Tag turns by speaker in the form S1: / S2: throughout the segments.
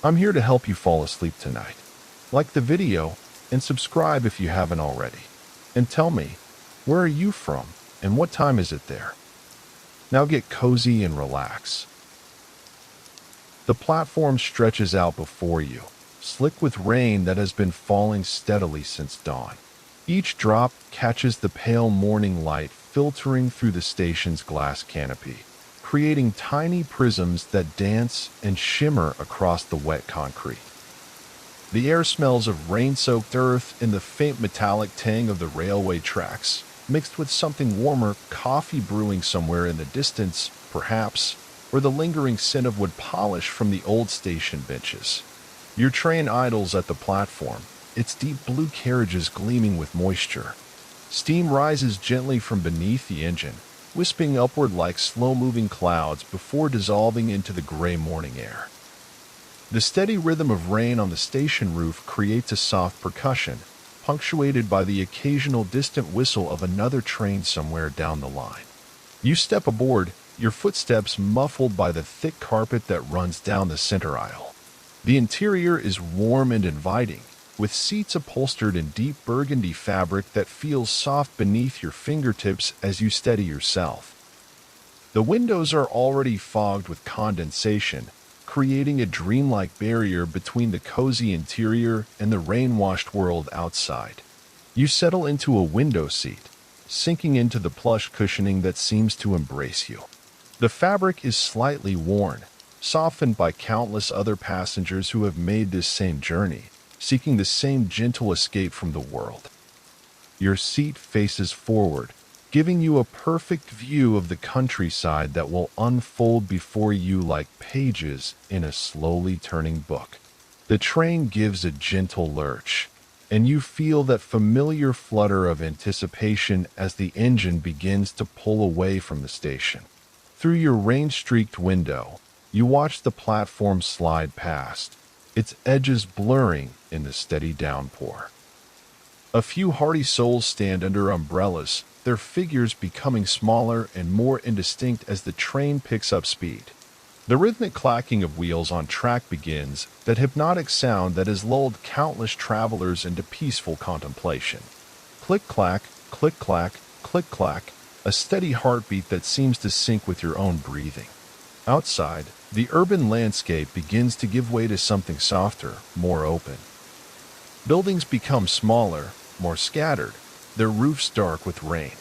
S1: I'm here to help you fall asleep tonight. Like the video and subscribe if you haven't already. And tell me, where are you from and what time is it there? Now get cozy and relax. The platform stretches out before you, slick with rain that has been falling steadily since dawn. Each drop catches the pale morning light filtering through the station's glass canopy, creating tiny prisms that dance and shimmer across the wet concrete. The air smells of rain-soaked earth and the faint metallic tang of the railway tracks, mixed with something warmer, coffee brewing somewhere in the distance, perhaps, or the lingering scent of wood polish from the old station benches. Your train idles at the platform, its deep blue carriages gleaming with moisture. Steam rises gently from beneath the engine, wisping upward like slow-moving clouds before dissolving into the gray morning air. The steady rhythm of rain on the station roof creates a soft percussion, punctuated by the occasional distant whistle of another train somewhere down the line. You step aboard, your footsteps muffled by the thick carpet that runs down the center aisle. The interior is warm and inviting, with seats upholstered in deep burgundy fabric that feels soft beneath your fingertips as you steady yourself. The windows are already fogged with condensation, creating a dreamlike barrier between the cozy interior and the rain-washed world outside. You settle into a window seat, sinking into the plush cushioning that seems to embrace you. The fabric is slightly worn, softened by countless other passengers who have made this same journey, seeking the same gentle escape from the world. Your seat faces forward, giving you a perfect view of the countryside that will unfold before you like pages in a slowly turning book. The train gives a gentle lurch, and you feel that familiar flutter of anticipation as the engine begins to pull away from the station. Through your rain-streaked window, you watch the platform slide past, its edges blurring in the steady downpour. A few hardy souls stand under umbrellas, their figures becoming smaller and more indistinct as the train picks up speed. The rhythmic clacking of wheels on track begins, that hypnotic sound that has lulled countless travelers into peaceful contemplation. Click-clack, click-clack, click-clack, a steady heartbeat that seems to sync with your own breathing. Outside, the urban landscape begins to give way to something softer, more open. Buildings become smaller, more scattered, their roofs dark with rain.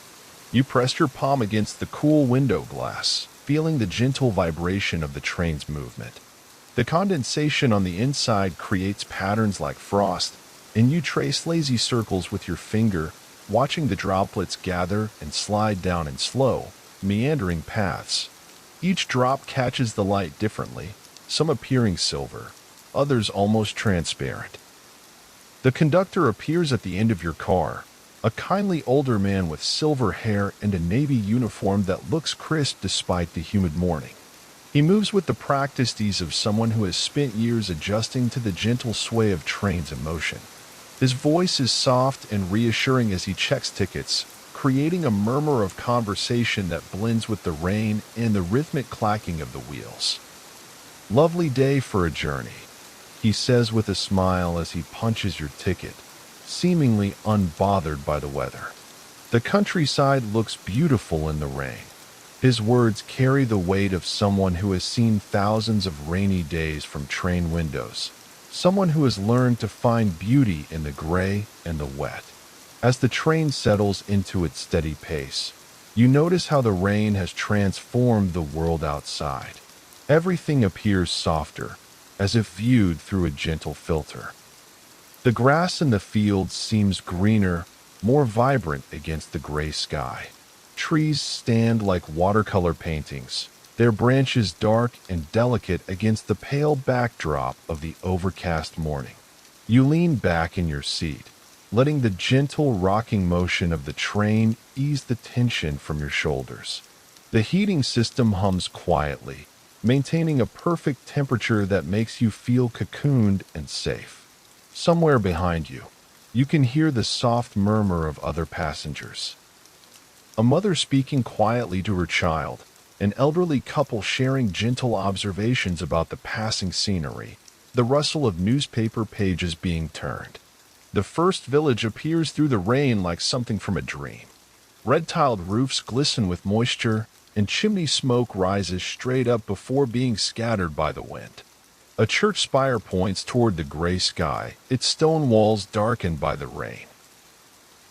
S1: You press your palm against the cool window glass, feeling the gentle vibration of the train's movement. The condensation on the inside creates patterns like frost, and you trace lazy circles with your finger, watching the droplets gather and slide down in slow, meandering paths. Each drop catches the light differently, some appearing silver, others almost transparent. The conductor appears at the end of your car, a kindly older man with silver hair and a navy uniform that looks crisp despite the humid morning. He moves with the practiced ease of someone who has spent years adjusting to the gentle sway of trains in motion. His voice is soft and reassuring as he checks tickets, creating a murmur of conversation that blends with the rain and the rhythmic clacking of the wheels. "Lovely day for a journey," he says with a smile as he punches your ticket, seemingly unbothered by the weather. The countryside looks beautiful in the rain. His words carry the weight of someone who has seen thousands of rainy days from train windows, someone who has learned to find beauty in the gray and the wet. As the train settles into its steady pace, you notice how the rain has transformed the world outside. Everything appears softer, as if viewed through a gentle filter. The grass in the fields seems greener, more vibrant against the gray sky. Trees stand like watercolor paintings, their branches dark and delicate against the pale backdrop of the overcast morning. You lean back in your seat, letting the gentle rocking motion of the train ease the tension from your shoulders. The heating system hums quietly, maintaining a perfect temperature that makes you feel cocooned and safe. Somewhere behind you, you can hear the soft murmur of other passengers. A mother speaking quietly to her child, an elderly couple sharing gentle observations about the passing scenery, the rustle of newspaper pages being turned. The first village appears through the rain like something from a dream. Red-tiled roofs glisten with moisture, and chimney smoke rises straight up before being scattered by the wind. A church spire points toward the gray sky, its stone walls darkened by the rain.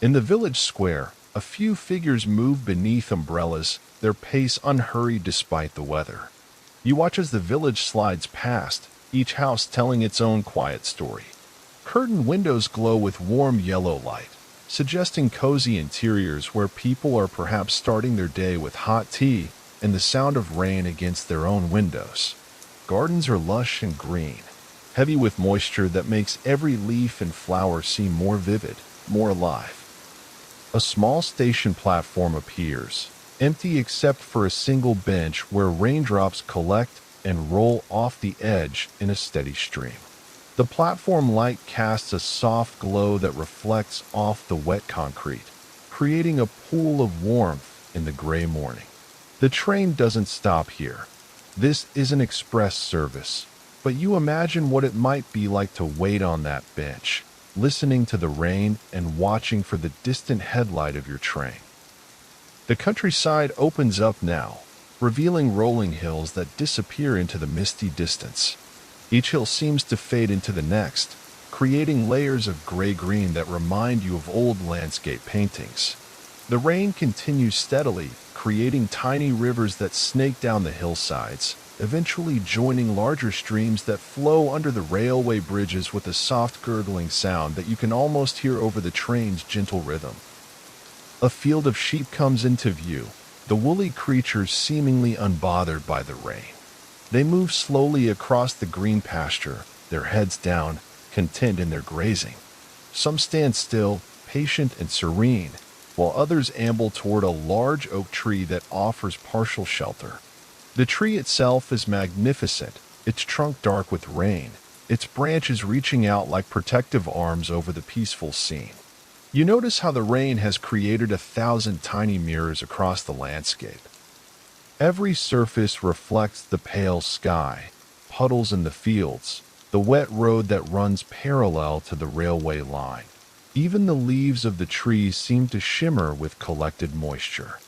S1: In the village square, a few figures move beneath umbrellas, their pace unhurried despite the weather. You watch as the village slides past, each house telling its own quiet story. Curtained windows glow with warm yellow light, suggesting cozy interiors where people are perhaps starting their day with hot tea and the sound of rain against their own windows. Gardens are lush and green, heavy with moisture that makes every leaf and flower seem more vivid, more alive. A small station platform appears, empty except for a single bench where raindrops collect and roll off the edge in a steady stream. The platform light casts a soft glow that reflects off the wet concrete, creating a pool of warmth in the gray morning. The train doesn't stop here. This is an express service, but you imagine what it might be like to wait on that bench, listening to the rain and watching for the distant headlight of your train. The countryside opens up now, revealing rolling hills that disappear into the misty distance. Each hill seems to fade into the next, creating layers of gray-green that remind you of old landscape paintings. The rain continues steadily, creating tiny rivers that snake down the hillsides, eventually joining larger streams that flow under the railway bridges with a soft gurgling sound that you can almost hear over the train's gentle rhythm. A field of sheep comes into view, the woolly creatures seemingly unbothered by the rain. They move slowly across the green pasture, their heads down, content in their grazing. Some stand still, patient and serene, while others amble toward a large oak tree that offers partial shelter. The tree itself is magnificent, its trunk dark with rain, its branches reaching out like protective arms over the peaceful scene. You notice how the rain has created 1,000 tiny mirrors across the landscape. Every surface reflects the pale sky, puddles in the fields, the wet road that runs parallel to the railway line. Even the leaves of the trees seem to shimmer with collected moisture.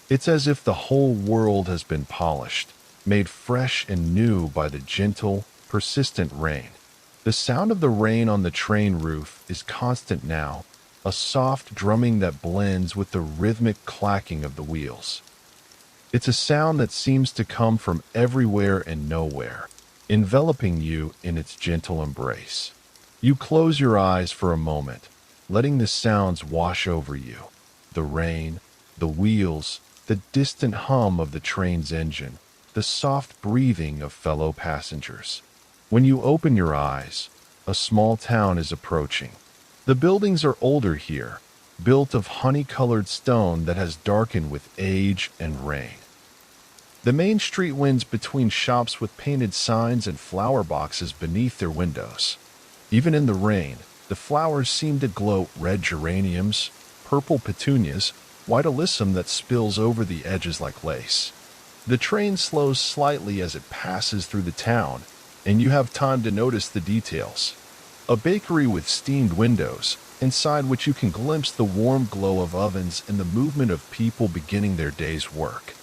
S1: It's as if the whole world has been polished, made fresh and new by the gentle, persistent rain. The sound of the rain on the train roof is constant now, a soft drumming that blends with the rhythmic clacking of the wheels. It's a sound that seems to come from everywhere and nowhere, enveloping you in its gentle embrace. You close your eyes for a moment, letting the sounds wash over you. The rain, the wheels, the distant hum of the train's engine, the soft breathing of fellow passengers. When you open your eyes, a small town is approaching. The buildings are older here, built of honey-colored stone that has darkened with age and rain. The main street winds between shops with painted signs and flower boxes beneath their windows. Even in the rain, the flowers seem to glow: red geraniums, purple petunias, white alyssum that spills over the edges like lace. The train slows slightly as it passes through the town, and you have time to notice the details. A bakery with steamed windows, inside which you can glimpse the warm glow of ovens and the movement of people beginning their day's work.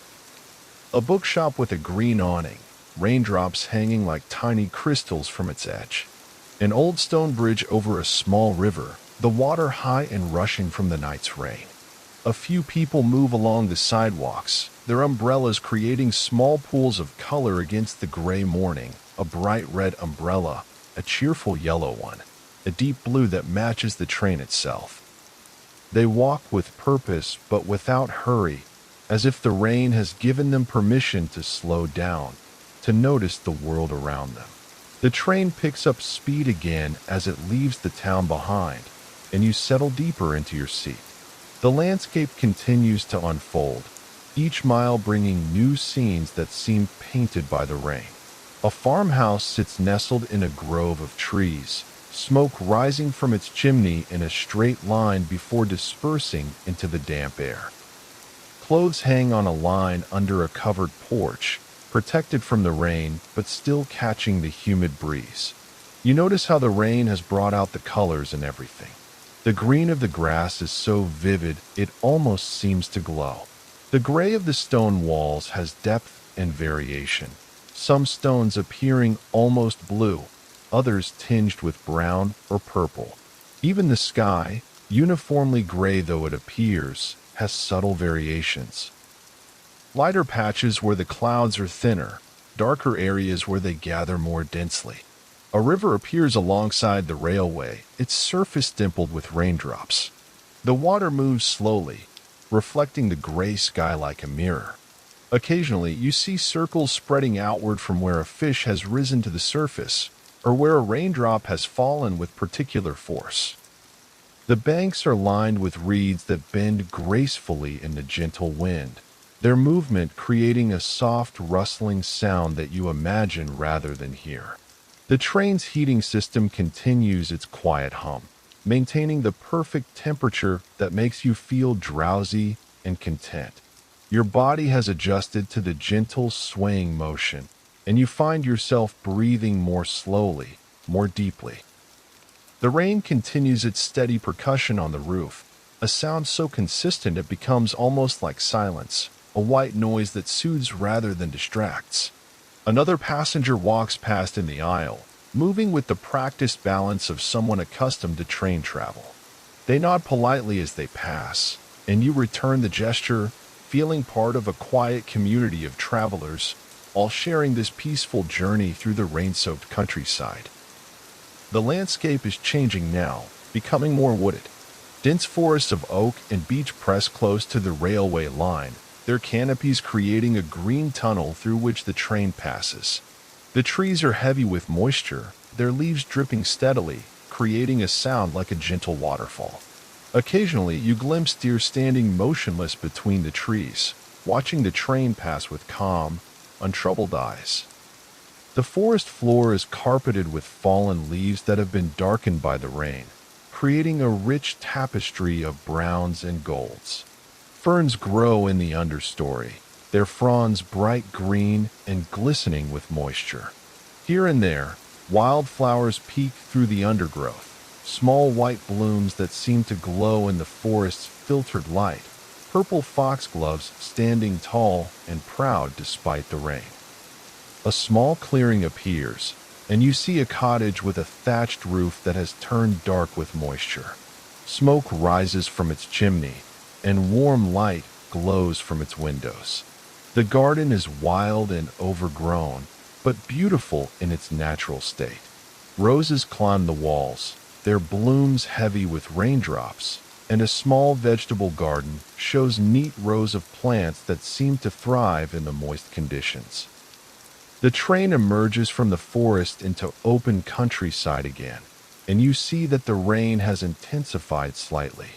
S1: A bookshop with a green awning, raindrops hanging like tiny crystals from its edge. An old stone bridge over a small river, the water high and rushing from the night's rain. A few people move along the sidewalks, their umbrellas creating small pools of color against the gray morning. A bright red umbrella, a cheerful yellow one, a deep blue that matches the train itself. They walk with purpose but without hurry, as if the rain has given them permission to slow down, to notice the world around them. The train picks up speed again as it leaves the town behind, and you settle deeper into your seat. The landscape continues to unfold, each mile bringing new scenes that seem painted by the rain. A farmhouse sits nestled in a grove of trees, smoke rising from its chimney in a straight line before dispersing into the damp air. Clothes hang on a line under a covered porch, protected from the rain but still catching the humid breeze. You notice how the rain has brought out the colors and everything. The green of the grass is so vivid it almost seems to glow. The gray of the stone walls has depth and variation, some stones appearing almost blue, others tinged with brown or purple. Even the sky, uniformly gray though it appears, has subtle variations. Lighter patches where the clouds are thinner, darker areas where they gather more densely. A river appears alongside the railway, its surface dimpled with raindrops. The water moves slowly, reflecting the gray sky like a mirror. Occasionally, you see circles spreading outward from where a fish has risen to the surface, or where a raindrop has fallen with particular force. The banks are lined with reeds that bend gracefully in the gentle wind, their movement creating a soft rustling sound that you imagine rather than hear. The train's heating system continues its quiet hum, maintaining the perfect temperature that makes you feel drowsy and content. Your body has adjusted to the gentle swaying motion, and you find yourself breathing more slowly, more deeply. The rain continues its steady percussion on the roof, a sound so consistent it becomes almost like silence, a white noise that soothes rather than distracts. Another passenger walks past in the aisle, moving with the practiced balance of someone accustomed to train travel. They nod politely as they pass, and you return the gesture, feeling part of a quiet community of travelers, all sharing this peaceful journey through the rain-soaked countryside. The landscape is changing now, becoming more wooded. Dense forests of oak and beech press close to the railway line, their canopies creating a green tunnel through which the train passes. The trees are heavy with moisture, their leaves dripping steadily, creating a sound like a gentle waterfall. Occasionally, you glimpse deer standing motionless between the trees, watching the train pass with calm, untroubled eyes. The forest floor is carpeted with fallen leaves that have been darkened by the rain, creating a rich tapestry of browns and golds. Ferns grow in the understory, their fronds bright green and glistening with moisture. Here and there, wildflowers peek through the undergrowth, small white blooms that seem to glow in the forest's filtered light, purple foxgloves standing tall and proud despite the rain. A small clearing appears, and you see a cottage with a thatched roof that has turned dark with moisture. Smoke rises from its chimney, and warm light glows from its windows. The garden is wild and overgrown, but beautiful in its natural state. Roses climb the walls, their blooms heavy with raindrops, and a small vegetable garden shows neat rows of plants that seem to thrive in the moist conditions. The train emerges from the forest into open countryside again, and you see that the rain has intensified slightly.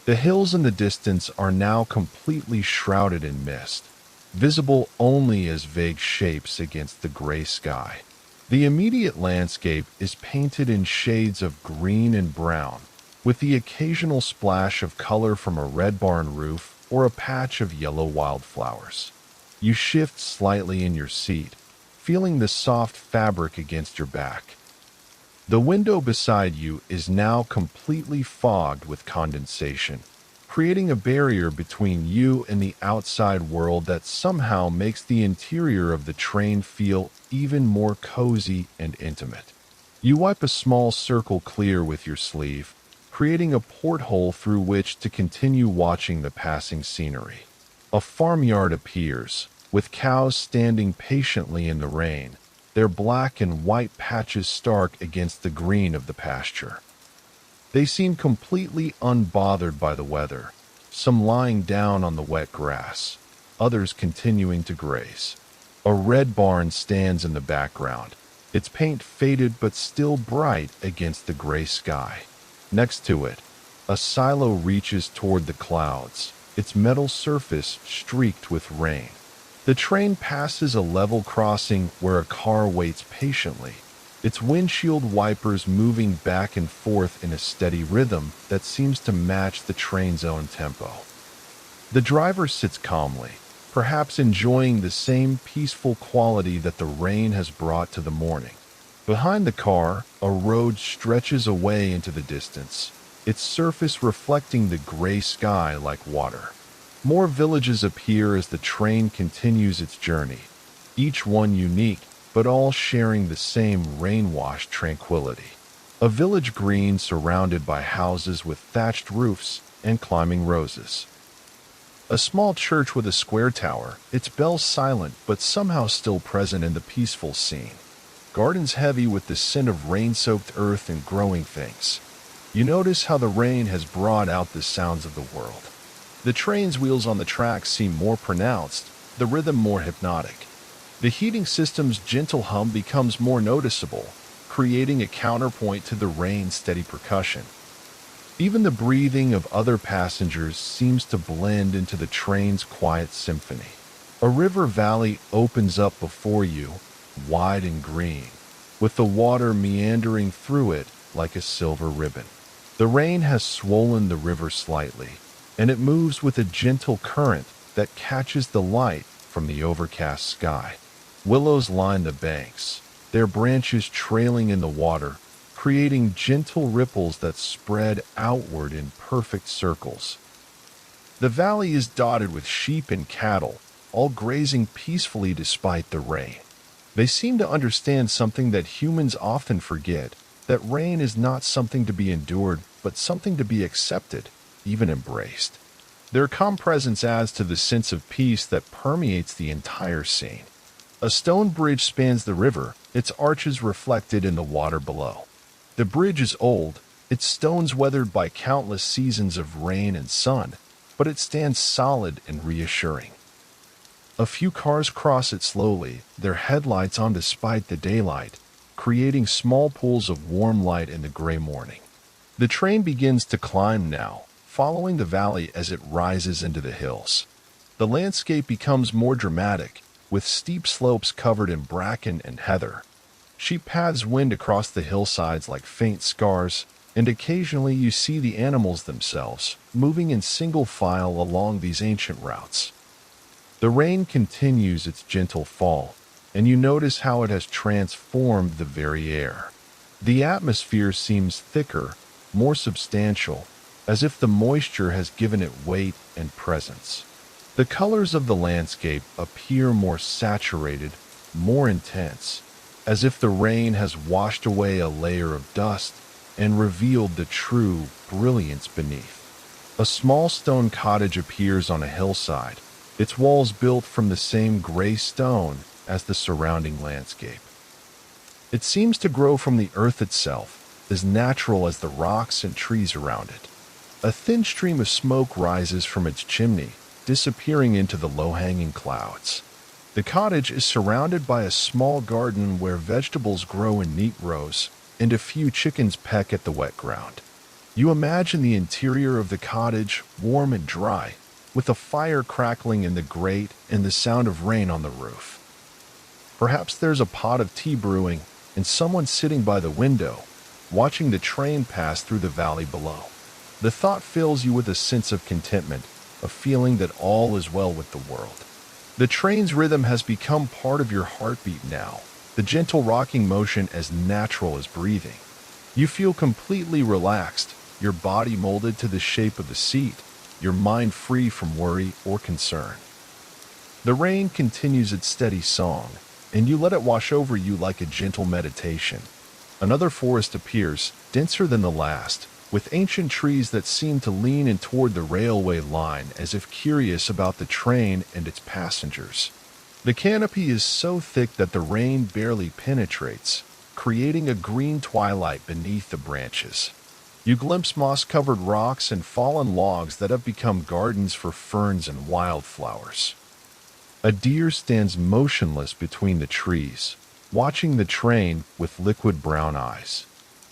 S1: The hills in the distance are now completely shrouded in mist, visible only as vague shapes against the gray sky. The immediate landscape is painted in shades of green and brown, with the occasional splash of color from a red barn roof or a patch of yellow wildflowers. You shift slightly in your seat, feeling the soft fabric against your back. The window beside you is now completely fogged with condensation, creating a barrier between you and the outside world that somehow makes the interior of the train feel even more cozy and intimate. You wipe a small circle clear with your sleeve, creating a porthole through which to continue watching the passing scenery. A farmyard appears, with cows standing patiently in the rain, their black and white patches stark against the green of the pasture. They seem completely unbothered by the weather, some lying down on the wet grass, others continuing to graze. A red barn stands in the background, its paint faded but still bright against the gray sky. Next to it, a silo reaches toward the clouds, its metal surface streaked with rain. The train passes a level crossing where a car waits patiently, its windshield wipers moving back and forth in a steady rhythm that seems to match the train's own tempo. The driver sits calmly, perhaps enjoying the same peaceful quality that the rain has brought to the morning. Behind the car, a road stretches away into the distance, its surface reflecting the gray sky like water. More villages appear as the train continues its journey, each one unique, but all sharing the same rain-washed tranquility. A village green surrounded by houses with thatched roofs and climbing roses. A small church with a square tower, its bells silent but somehow still present in the peaceful scene. Gardens heavy with the scent of rain-soaked earth and growing things. You notice how the rain has brought out the sounds of the world. The train's wheels on the tracks seem more pronounced, the rhythm more hypnotic. The heating system's gentle hum becomes more noticeable, creating a counterpoint to the rain's steady percussion. Even the breathing of other passengers seems to blend into the train's quiet symphony. A river valley opens up before you, wide and green, with the water meandering through it like a silver ribbon. The rain has swollen the river slightly, and it moves with a gentle current that catches the light from the overcast sky. Willows line the banks, their branches trailing in the water, creating gentle ripples that spread outward in perfect circles. The valley is dotted with sheep and cattle, all grazing peacefully despite the rain. They seem to understand something that humans often forget, that rain is not something to be endured, but something to be accepted, even embraced. Their calm presence adds to the sense of peace that permeates the entire scene. A stone bridge spans the river, its arches reflected in the water below. The bridge is old, its stones weathered by countless seasons of rain and sun, but it stands solid and reassuring. A few cars cross it slowly, their headlights on despite the daylight, creating small pools of warm light in the gray morning. The train begins to climb now, following the valley as it rises into the hills. The landscape becomes more dramatic, with steep slopes covered in bracken and heather. Sheep paths wind across the hillsides like faint scars, and occasionally you see the animals themselves, moving in single file along these ancient routes. The rain continues its gentle fall, and you notice how it has transformed the very air. The atmosphere seems thicker, more substantial, as if the moisture has given it weight and presence. The colors of the landscape appear more saturated, more intense, as if the rain has washed away a layer of dust and revealed the true brilliance beneath. A small stone cottage appears on a hillside, its walls built from the same gray stone as the surrounding landscape. It seems to grow from the earth itself, as natural as the rocks and trees around it. A thin stream of smoke rises from its chimney, disappearing into the low-hanging clouds. The cottage is surrounded by a small garden where vegetables grow in neat rows, and a few chickens peck at the wet ground. You imagine the interior of the cottage warm and dry, with a fire crackling in the grate and the sound of rain on the roof. Perhaps there's a pot of tea brewing and someone sitting by the window, watching the train pass through the valley below. The thought fills you with a sense of contentment, a feeling that all is well with the world. The train's rhythm has become part of your heartbeat now, the gentle rocking motion as natural as breathing. You feel completely relaxed, your body molded to the shape of the seat, your mind free from worry or concern. The rain continues its steady song, and you let it wash over you like a gentle meditation. Another forest appears, denser than the last, with ancient trees that seem to lean in toward the railway line as if curious about the train and its passengers. The canopy is so thick that the rain barely penetrates, creating a green twilight beneath the branches. You glimpse moss-covered rocks and fallen logs that have become gardens for ferns and wildflowers. A deer stands motionless between the trees, watching the train with liquid brown eyes.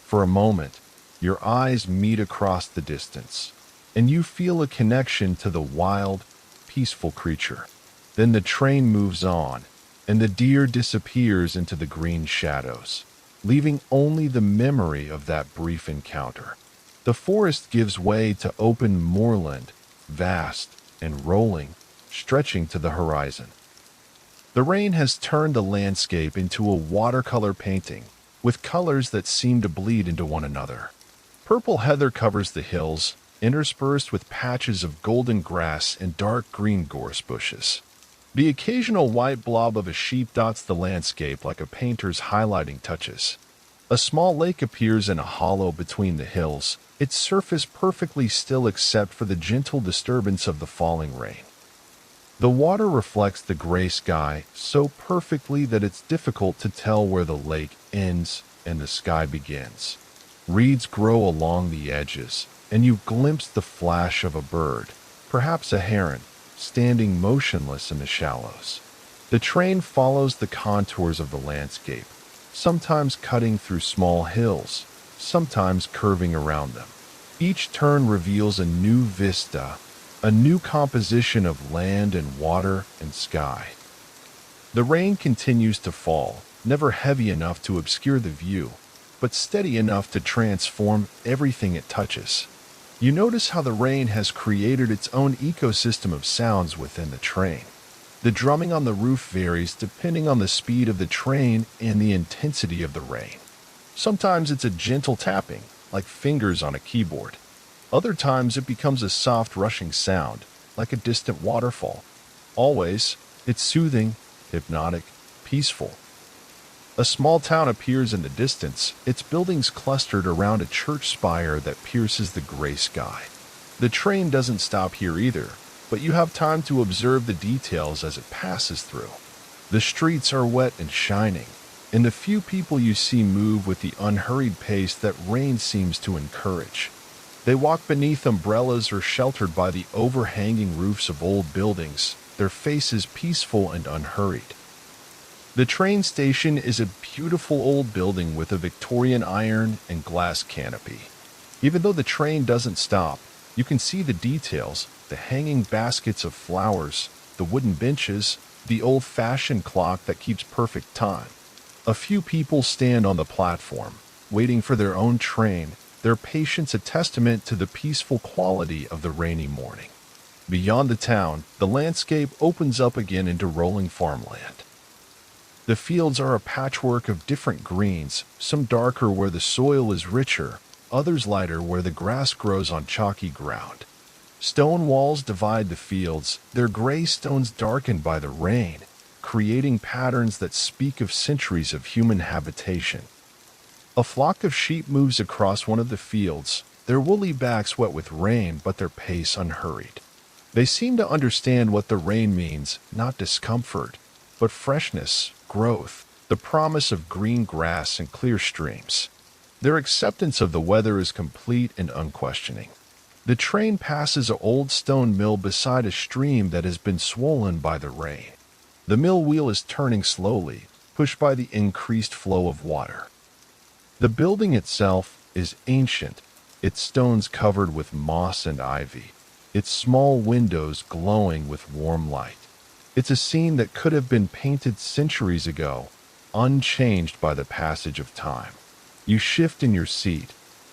S1: For a moment, your eyes meet across the distance, and you feel a connection to the wild, peaceful creature. Then the train moves on, and the deer disappears into the green shadows, leaving only the memory of that brief encounter. The forest gives way to open moorland, vast and rolling, stretching to the horizon. The rain has turned the landscape into a watercolor painting, with colors that seem to bleed into one another. Purple heather covers the hills, interspersed with patches of golden grass and dark green gorse bushes. The occasional white blob of a sheep dots the landscape like a painter's highlighting touches. A small lake appears in a hollow between the hills, its surface perfectly still except for the gentle disturbance of the falling rain. The water reflects the gray sky so perfectly that it's difficult to tell where the lake ends and the sky begins. Reeds grow along the edges, and you glimpse the flash of a bird, perhaps a heron, standing motionless in the shallows. The train follows the contours of the landscape, sometimes cutting through small hills, sometimes curving around them. Each turn reveals a new vista, a new composition of land and water and sky. The rain continues to fall, never heavy enough to obscure the view, but steady enough to transform everything it touches. You notice how the rain has created its own ecosystem of sounds within the train. The drumming on the roof varies depending on the speed of the train and the intensity of the rain. Sometimes it's a gentle tapping, like fingers on a keyboard. Other times it becomes a soft rushing sound, like a distant waterfall. Always, it's soothing, hypnotic, peaceful. A small town appears in the distance, its buildings clustered around a church spire that pierces the gray sky. The train doesn't stop here either, but you have time to observe the details as it passes through. The streets are wet and shining, and the few people you see move with the unhurried pace that rain seems to encourage. They walk beneath umbrellas or sheltered by the overhanging roofs of old buildings, their faces peaceful and unhurried. The train station is a beautiful old building with a Victorian iron and glass canopy. Even though the train doesn't stop, you can see the details, the hanging baskets of flowers, the wooden benches, the old-fashioned clock that keeps perfect time. A few people stand on the platform, waiting for their own train, their patience a testament to the peaceful quality of the rainy morning. Beyond the town, the landscape opens up again into rolling farmland. The fields are a patchwork of different greens, some darker where the soil is richer, others lighter where the grass grows on chalky ground. Stone walls divide the fields, their gray stones darkened by the rain, creating patterns that speak of centuries of human habitation. A flock of sheep moves across one of the fields, their woolly backs wet with rain but their pace unhurried. They seem to understand what the rain means, not discomfort, but freshness, growth, the promise of green grass and clear streams. Their acceptance of the weather is complete and unquestioning. The train passes an old stone mill beside a stream that has been swollen by the rain. The mill wheel is turning slowly, pushed by the increased flow of water. The building itself is ancient, its stones covered with moss and ivy, its small windows glowing with warm light. It's a scene that could have been painted centuries ago, unchanged by the passage of time. You shift in your seat,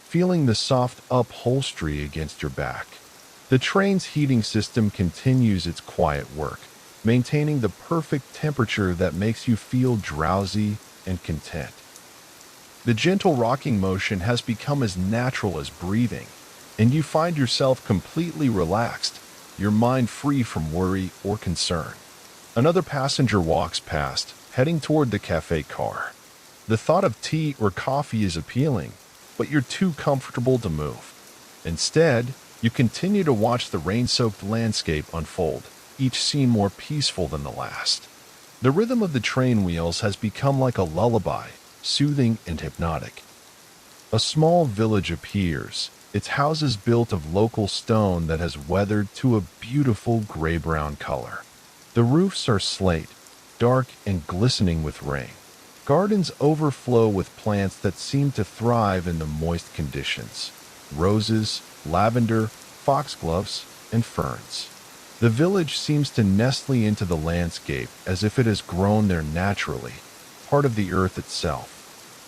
S1: feeling the soft upholstery against your back. The train's heating system continues its quiet work, maintaining the perfect temperature that makes you feel drowsy and content. The gentle rocking motion has become as natural as breathing, and you find yourself completely relaxed, your mind free from worry or concern. Another passenger walks past, heading toward the cafe car. The thought of tea or coffee is appealing, but you're too comfortable to move. Instead, you continue to watch the rain-soaked landscape unfold, each scene more peaceful than the last. The rhythm of the train wheels has become like a lullaby, soothing and hypnotic. A small village appears, its houses built of local stone that has weathered to a beautiful gray-brown color. The roofs are slate, dark and glistening with rain. Gardens overflow with plants that seem to thrive in the moist conditions. Roses, lavender, foxgloves, and ferns. The village seems to nestle into the landscape as if it has grown there naturally, part of the earth itself.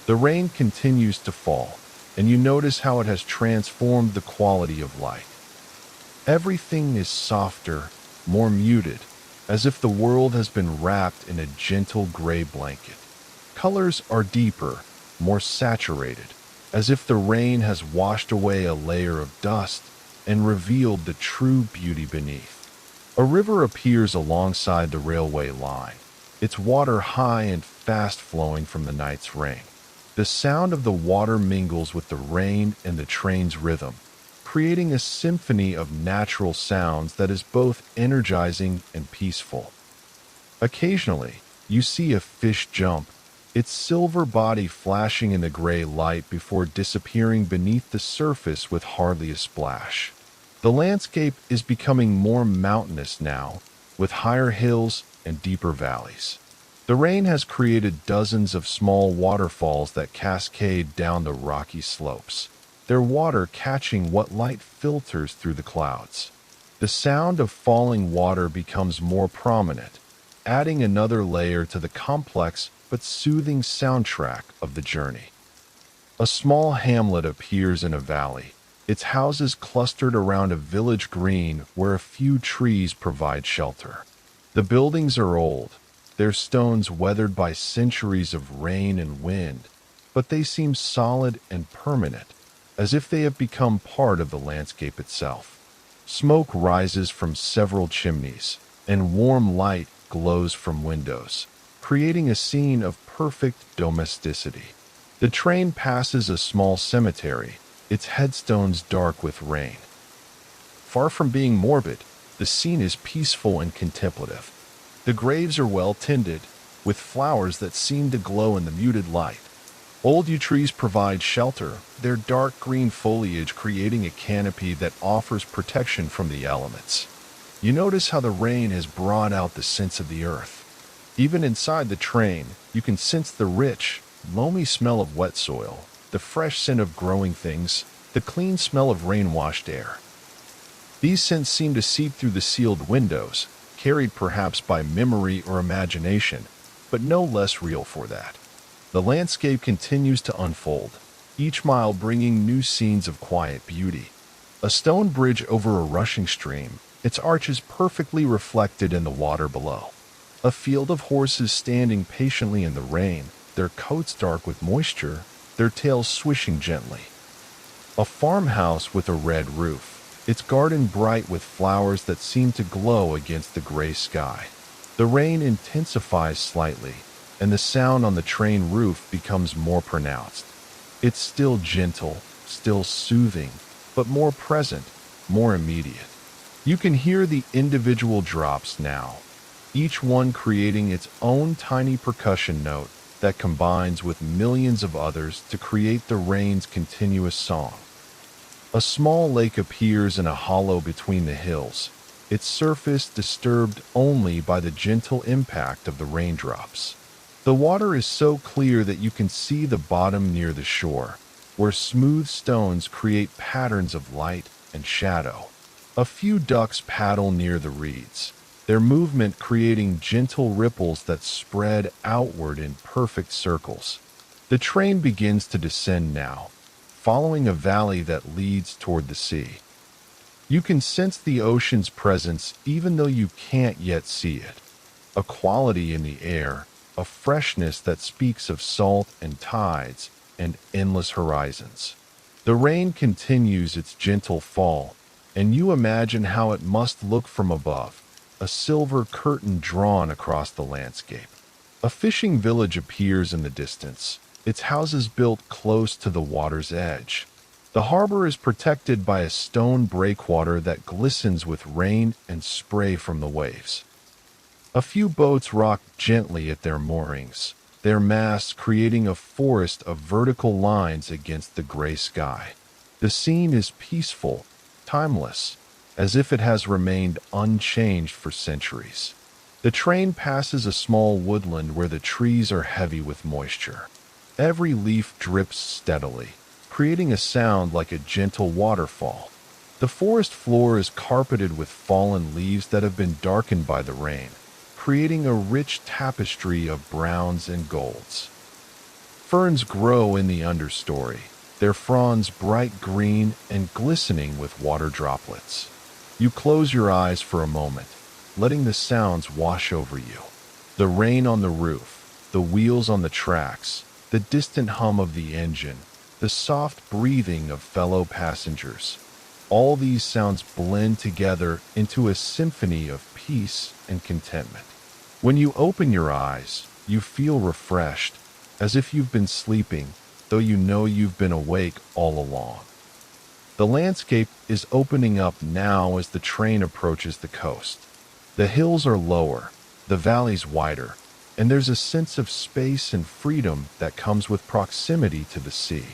S1: The rain continues to fall, and you notice how it has transformed the quality of light. Everything is softer, more muted, as if the world has been wrapped in a gentle gray blanket. Colors are deeper, more saturated, as if the rain has washed away a layer of dust and revealed the true beauty beneath. A river appears alongside the railway line, its water high and fast flowing from the night's rain. The sound of the water mingles with the rain and the train's rhythm, creating a symphony of natural sounds that is both energizing and peaceful. Occasionally, you see a fish jump, its silver body flashing in the gray light before disappearing beneath the surface with hardly a splash. The landscape is becoming more mountainous now, with higher hills and deeper valleys. The rain has created dozens of small waterfalls that cascade down the rocky slopes, their water catching what light filters through the clouds. The sound of falling water becomes more prominent, adding another layer to the complex but soothing soundtrack of the journey. A small hamlet appears in a valley, its houses clustered around a village green where a few trees provide shelter. The buildings are old, their stones weathered by centuries of rain and wind, but they seem solid and permanent, as if they have become part of the landscape itself. Smoke rises from several chimneys, and warm light glows from windows, creating a scene of perfect domesticity. The train passes a small cemetery, its headstones dark with rain. Far from being morbid, the scene is peaceful and contemplative. The graves are well tended, with flowers that seem to glow in the muted light. Old yew trees provide shelter, their dark green foliage creating a canopy that offers protection from the elements. You notice how the rain has brought out the scents of the earth. Even inside the train, you can sense the rich, loamy smell of wet soil, the fresh scent of growing things, the clean smell of rain-washed air. These scents seem to seep through the sealed windows, carried perhaps by memory or imagination, but no less real for that. The landscape continues to unfold, each mile bringing new scenes of quiet beauty. A stone bridge over a rushing stream, its arches perfectly reflected in the water below. A field of horses standing patiently in the rain, their coats dark with moisture, their tails swishing gently. A farmhouse with a red roof, its garden bright with flowers that seem to glow against the gray sky. The rain intensifies slightly, and the sound on the train roof becomes more pronounced. It's still gentle, still soothing, but more present, more immediate. You can hear the individual drops now, each one creating its own tiny percussion note that combines with millions of others to create the rain's continuous song. A small lake appears in a hollow between the hills, its surface disturbed only by the gentle impact of the raindrops. The water is so clear that you can see the bottom near the shore, where smooth stones create patterns of light and shadow. A few ducks paddle near the reeds, their movement creating gentle ripples that spread outward in perfect circles. The train begins to descend now, following a valley that leads toward the sea. You can sense the ocean's presence even though you can't yet see it. A quality in the air, a freshness that speaks of salt and tides and endless horizons. The rain continues its gentle fall, and you imagine how it must look from above, a silver curtain drawn across the landscape. A fishing village appears in the distance, its houses built close to the water's edge. The harbor is protected by a stone breakwater that glistens with rain and spray from the waves. A few boats rock gently at their moorings, their masts creating a forest of vertical lines against the gray sky. The scene is peaceful, timeless, as if it has remained unchanged for centuries. The train passes a small woodland where the trees are heavy with moisture. Every leaf drips steadily, creating a sound like a gentle waterfall. The forest floor is carpeted with fallen leaves that have been darkened by the rain, creating a rich tapestry of browns and golds. Ferns grow in the understory, their fronds bright green and glistening with water droplets. You close your eyes for a moment, letting the sounds wash over you. The rain on the roof, the wheels on the tracks, the distant hum of the engine, the soft breathing of fellow passengers. All these sounds blend together into a symphony of peace and contentment. When you open your eyes, you feel refreshed, as if you've been sleeping, though you know you've been awake all along. The landscape is opening up now as the train approaches the coast. The hills are lower, the valleys wider, and there's a sense of space and freedom that comes with proximity to the sea.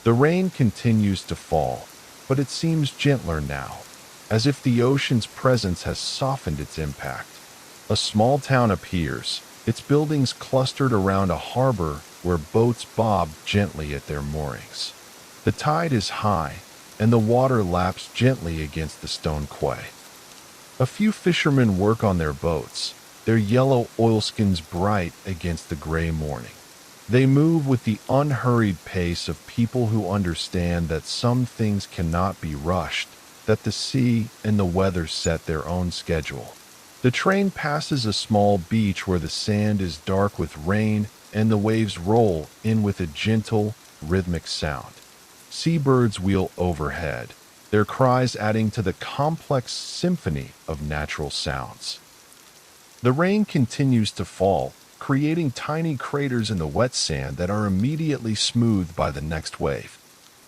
S1: The rain continues to fall, but it seems gentler now, as if the ocean's presence has softened its impact. A small town appears, its buildings clustered around a harbor where boats bob gently at their moorings. The tide is high, and the water laps gently against the stone quay. A few fishermen work on their boats, their yellow oilskins bright against the gray morning. They move with the unhurried pace of people who understand that some things cannot be rushed, that the sea and the weather set their own schedule. The train passes a small beach where the sand is dark with rain and the waves roll in with a gentle, rhythmic sound. Seabirds wheel overhead, their cries adding to the complex symphony of natural sounds. The rain continues to fall, creating tiny craters in the wet sand that are immediately smoothed by the next wave.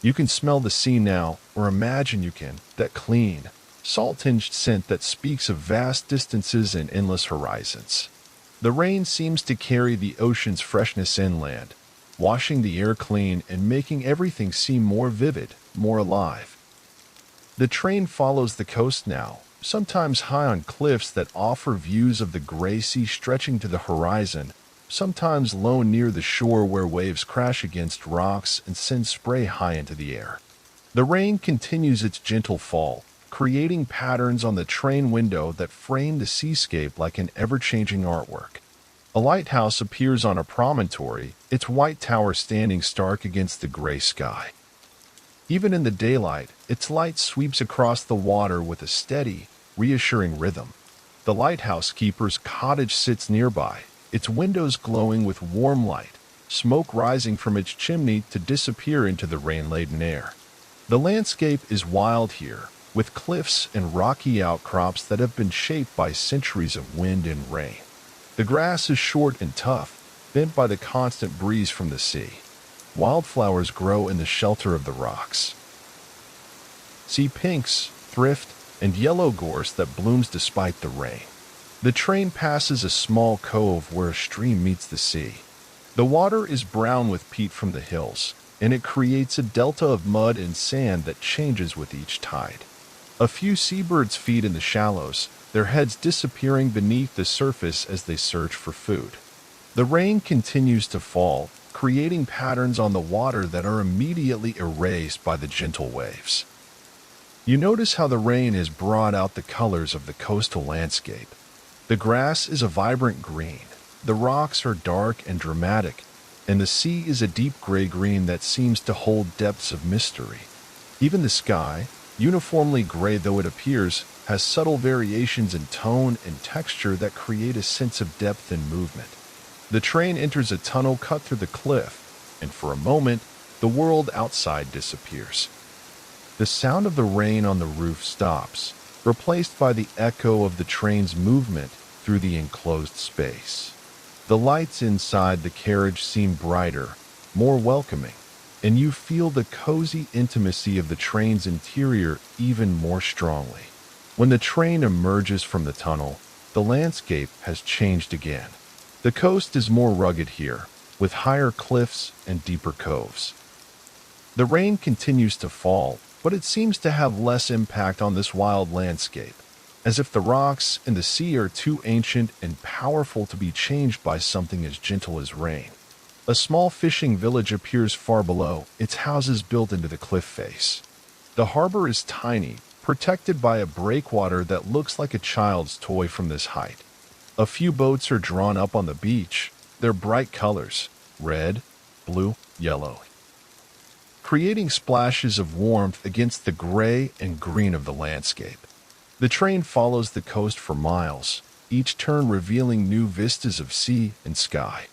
S1: You can smell the sea now, or imagine you can, that clean, salt-tinged scent that speaks of vast distances and endless horizons. The rain seems to carry the ocean's freshness inland, washing the air clean and making everything seem more vivid, more alive. The train follows the coast now, sometimes high on cliffs that offer views of the gray sea stretching to the horizon, sometimes low near the shore where waves crash against rocks and send spray high into the air. The rain continues its gentle fall, creating patterns on the train window that frame the seascape like an ever-changing artwork. A lighthouse appears on a promontory, its white tower standing stark against the gray sky. Even in the daylight, its light sweeps across the water with a steady, reassuring rhythm. The lighthouse keeper's cottage sits nearby, its windows glowing with warm light, smoke rising from its chimney to disappear into the rain-laden air. The landscape is wild here, with cliffs and rocky outcrops that have been shaped by centuries of wind and rain. The grass is short and tough, bent by the constant breeze from the sea. Wildflowers grow in the shelter of the rocks. See pinks, thrift, and yellow gorse that blooms despite the rain. The train passes a small cove where a stream meets the sea. The water is brown with peat from the hills, and it creates a delta of mud and sand that changes with each tide. A few seabirds feed in the shallows, their heads disappearing beneath the surface as they search for food. The rain continues to fall, creating patterns on the water that are immediately erased by the gentle waves. You notice how the rain has brought out the colors of the coastal landscape. The grass is a vibrant green, the rocks are dark and dramatic, and the sea is a deep gray-green that seems to hold depths of mystery. Even the sky, uniformly gray though it appears, has subtle variations in tone and texture that create a sense of depth and movement. The train enters a tunnel cut through the cliff, and for a moment, the world outside disappears. The sound of the rain on the roof stops, replaced by the echo of the train's movement through the enclosed space. The lights inside the carriage seem brighter, more welcoming, and you feel the cozy intimacy of the train's interior even more strongly. When the train emerges from the tunnel, the landscape has changed again. The coast is more rugged here, with higher cliffs and deeper coves. The rain continues to fall, but it seems to have less impact on this wild landscape, as if the rocks and the sea are too ancient and powerful to be changed by something as gentle as rain. A small fishing village appears far below, its houses built into the cliff face. The harbor is tiny, protected by a breakwater that looks like a child's toy from this height. A few boats are drawn up on the beach, their bright colors, red, blue, yellow, creating splashes of warmth against the gray and green of the landscape. The train follows the coast for miles, each turn revealing new vistas of sea and sky.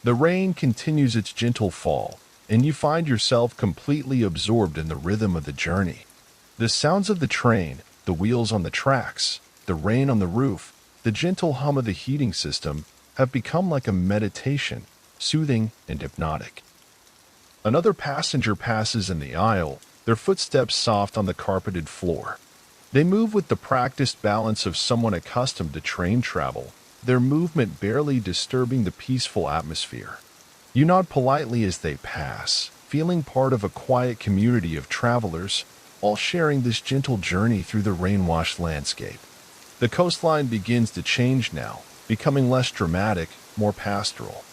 S1: The rain continues its gentle fall, and you find yourself completely absorbed in the rhythm of the journey. The sounds of the train, the wheels on the tracks, the rain on the roof, the gentle hum of the heating system have become like a meditation, soothing and hypnotic. Another passenger passes in the aisle, their footsteps soft on the carpeted floor. They move with the practiced balance of someone accustomed to train travel, their movement barely disturbing the peaceful atmosphere. You nod politely as they pass, feeling part of a quiet community of travelers, all sharing this gentle journey through the rain-washed landscape. The coastline begins to change now, becoming less dramatic, more pastoral.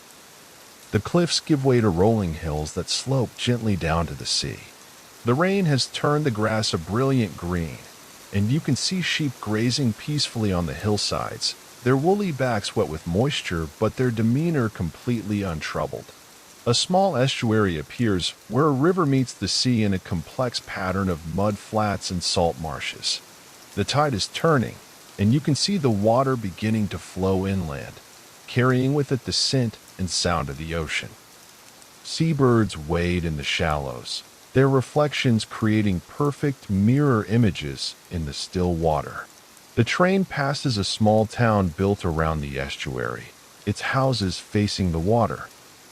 S1: The cliffs give way to rolling hills that slope gently down to the sea. The rain has turned the grass a brilliant green, and you can see sheep grazing peacefully on the hillsides, their woolly backs wet with moisture but their demeanor completely untroubled. A small estuary appears where a river meets the sea in a complex pattern of mud flats and salt marshes. The tide is turning, and you can see the water beginning to flow inland, carrying with it the scent and sound of the ocean. Seabirds wade in the shallows, their reflections creating perfect mirror images in the still water. The train passes a small town built around the estuary, its houses facing the water.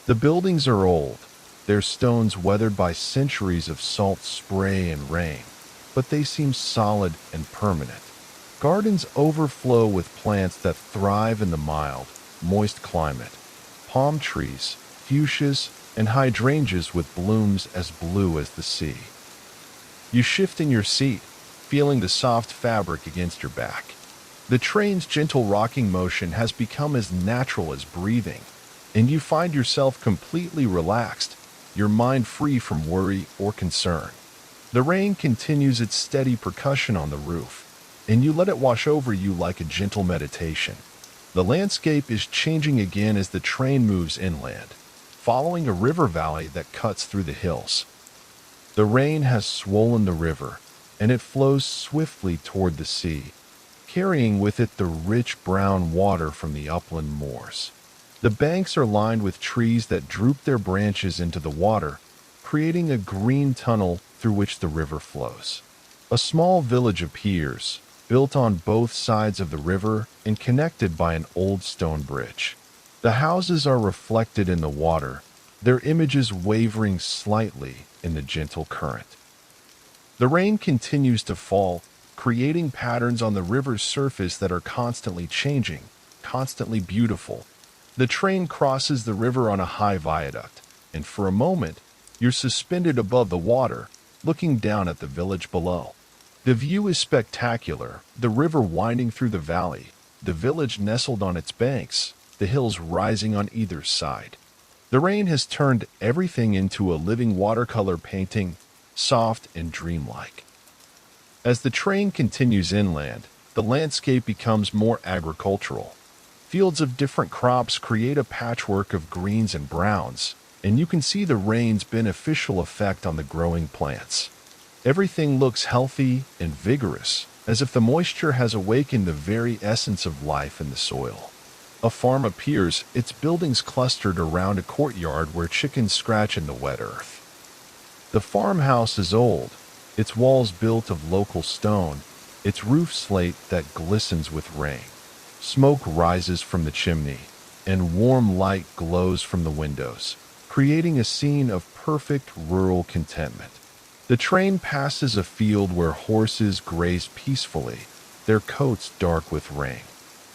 S1: The buildings are old, their stones weathered by centuries of salt spray and rain, but they seem solid and permanent. Gardens overflow with plants that thrive in the mild, moist climate. Palm trees, fuchsias, and hydrangeas with blooms as blue as the sea. You shift in your seat, feeling the soft fabric against your back. The train's gentle rocking motion has become as natural as breathing, and you find yourself completely relaxed, your mind free from worry or concern. The rain continues its steady percussion on the roof, and you let it wash over you like a gentle meditation. The landscape is changing again as the train moves inland, following a river valley that cuts through the hills. The rain has swollen the river, and it flows swiftly toward the sea, carrying with it the rich brown water from the upland moors. The banks are lined with trees that droop their branches into the water, creating a green tunnel through which the river flows. A small village appears, built on both sides of the river and connected by an old stone bridge. The houses are reflected in the water, their images wavering slightly in the gentle current. The rain continues to fall, creating patterns on the river's surface that are constantly changing, constantly beautiful. The train crosses the river on a high viaduct, and for a moment, you're suspended above the water, looking down at the village below. The view is spectacular, the river winding through the valley, the village nestled on its banks, the hills rising on either side. The rain has turned everything into a living watercolor painting, soft and dreamlike. As the train continues inland, the landscape becomes more agricultural. Fields of different crops create a patchwork of greens and browns, and you can see the rain's beneficial effect on the growing plants. Everything looks healthy and vigorous, as if the moisture has awakened the very essence of life in the soil. A farm appears, its buildings clustered around a courtyard where chickens scratch in the wet earth. The farmhouse is old, its walls built of local stone, its roof slate that glistens with rain. Smoke rises from the chimney, and warm light glows from the windows, creating a scene of perfect rural contentment. The train passes a field where horses graze peacefully, their coats dark with rain.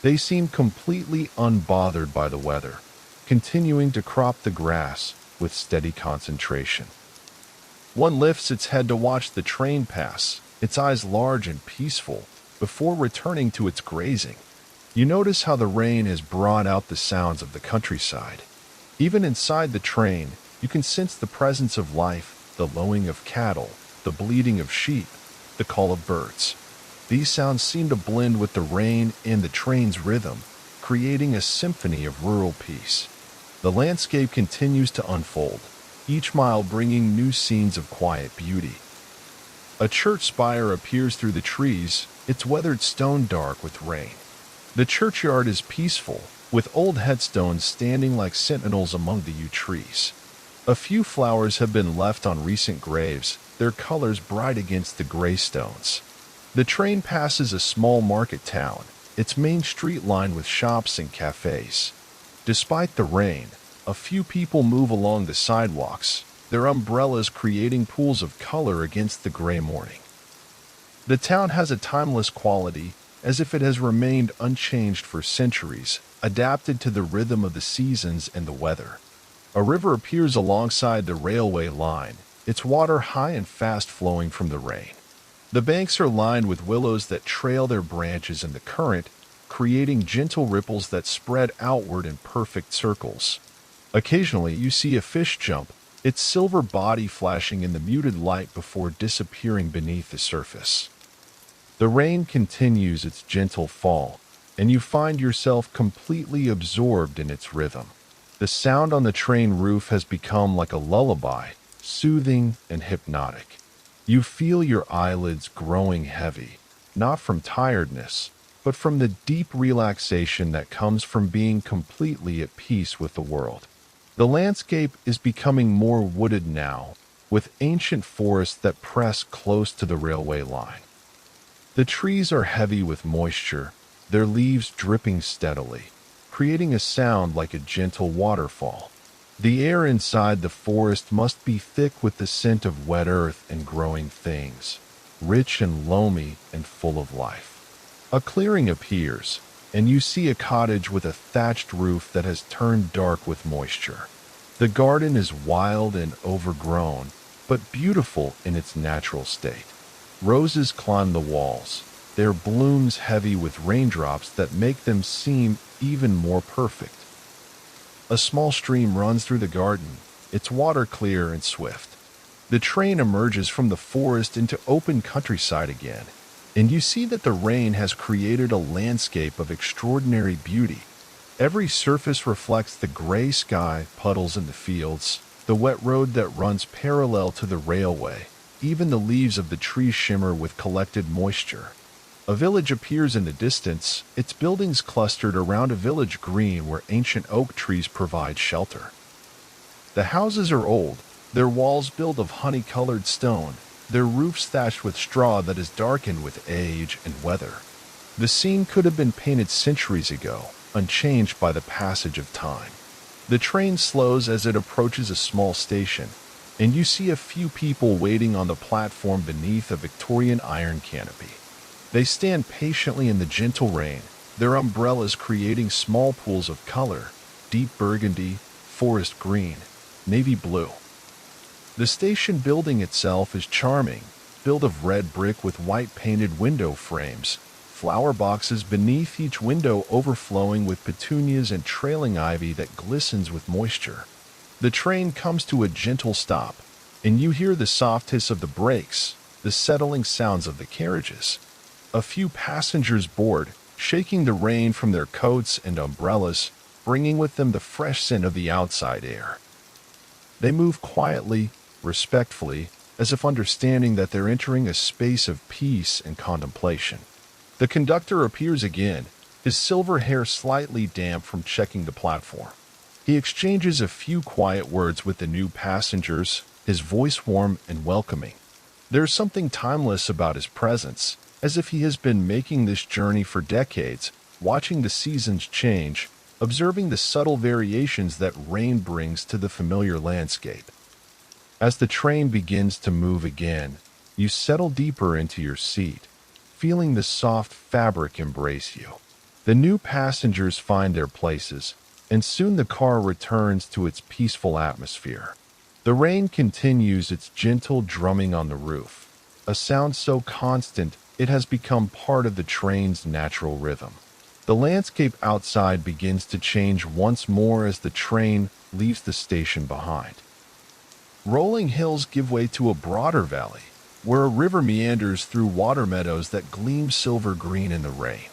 S1: They seem completely unbothered by the weather, continuing to crop the grass with steady concentration. One lifts its head to watch the train pass, its eyes large and peaceful, before returning to its grazing. You notice how the rain has brought out the sounds of the countryside. Even inside the train, you can sense the presence of life, the lowing of cattle, the bleating of sheep, the call of birds. These sounds seem to blend with the rain and the train's rhythm, creating a symphony of rural peace. The landscape continues to unfold, each mile bringing new scenes of quiet beauty. A church spire appears through the trees, its weathered stone dark with rain. The churchyard is peaceful, with old headstones standing like sentinels among the yew trees. A few flowers have been left on recent graves, their colors bright against the gray stones. The train passes a small market town, its main street lined with shops and cafes. Despite the rain, a few people move along the sidewalks, their umbrellas creating pools of color against the gray morning. The town has a timeless quality, as if it has remained unchanged for centuries, adapted to the rhythm of the seasons and the weather. A river appears alongside the railway line, its water high and fast flowing from the rain. The banks are lined with willows that trail their branches in the current, creating gentle ripples that spread outward in perfect circles. Occasionally, you see a fish jump, its silver body flashing in the muted light before disappearing beneath the surface. The rain continues its gentle fall, and you find yourself completely absorbed in its rhythm. The sound on the train roof has become like a lullaby, soothing and hypnotic. You feel your eyelids growing heavy, not from tiredness, but from the deep relaxation that comes from being completely at peace with the world. The landscape is becoming more wooded now, with ancient forests that press close to the railway line. The trees are heavy with moisture, their leaves dripping steadily, creating a sound like a gentle waterfall. The air inside the forest must be thick with the scent of wet earth and growing things, rich and loamy and full of life. A clearing appears, and you see a cottage with a thatched roof that has turned dark with moisture. The garden is wild and overgrown, but beautiful in its natural state. Roses climb the walls, their blooms heavy with raindrops that make them seem even more perfect. A small stream runs through the garden, its water clear and swift. The train emerges from the forest into open countryside again, and you see that the rain has created a landscape of extraordinary beauty. Every surface reflects the gray sky, puddles in the fields, the wet road that runs parallel to the railway. Even the leaves of the trees shimmer with collected moisture. A village appears in the distance, its buildings clustered around a village green where ancient oak trees provide shelter. The houses are old, their walls built of honey-colored stone, their roofs thatched with straw that is darkened with age and weather. The scene could have been painted centuries ago, unchanged by the passage of time. The train slows as it approaches a small station, and you see a few people waiting on the platform beneath a Victorian iron canopy. They stand patiently in the gentle rain, their umbrellas creating small pools of color, deep burgundy, forest green, navy blue. The station building itself is charming, built of red brick with white painted window frames, flower boxes beneath each window overflowing with petunias and trailing ivy that glistens with moisture. The train comes to a gentle stop, and you hear the soft hiss of the brakes, the settling sounds of the carriages. A few passengers board, shaking the rain from their coats and umbrellas, bringing with them the fresh scent of the outside air. They move quietly, respectfully, as if understanding that they're entering a space of peace and contemplation. The conductor appears again, his silver hair slightly damp from checking the platform. He exchanges a few quiet words with the new passengers, his voice warm and welcoming. There's something timeless about his presence, as if he has been making this journey for decades, watching the seasons change, observing the subtle variations that rain brings to the familiar landscape. As the train begins to move again, you settle deeper into your seat, feeling the soft fabric embrace you. The new passengers find their places, and soon the car returns to its peaceful atmosphere. The rain continues its gentle drumming on the roof, a sound so constant it has become part of the train's natural rhythm. The landscape outside begins to change once more as the train leaves the station behind. Rolling hills give way to a broader valley, where a river meanders through water meadows that gleam silver green in the rain.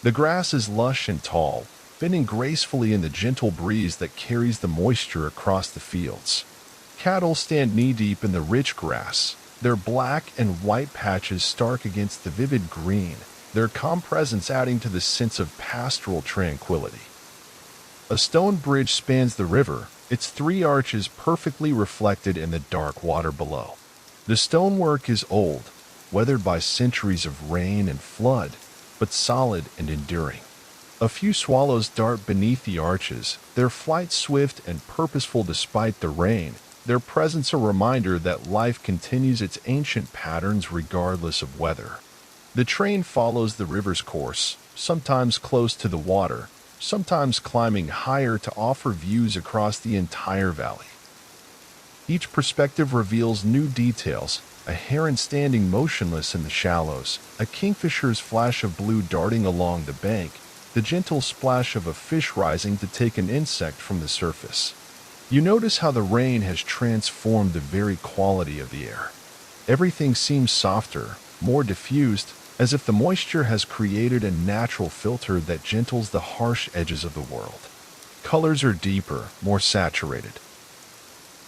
S1: The grass is lush and tall, bending gracefully in the gentle breeze that carries the moisture across the fields. Cattle stand knee-deep in the rich grass, their black and white patches stark against the vivid green, their calm presence adding to the sense of pastoral tranquility. A stone bridge spans the river, its three arches perfectly reflected in the dark water below. The stonework is old, weathered by centuries of rain and flood, but solid and enduring. A few swallows dart beneath the arches, their flight swift and purposeful despite the rain, their presence a reminder that life continues its ancient patterns regardless of weather. The train follows the river's course, sometimes close to the water, sometimes climbing higher to offer views across the entire valley. Each perspective reveals new details: a heron standing motionless in the shallows, a kingfisher's flash of blue darting along the bank, the gentle splash of a fish rising to take an insect from the surface. You notice how the rain has transformed the very quality of the air. Everything seems softer, more diffused, as if the moisture has created a natural filter that gentles the harsh edges of the world. Colors are deeper, more saturated.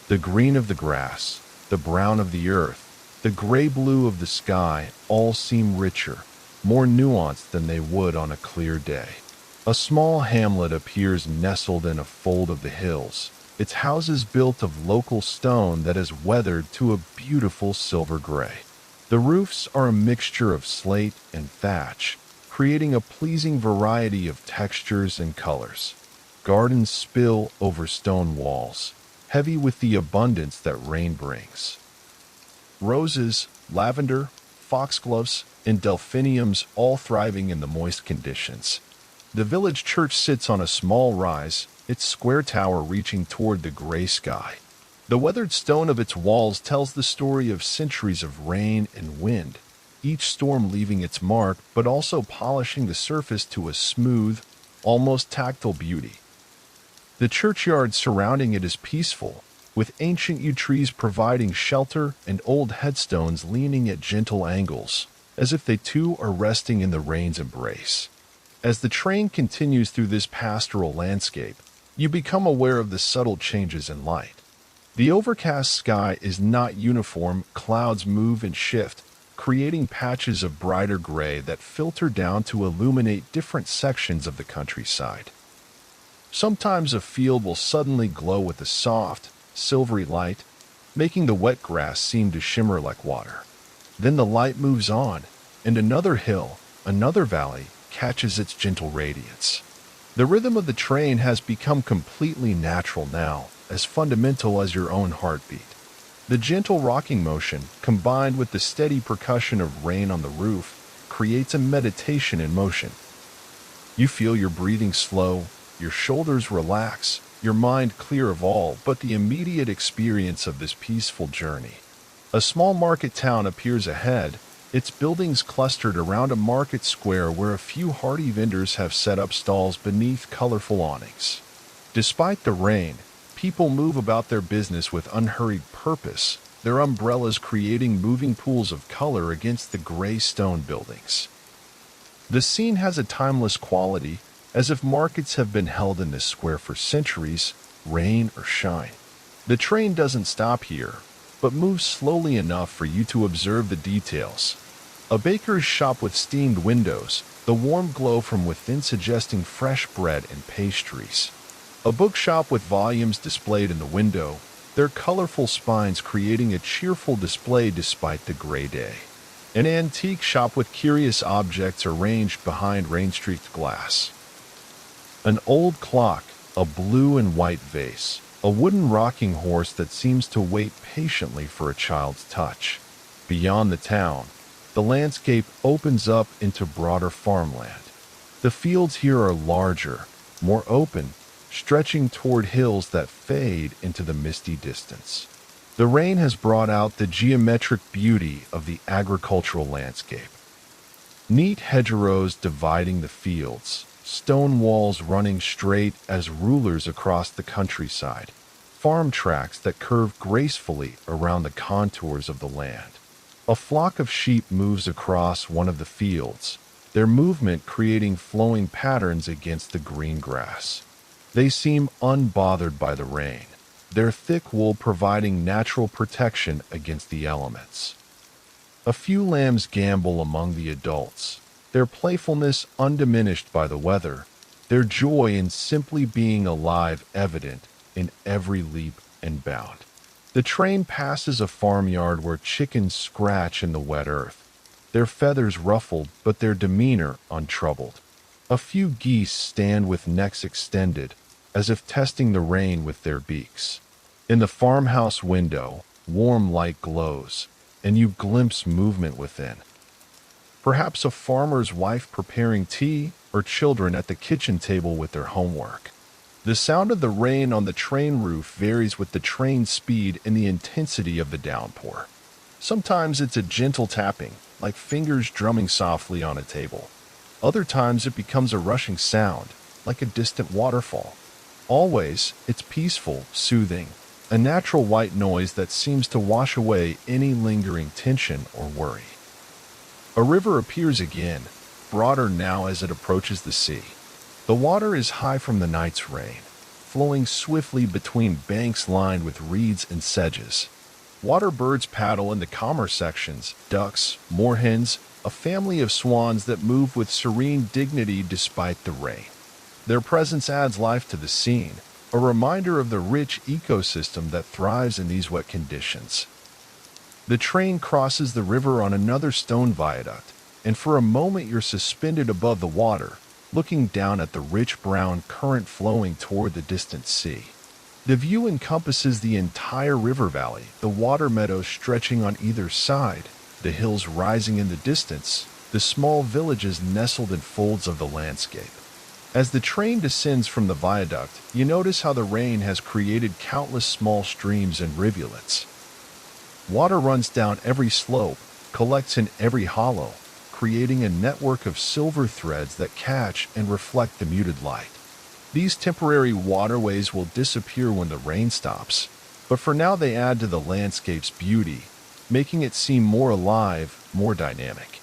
S1: The green of the grass, the brown of the earth, the gray-blue of the sky all seem richer, more nuanced than they would on a clear day. A small hamlet appears nestled in a fold of the hills, its houses built of local stone that is weathered to a beautiful silver gray. The roofs are a mixture of slate and thatch, creating a pleasing variety of textures and colors. Gardens spill over stone walls, heavy with the abundance that rain brings. Roses, lavender, foxgloves, and delphiniums all thriving in the moist conditions. The village church sits on a small rise, its square tower reaching toward the gray sky. The weathered stone of its walls tells the story of centuries of rain and wind, each storm leaving its mark but also polishing the surface to a smooth, almost tactile beauty. The churchyard surrounding it is peaceful, with ancient yew trees providing shelter and old headstones leaning at gentle angles, as if they too are resting in the rain's embrace. As the train continues through this pastoral landscape, you become aware of the subtle changes in light. The overcast sky is not uniform, clouds move and shift, creating patches of brighter gray that filter down to illuminate different sections of the countryside. Sometimes a field will suddenly glow with a soft, silvery light, making the wet grass seem to shimmer like water. Then the light moves on, and another hill, another valley, catches its gentle radiance. The rhythm of the train has become completely natural now, as fundamental as your own heartbeat. The gentle rocking motion, combined with the steady percussion of rain on the roof, creates a meditation in motion. You feel your breathing slow, your shoulders relax, your mind clear of all but the immediate experience of this peaceful journey. A small market town appears ahead, its buildings clustered around a market square where a few hardy vendors have set up stalls beneath colorful awnings. Despite the rain, people move about their business with unhurried purpose, their umbrellas creating moving pools of color against the gray stone buildings. The scene has a timeless quality, as if markets have been held in this square for centuries, rain or shine. The train doesn't stop here, but moves slowly enough for you to observe the details. A baker's shop with steamed windows, the warm glow from within suggesting fresh bread and pastries. A bookshop with volumes displayed in the window, their colorful spines creating a cheerful display despite the gray day. An antique shop with curious objects arranged behind rain-streaked glass. An old clock, a blue and white vase, a wooden rocking horse that seems to wait patiently for a child's touch. Beyond the town, the landscape opens up into broader farmland. The fields here are larger, more open, stretching toward hills that fade into the misty distance. The rain has brought out the geometric beauty of the agricultural landscape. Neat hedgerows dividing the fields, stone walls running straight as rulers across the countryside, farm tracks that curve gracefully around the contours of the land. A flock of sheep moves across one of the fields, their movement creating flowing patterns against the green grass. They seem unbothered by the rain, their thick wool providing natural protection against the elements. A few lambs gambol among the adults, their playfulness undiminished by the weather, their joy in simply being alive evident in every leap and bound. The train passes a farmyard where chickens scratch in the wet earth, their feathers ruffled but their demeanor untroubled. A few geese stand with necks extended, as if testing the rain with their beaks. In the farmhouse window, warm light glows, and you glimpse movement within. Perhaps a farmer's wife preparing tea, or children at the kitchen table with their homework. The sound of the rain on the train roof varies with the train's speed and the intensity of the downpour. Sometimes it's a gentle tapping, like fingers drumming softly on a table. Other times it becomes a rushing sound, like a distant waterfall. Always, it's peaceful, soothing, a natural white noise that seems to wash away any lingering tension or worry. A river appears again, broader now as it approaches the sea. The water is high from the night's rain, flowing swiftly between banks lined with reeds and sedges. Water birds paddle in the calmer sections, ducks, moorhens, a family of swans that move with serene dignity despite the rain. Their presence adds life to the scene, a reminder of the rich ecosystem that thrives in these wet conditions. The train crosses the river on another stone viaduct, and for a moment you're suspended above the water, looking down at the rich brown current flowing toward the distant sea. The view encompasses the entire river valley, the water meadows stretching on either side, the hills rising in the distance, the small villages nestled in folds of the landscape. As the train descends from the viaduct, you notice how the rain has created countless small streams and rivulets. Water runs down every slope, collects in every hollow, creating a network of silver threads that catch and reflect the muted light. These temporary waterways will disappear when the rain stops, but for now they add to the landscape's beauty, making it seem more alive, more dynamic.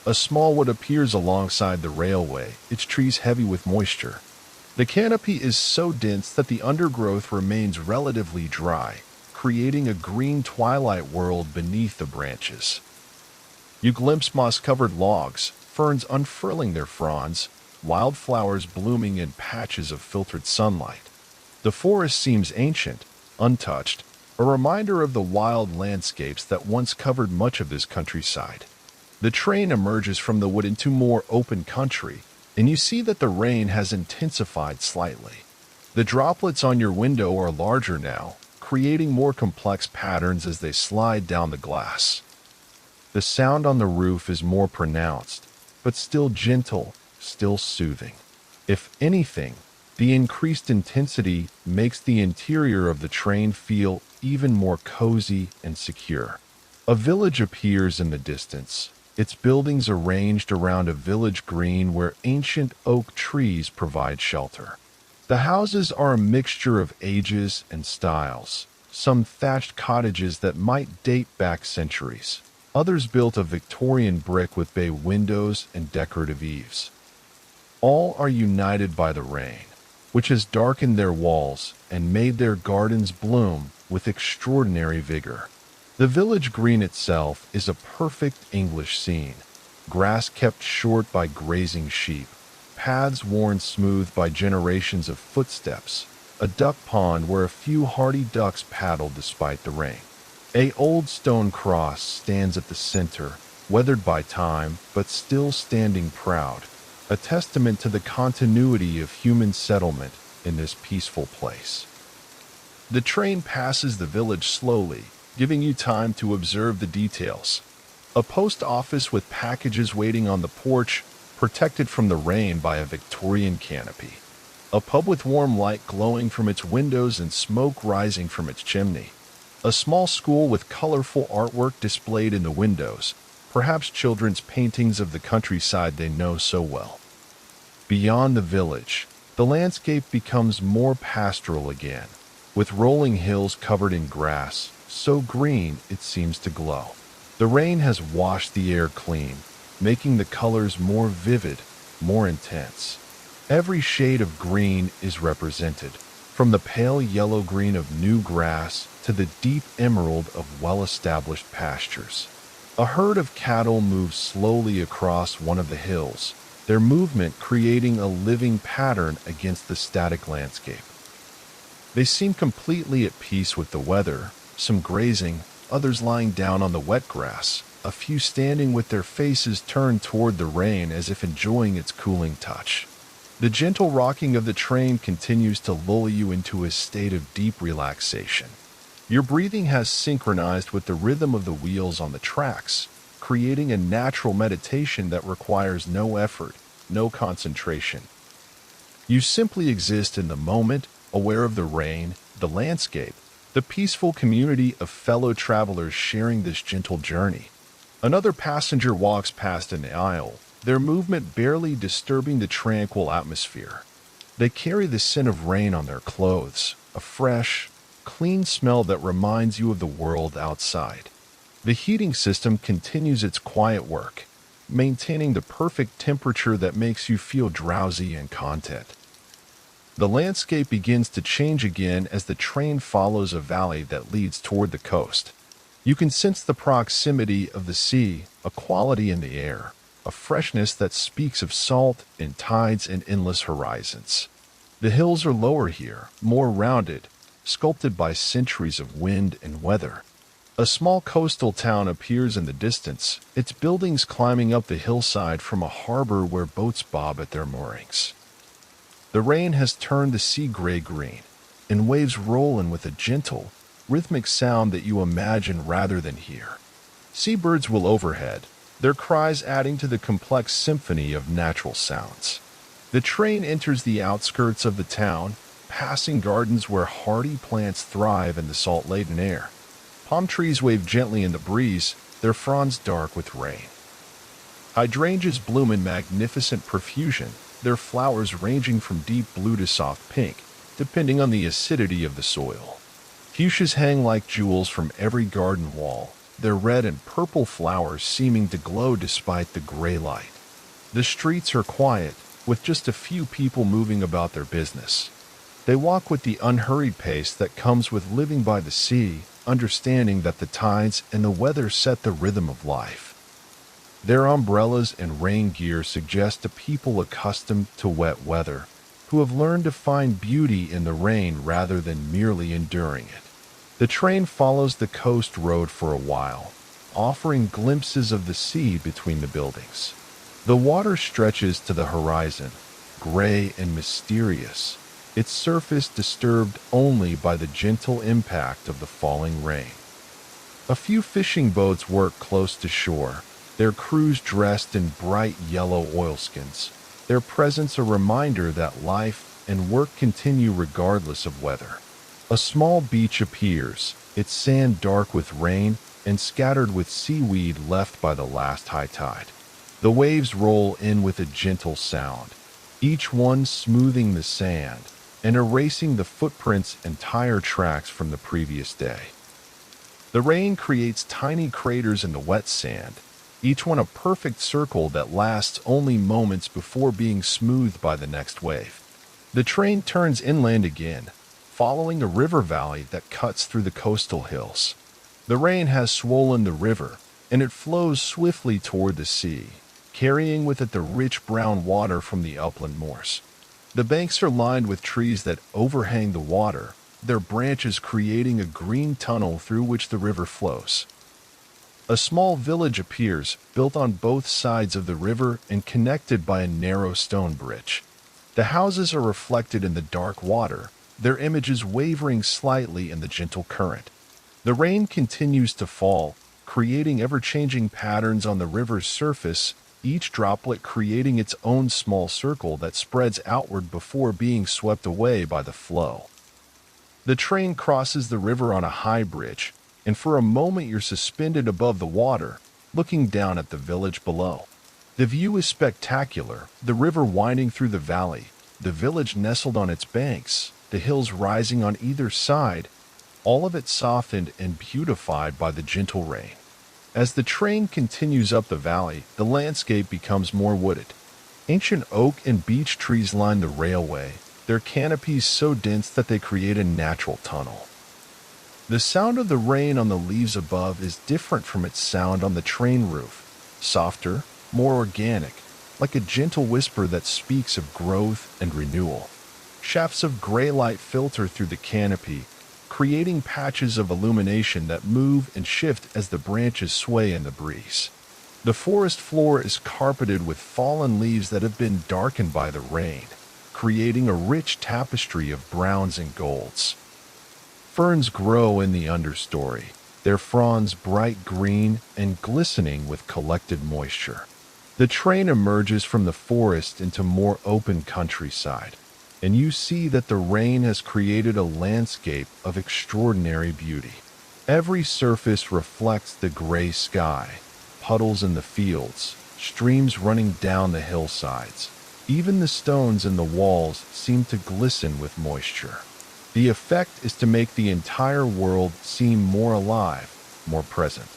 S1: A small wood appears alongside the railway, its trees heavy with moisture. The canopy is so dense that the undergrowth remains relatively dry, creating a green twilight world beneath the branches. You glimpse moss-covered logs, ferns unfurling their fronds, wildflowers blooming in patches of filtered sunlight. The forest seems ancient, untouched, a reminder of the wild landscapes that once covered much of this countryside. The train emerges from the wood into more open country, and you see that the rain has intensified slightly. The droplets on your window are larger now, creating more complex patterns as they slide down the glass. The sound on the roof is more pronounced, but still gentle, still soothing. If anything, the increased intensity makes the interior of the train feel even more cozy and secure. A village appears in the distance, its buildings arranged around a village green where ancient oak trees provide shelter. The houses are a mixture of ages and styles, some thatched cottages that might date back centuries, others built of Victorian brick with bay windows and decorative eaves. All are united by the rain, which has darkened their walls and made their gardens bloom with extraordinary vigor. The village green itself is a perfect English scene, grass kept short by grazing sheep, paths worn smooth by generations of footsteps, a duck pond where a few hardy ducks paddle despite the rain. An old stone cross stands at the center, weathered by time but still standing proud, a testament to the continuity of human settlement in this peaceful place. The train passes the village slowly, giving you time to observe the details. A post office with packages waiting on the porch, protected from the rain by a Victorian canopy. A pub with warm light glowing from its windows and smoke rising from its chimney. A small school with colorful artwork displayed in the windows, perhaps children's paintings of the countryside they know so well. Beyond the village, the landscape becomes more pastoral again, with rolling hills covered in grass, so green it seems to glow. The rain has washed the air clean, making the colors more vivid, more intense. Every shade of green is represented, from the pale yellow-green of new grass to the deep emerald of well-established pastures. A herd of cattle moves slowly across one of the hills, their movement creating a living pattern against the static landscape. They seem completely at peace with the weather, some grazing, others lying down on the wet grass, a few standing with their faces turned toward the rain as if enjoying its cooling touch. The gentle rocking of the train continues to lull you into a state of deep relaxation. Your breathing has synchronized with the rhythm of the wheels on the tracks, creating a natural meditation that requires no effort, no concentration. You simply exist in the moment, aware of the rain, the landscape, the peaceful community of fellow travelers sharing this gentle journey. Another passenger walks past in the aisle, their movement barely disturbing the tranquil atmosphere. They carry the scent of rain on their clothes, a fresh, clean smell that reminds you of the world outside. The heating system continues its quiet work, maintaining the perfect temperature that makes you feel drowsy and content. The landscape begins to change again as the train follows a valley that leads toward the coast. You can sense the proximity of the sea, a quality in the air, a freshness that speaks of salt and tides and endless horizons. The hills are lower here, more rounded, sculpted by centuries of wind and weather. A small coastal town appears in the distance, its buildings climbing up the hillside from a harbor where boats bob at their moorings. The rain has turned the sea gray-green, and waves roll in with a gentle, rhythmic sound that you imagine rather than hear. Seabirds will overhead, their cries adding to the complex symphony of natural sounds. The train enters the outskirts of the town, passing gardens where hardy plants thrive in the salt-laden air. Palm trees wave gently in the breeze, their fronds dark with rain. Hydrangeas bloom in magnificent profusion, their flowers ranging from deep blue to soft pink, depending on the acidity of the soil. Fuchsias hang like jewels from every garden wall, their red and purple flowers seeming to glow despite the gray light. The streets are quiet, with just a few people moving about their business. They walk with the unhurried pace that comes with living by the sea, understanding that the tides and the weather set the rhythm of life. Their umbrellas and rain gear suggest a people accustomed to wet weather, who have learned to find beauty in the rain rather than merely enduring it. The train follows the coast road for a while, offering glimpses of the sea between the buildings. The water stretches to the horizon, gray and mysterious, its surface disturbed only by the gentle impact of the falling rain. A few fishing boats work close to shore, their crews dressed in bright yellow oilskins, their presence a reminder that life and work continue regardless of weather. A small beach appears, its sand dark with rain and scattered with seaweed left by the last high tide. The waves roll in with a gentle sound, each one smoothing the sand and erasing the footprints and tire tracks from the previous day. The rain creates tiny craters in the wet sand, each one a perfect circle that lasts only moments before being smoothed by the next wave. The train turns inland again, following a river valley that cuts through the coastal hills. The rain has swollen the river, and it flows swiftly toward the sea, carrying with it the rich brown water from the upland moors. The banks are lined with trees that overhang the water, their branches creating a green tunnel through which the river flows. A small village appears, built on both sides of the river and connected by a narrow stone bridge. The houses are reflected in the dark water, their images wavering slightly in the gentle current. The rain continues to fall, creating ever-changing patterns on the river's surface, each droplet creating its own small circle that spreads outward before being swept away by the flow. The train crosses the river on a high bridge, and for a moment you're suspended above the water, looking down at the village below. The view is spectacular, the river winding through the valley, the village nestled on its banks, the hills rising on either side, all of it softened and beautified by the gentle rain. As the train continues up the valley, the landscape becomes more wooded. Ancient oak and beech trees line the railway, their canopies so dense that they create a natural tunnel. The sound of the rain on the leaves above is different from its sound on the train roof, softer, more organic, like a gentle whisper that speaks of growth and renewal. Shafts of gray light filter through the canopy, creating patches of illumination that move and shift as the branches sway in the breeze. The forest floor is carpeted with fallen leaves that have been darkened by the rain, creating a rich tapestry of browns and golds. Ferns grow in the understory, their fronds bright green and glistening with collected moisture. The train emerges from the forest into more open countryside, and you see that the rain has created a landscape of extraordinary beauty. Every surface reflects the gray sky, puddles in the fields, streams running down the hillsides. Even the stones in the walls seem to glisten with moisture. The effect is to make the entire world seem more alive, more present.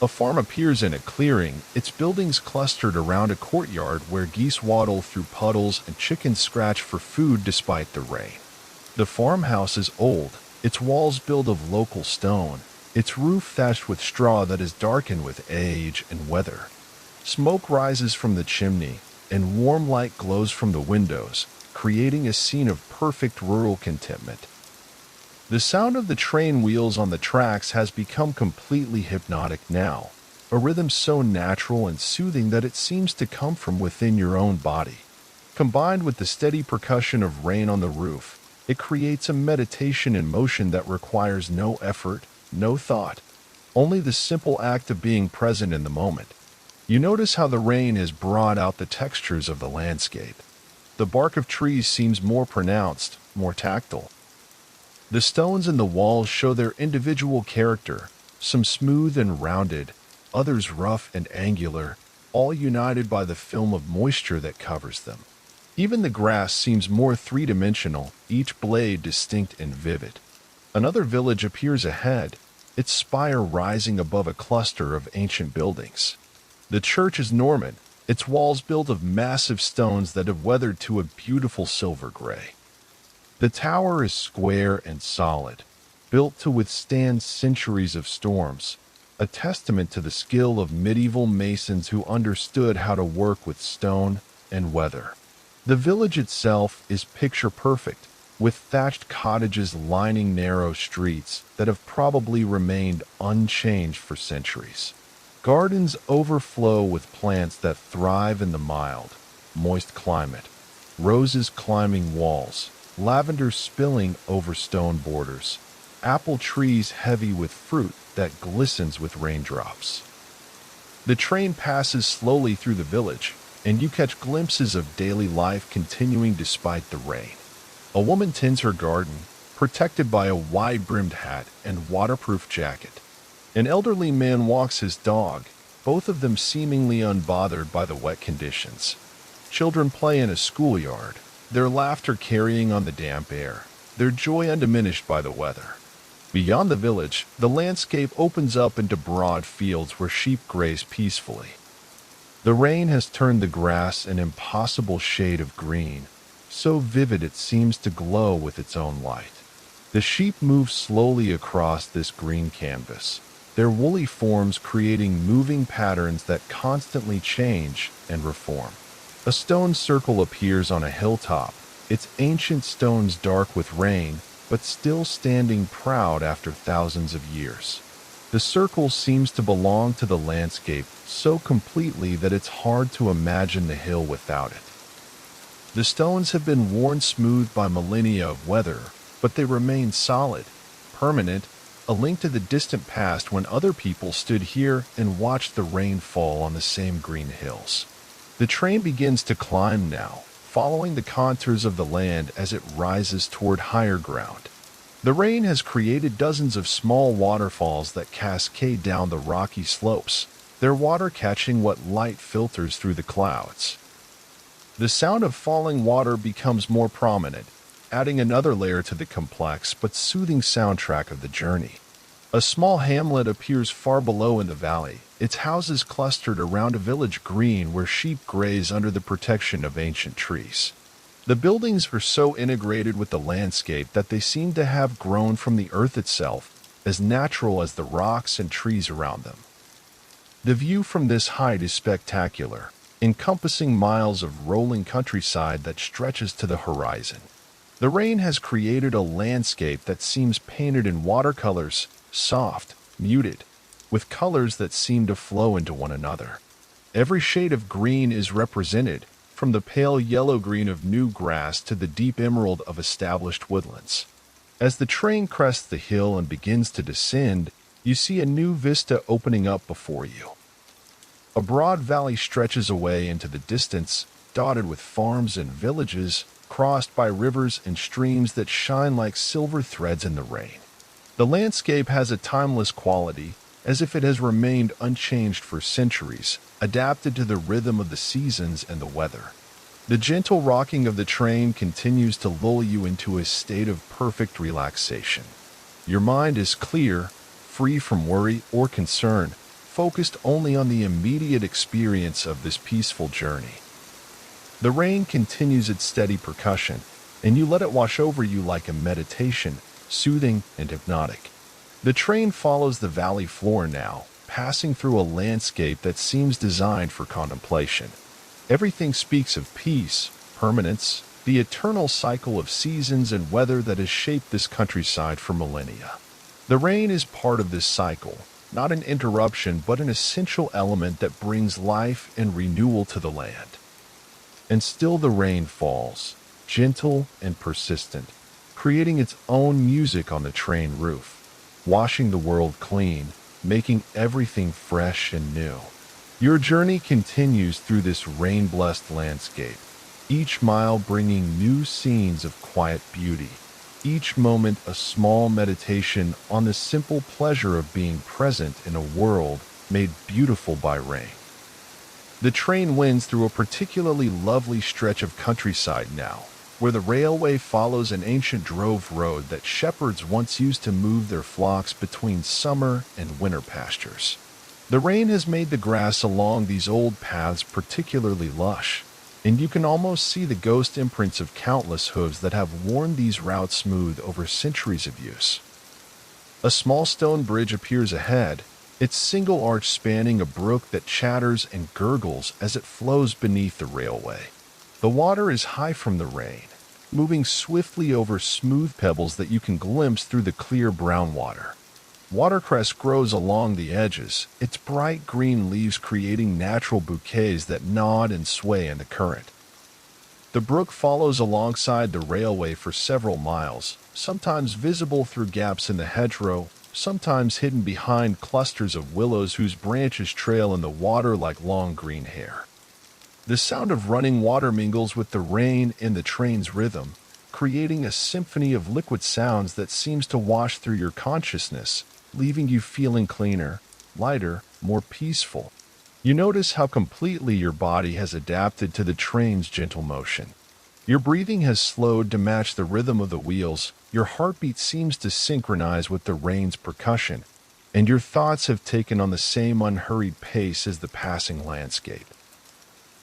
S1: A farm appears in a clearing, its buildings clustered around a courtyard where geese waddle through puddles and chickens scratch for food despite the rain. The farmhouse is old, its walls built of local stone, its roof thatched with straw that is darkened with age and weather. Smoke rises from the chimney, and warm light glows from the windows, creating a scene of perfect rural contentment. The sound of the train wheels on the tracks has become completely hypnotic now, a rhythm so natural and soothing that it seems to come from within your own body. Combined with the steady percussion of rain on the roof, it creates a meditation in motion that requires no effort, no thought, only the simple act of being present in the moment. You notice how the rain has brought out the textures of the landscape. The bark of trees seems more pronounced, more tactile. The stones in the walls show their individual character, some smooth and rounded, others rough and angular, all united by the film of moisture that covers them. Even the grass seems more three-dimensional, each blade distinct and vivid. Another village appears ahead, its spire rising above a cluster of ancient buildings. The church is Norman, its walls built of massive stones that have weathered to a beautiful silver gray. The tower is square and solid, built to withstand centuries of storms, a testament to the skill of medieval masons who understood how to work with stone and weather. The village itself is picture perfect, with thatched cottages lining narrow streets that have probably remained unchanged for centuries. Gardens overflow with plants that thrive in the mild, moist climate, roses climbing walls, lavender spilling over stone borders, apple trees heavy with fruit that glistens with raindrops. The train passes slowly through the village, and you catch glimpses of daily life continuing despite the rain. A woman tends her garden, protected by a wide-brimmed hat and waterproof jacket. An elderly man walks his dog, both of them seemingly unbothered by the wet conditions. Children play in a schoolyard, their laughter carrying on the damp air, their joy undiminished by the weather. Beyond the village, the landscape opens up into broad fields where sheep graze peacefully. The rain has turned the grass an impossible shade of green, so vivid it seems to glow with its own light. The sheep move slowly across this green canvas, their woolly forms creating moving patterns that constantly change and reform. A stone circle appears on a hilltop, its ancient stones dark with rain, but still standing proud after thousands of years. The circle seems to belong to the landscape so completely that it's hard to imagine the hill without it. The stones have been worn smooth by millennia of weather, but they remain solid, permanent, a link to the distant past when other people stood here and watched the rain fall on the same green hills. The train begins to climb now, following the contours of the land as it rises toward higher ground. The rain has created dozens of small waterfalls that cascade down the rocky slopes, their water catching what light filters through the clouds. The sound of falling water becomes more prominent, adding another layer to the complex but soothing soundtrack of the journey. A small hamlet appears far below in the valley, its houses clustered around a village green where sheep graze under the protection of ancient trees. The buildings are so integrated with the landscape that they seem to have grown from the earth itself, as natural as the rocks and trees around them. The view from this height is spectacular. encompassing miles of rolling countryside that stretches to the horizon. The rain has created a landscape that seems painted in watercolors, soft, muted, with colors that seem to flow into one another. Every shade of green is represented, from the pale yellow-green of new grass to the deep emerald of established woodlands. As the train crests the hill and begins to descend, you see a new vista opening up before you. A broad valley stretches away into the distance, dotted with farms and villages, crossed by rivers and streams that shine like silver threads in the rain. The landscape has a timeless quality, as if it has remained unchanged for centuries, adapted to the rhythm of the seasons and the weather. The gentle rocking of the train continues to lull you into a state of perfect relaxation. Your mind is clear, free from worry or concern, focused only on the immediate experience of this peaceful journey. The rain continues its steady percussion, and you let it wash over you like a meditation, soothing and hypnotic. The train follows the valley floor now, passing through a landscape that seems designed for contemplation. Everything speaks of peace, permanence, the eternal cycle of seasons and weather that has shaped this countryside for millennia. The rain is part of this cycle, not an interruption but an essential element that brings life and renewal to the land. And still the rain falls, gentle and persistent, creating its own music on the train roof, washing the world clean, making everything fresh and new. Your journey continues through this rain-blessed landscape, each mile bringing new scenes of quiet beauty, each moment a small meditation on the simple pleasure of being present in a world made beautiful by rain. The train winds through a particularly lovely stretch of countryside now, where the railway follows an ancient drove road that shepherds once used to move their flocks between summer and winter pastures. The rain has made the grass along these old paths particularly lush, and you can almost see the ghost imprints of countless hooves that have worn these routes smooth over centuries of use. A small stone bridge appears ahead, its single arch spanning a brook that chatters and gurgles as it flows beneath the railway. The water is high from the rain, moving swiftly over smooth pebbles that you can glimpse through the clear brown water. Watercress grows along the edges, its bright green leaves creating natural bouquets that nod and sway in the current. The brook follows alongside the railway for several miles, sometimes visible through gaps in the hedgerow, sometimes hidden behind clusters of willows whose branches trail in the water like long green hair. The sound of running water mingles with the rain and the train's rhythm, creating a symphony of liquid sounds that seems to wash through your consciousness, leaving you feeling cleaner, lighter, more peaceful. You notice how completely your body has adapted to the train's gentle motion. Your breathing has slowed to match the rhythm of the wheels, your heartbeat seems to synchronize with the rain's percussion, and your thoughts have taken on the same unhurried pace as the passing landscape.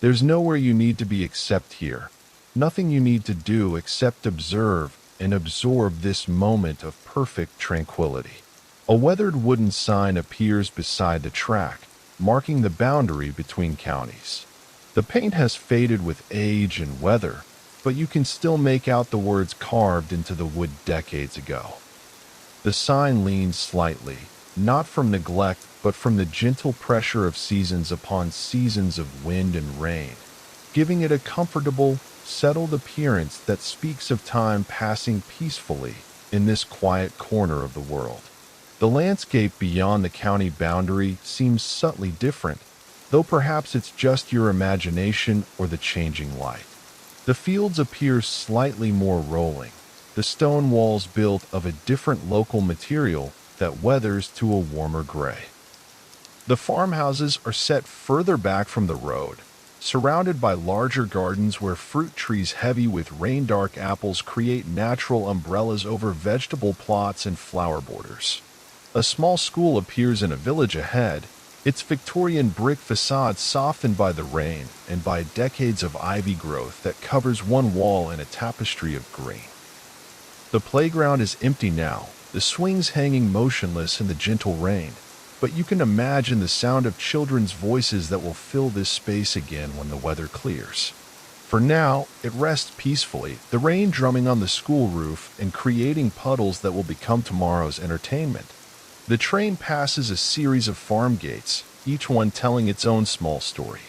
S1: There's nowhere you need to be except here, nothing you need to do except observe and absorb this moment of perfect tranquility. A weathered wooden sign appears beside the track, marking the boundary between counties. The paint has faded with age and weather, but you can still make out the words carved into the wood decades ago. The sign leans slightly, not from neglect but from the gentle pressure of seasons upon seasons of wind and rain, giving it a comfortable, settled appearance that speaks of time passing peacefully in this quiet corner of the world. The landscape beyond the county boundary seems subtly different, though perhaps it's just your imagination or the changing light. The fields appear slightly more rolling, the stone walls built of a different local material that weathers to a warmer gray. The farmhouses are set further back from the road, surrounded by larger gardens where fruit trees heavy with rain-dark apples create natural umbrellas over vegetable plots and flower borders. A small school appears in a village ahead, its Victorian brick facade softened by the rain and by decades of ivy growth that covers one wall in a tapestry of green. The playground is empty now, the swings hanging motionless in the gentle rain, but you can imagine the sound of children's voices that will fill this space again when the weather clears. For now, it rests peacefully, the rain drumming on the school roof and creating puddles that will become tomorrow's entertainment. The train passes a series of farm gates, each one telling its own small story.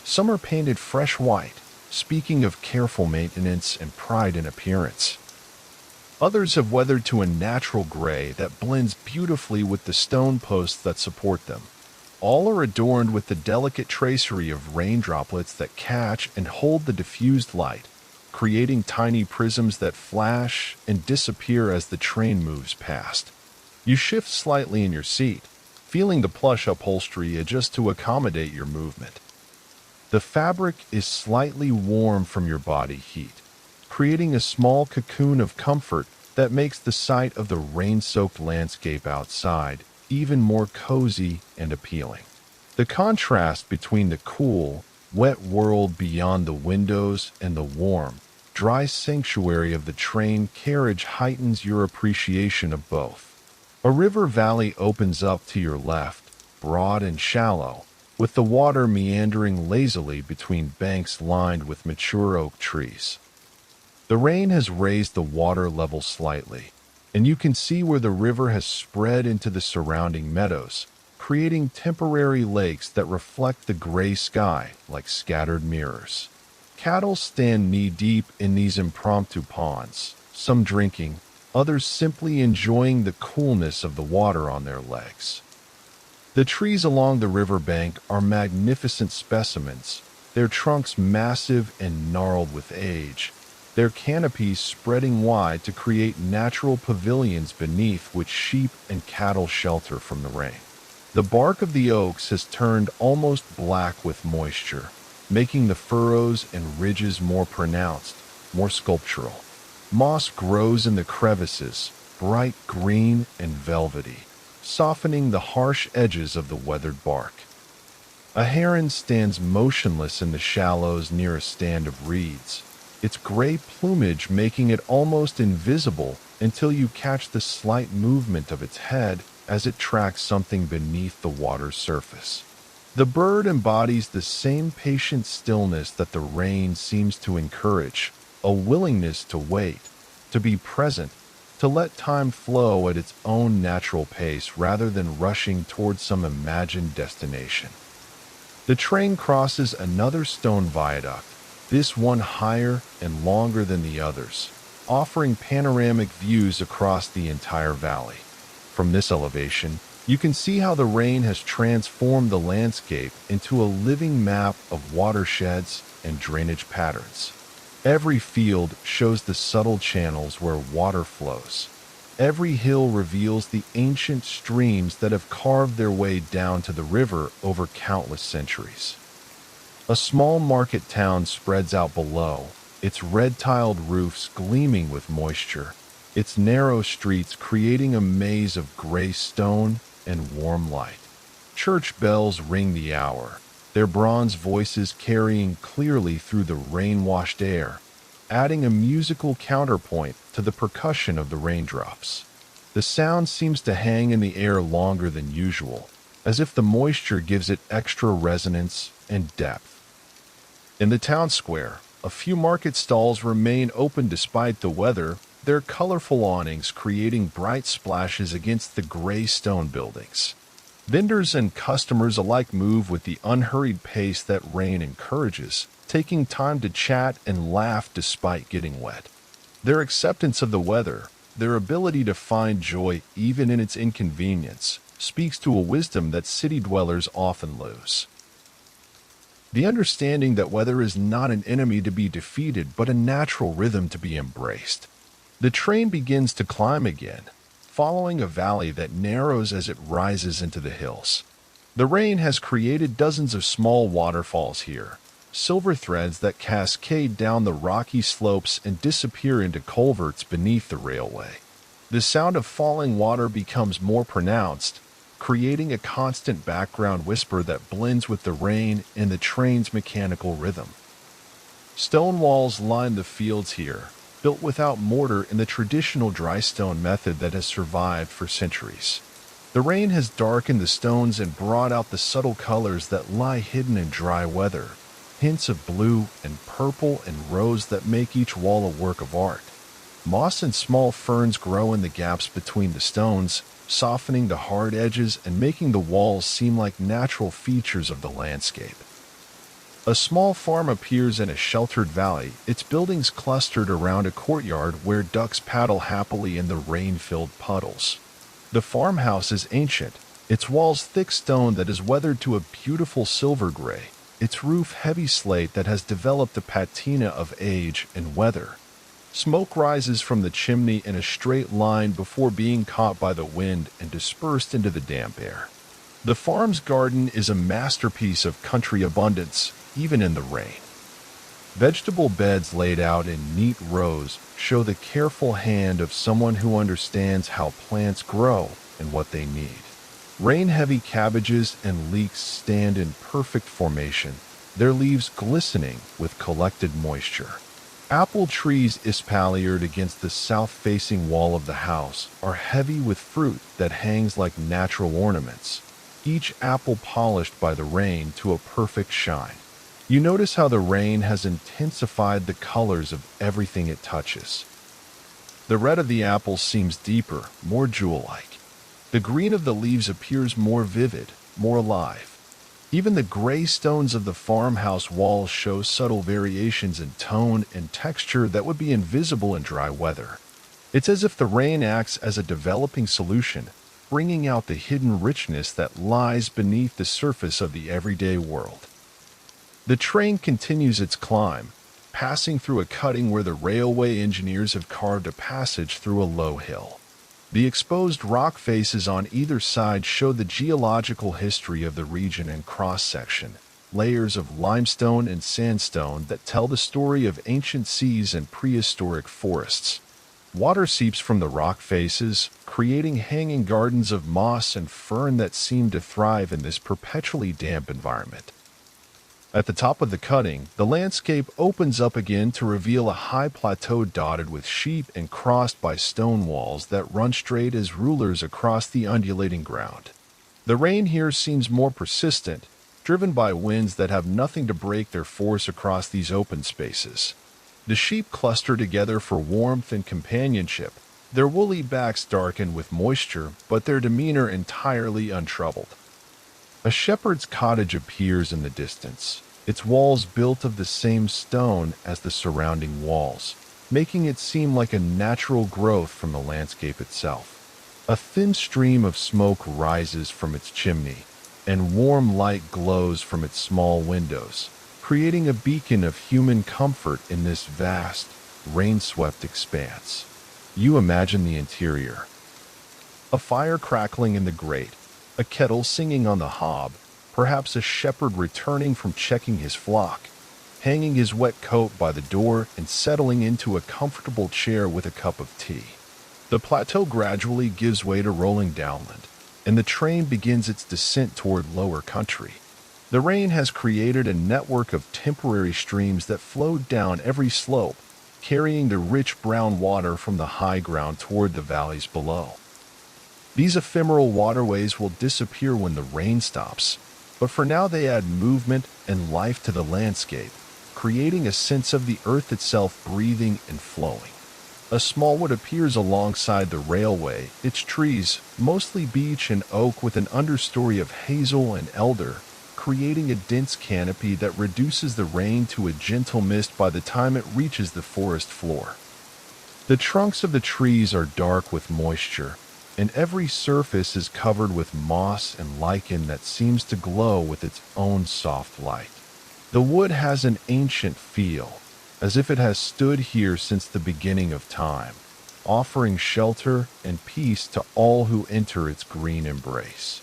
S1: Some are painted fresh white, speaking of careful maintenance and pride in appearance. Others have weathered to a natural gray that blends beautifully with the stone posts that support them. All are adorned with the delicate tracery of rain droplets that catch and hold the diffused light, creating tiny prisms that flash and disappear as the train moves past. You shift slightly in your seat, feeling the plush upholstery adjust to accommodate your movement. The fabric is slightly warm from your body heat, creating a small cocoon of comfort that makes the sight of the rain-soaked landscape outside even more cozy and appealing. The contrast between the cool, wet world beyond the windows and the warm, dry sanctuary of the train carriage heightens your appreciation of both. A river valley opens up to your left, broad and shallow, with the water meandering lazily between banks lined with mature oak trees. The rain has raised the water level slightly, and you can see where the river has spread into the surrounding meadows, creating temporary lakes that reflect the gray sky like scattered mirrors. Cattle stand knee-deep in these impromptu ponds, some drinking, others simply enjoying the coolness of the water on their legs. The trees along the riverbank are magnificent specimens, their trunks massive and gnarled with age, their canopies spreading wide to create natural pavilions beneath which sheep and cattle shelter from the rain. The bark of the oaks has turned almost black with moisture, making the furrows and ridges more pronounced, more sculptural. Moss grows in the crevices, bright green and velvety, softening the harsh edges of the weathered bark. A heron stands motionless in the shallows near a stand of reeds, its gray plumage making it almost invisible until you catch the slight movement of its head as it tracks something beneath the water's surface. The bird embodies the same patient stillness that the rain seems to encourage, a willingness to wait, to be present, to let time flow at its own natural pace rather than rushing towards some imagined destination. The train crosses another stone viaduct, this one higher and longer than the others, offering panoramic views across the entire valley. From this elevation, you can see how the rain has transformed the landscape into a living map of watersheds and drainage patterns. Every field shows the subtle channels where water flows. Every hill reveals the ancient streams that have carved their way down to the river over countless centuries. A small market town spreads out below, its red-tiled roofs gleaming with moisture, its narrow streets creating a maze of gray stone and warm light. Church bells ring the hour, their bronze voices carrying clearly through the rain-washed air, adding a musical counterpoint to the percussion of the raindrops. The sound seems to hang in the air longer than usual, as if the moisture gives it extra resonance and depth. In the town square, a few market stalls remain open despite the weather, their colorful awnings creating bright splashes against the gray stone buildings. Vendors and customers alike move with the unhurried pace that rain encourages, taking time to chat and laugh despite getting wet. Their acceptance of the weather, their ability to find joy even in its inconvenience, speaks to a wisdom that city dwellers often lose. The understanding that weather is not an enemy to be defeated but a natural rhythm to be embraced. The train begins to climb again, following a valley that narrows as it rises into the hills. The rain has created dozens of small waterfalls here, silver threads that cascade down the rocky slopes and disappear into culverts beneath the railway. The sound of falling water becomes more pronounced, creating a constant background whisper that blends with the rain and the train's mechanical rhythm. Stone walls line the fields here, built without mortar in the traditional dry stone method that has survived for centuries. The rain has darkened the stones and brought out the subtle colors that lie hidden in dry weather, hints of blue and purple and rose that make each wall a work of art. Moss and small ferns grow in the gaps between the stones, softening the hard edges and making the walls seem like natural features of the landscape. A small farm appears in a sheltered valley, its buildings clustered around a courtyard where ducks paddle happily in the rain-filled puddles. The farmhouse is ancient, its walls thick stone that is weathered to a beautiful silver gray, its roof heavy slate that has developed a patina of age and weather. Smoke rises from the chimney in a straight line before being caught by the wind and dispersed into the damp air. The farm's garden is a masterpiece of country abundance, even in the rain. Vegetable beds laid out in neat rows show the careful hand of someone who understands how plants grow and what they need. Rain-heavy cabbages and leeks stand in perfect formation, their leaves glistening with collected moisture. Apple trees espaliered against the south-facing wall of the house are heavy with fruit that hangs like natural ornaments, each apple polished by the rain to a perfect shine. You notice how the rain has intensified the colors of everything it touches. The red of the apples seems deeper, more jewel-like. The green of the leaves appears more vivid, more alive. Even the gray stones of the farmhouse walls show subtle variations in tone and texture that would be invisible in dry weather. It's as if the rain acts as a developing solution, bringing out the hidden richness that lies beneath the surface of the everyday world. The train continues its climb, passing through a cutting where the railway engineers have carved a passage through a low hill. The exposed rock faces on either side show the geological history of the region and cross-section, layers of limestone and sandstone that tell the story of ancient seas and prehistoric forests. Water seeps from the rock faces, creating hanging gardens of moss and fern that seem to thrive in this perpetually damp environment. At the top of the cutting, the landscape opens up again to reveal a high plateau dotted with sheep and crossed by stone walls that run straight as rulers across the undulating ground. The rain here seems more persistent, driven by winds that have nothing to break their force across these open spaces. The sheep cluster together for warmth and companionship, their woolly backs darkened with moisture, but their demeanor entirely untroubled. A shepherd's cottage appears in the distance, its walls built of the same stone as the surrounding walls, making it seem like a natural growth from the landscape itself. A thin stream of smoke rises from its chimney, and warm light glows from its small windows, creating a beacon of human comfort in this vast, rain-swept expanse. You imagine the interior. A fire crackling in the grate, a kettle singing on the hob, perhaps a shepherd returning from checking his flock, hanging his wet coat by the door and settling into a comfortable chair with a cup of tea. The plateau gradually gives way to rolling downland, and the train begins its descent toward lower country. The rain has created a network of temporary streams that flow down every slope, carrying the rich brown water from the high ground toward the valleys below. These ephemeral waterways will disappear when the rain stops, but for now they add movement and life to the landscape, creating a sense of the earth itself breathing and flowing. A small wood appears alongside the railway, its trees, mostly beech and oak with an understory of hazel and elder, creating a dense canopy that reduces the rain to a gentle mist by the time it reaches the forest floor. The trunks of the trees are dark with moisture, and every surface is covered with moss and lichen that seems to glow with its own soft light. The wood has an ancient feel, as if it has stood here since the beginning of time, offering shelter and peace to all who enter its green embrace.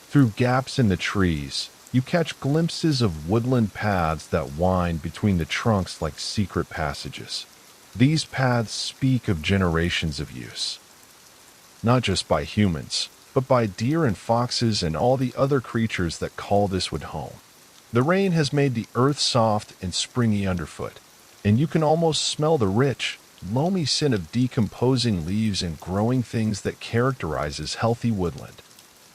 S1: Through gaps in the trees, you catch glimpses of woodland paths that wind between the trunks like secret passages. These paths speak of generations of use, not just by humans, but by deer and foxes and all the other creatures that call this wood home. The rain has made the earth soft and springy underfoot, and you can almost smell the rich, loamy scent of decomposing leaves and growing things that characterizes healthy woodland.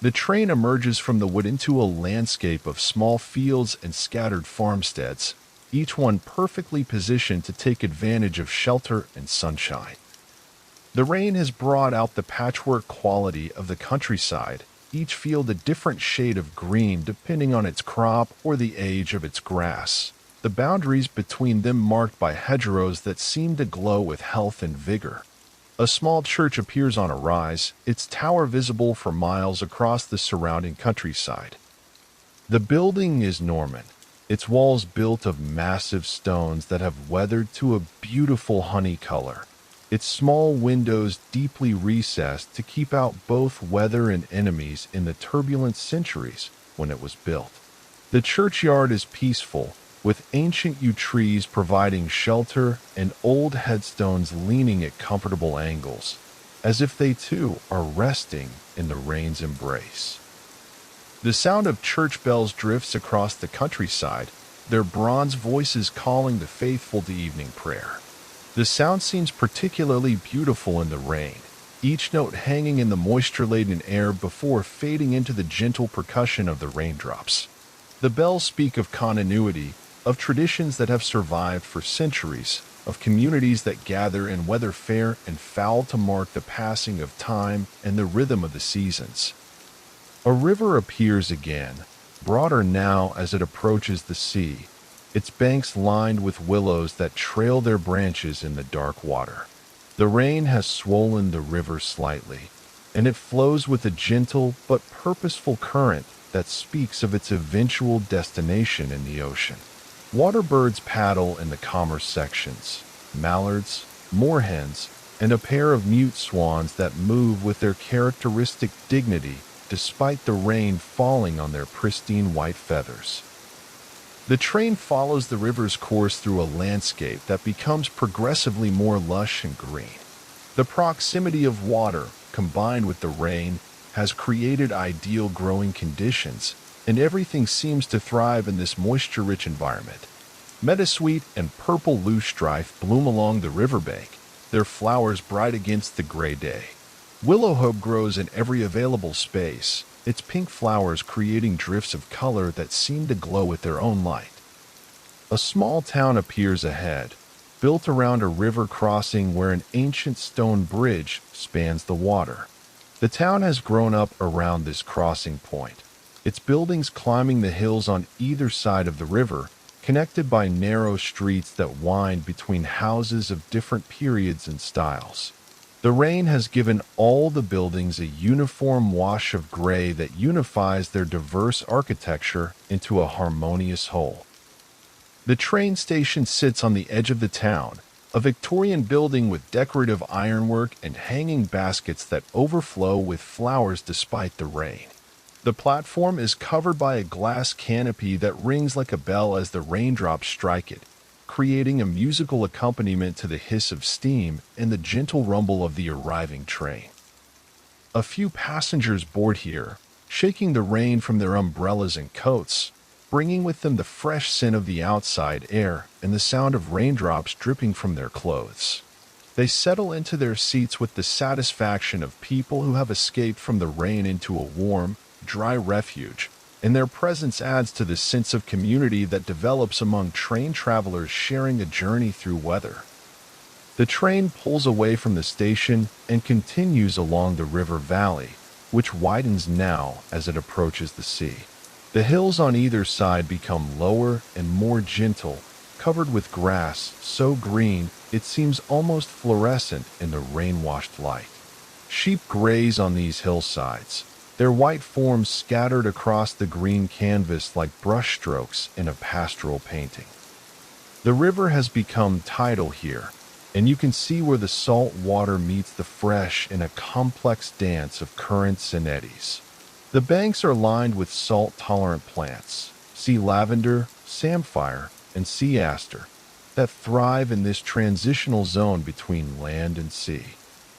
S1: The train emerges from the wood into a landscape of small fields and scattered farmsteads, each one perfectly positioned to take advantage of shelter and sunshine. The rain has brought out the patchwork quality of the countryside, each field a different shade of green depending on its crop or the age of its grass, the boundaries between them marked by hedgerows that seem to glow with health and vigor. A small church appears on a rise, its tower visible for miles across the surrounding countryside. The building is Norman, its walls built of massive stones that have weathered to a beautiful honey color, its small windows deeply recessed to keep out both weather and enemies in the turbulent centuries when it was built. The churchyard is peaceful, with ancient yew trees providing shelter and old headstones leaning at comfortable angles, as if they too are resting in the rain's embrace. The sound of church bells drifts across the countryside, their bronze voices calling the faithful to evening prayer. The sound seems particularly beautiful in the rain, each note hanging in the moisture-laden air before fading into the gentle percussion of the raindrops. The bells speak of continuity, of traditions that have survived for centuries, of communities that gather in weather fair and foul to mark the passing of time and the rhythm of the seasons. A river appears again, broader now as it approaches the sea, its banks lined with willows that trail their branches in the dark water. The rain has swollen the river slightly, and it flows with a gentle but purposeful current that speaks of its eventual destination in the ocean. Waterbirds paddle in the calmer sections, mallards, moorhens, and a pair of mute swans that move with their characteristic dignity despite the rain falling on their pristine white feathers. The train follows the river's course through a landscape that becomes progressively more lush and green. The proximity of water, combined with the rain, has created ideal growing conditions, and everything seems to thrive in this moisture-rich environment. Meadowsweet and purple loosestrife bloom along the riverbank, their flowers bright against the gray day. Willowhope grows in every available space, its pink flowers creating drifts of color that seem to glow with their own light. A small town appears ahead, built around a river crossing where an ancient stone bridge spans the water. The town has grown up around this crossing point, its buildings climbing the hills on either side of the river, connected by narrow streets that wind between houses of different periods and styles. The rain has given all the buildings a uniform wash of gray that unifies their diverse architecture into a harmonious whole. The train station sits on the edge of the town, a Victorian building with decorative ironwork and hanging baskets that overflow with flowers despite the rain. The platform is covered by a glass canopy that rings like a bell as the raindrops strike it, creating a musical accompaniment to the hiss of steam and the gentle rumble of the arriving train. A few passengers board here, shaking the rain from their umbrellas and coats, bringing with them the fresh scent of the outside air and the sound of raindrops dripping from their clothes. They settle into their seats with the satisfaction of people who have escaped from the rain into a warm, dry refuge, and their presence adds to the sense of community that develops among train travelers sharing a journey through weather. The train pulls away from the station and continues along the river valley, which widens now as it approaches the sea. The hills on either side become lower and more gentle, covered with grass so green it seems almost fluorescent in the rain-washed light. Sheep graze on these hillsides, their white forms scattered across the green canvas like brushstrokes in a pastoral painting. The river has become tidal here, and you can see where the salt water meets the fresh in a complex dance of currents and eddies. The banks are lined with salt-tolerant plants, sea lavender, samphire, and sea aster, that thrive in this transitional zone between land and sea.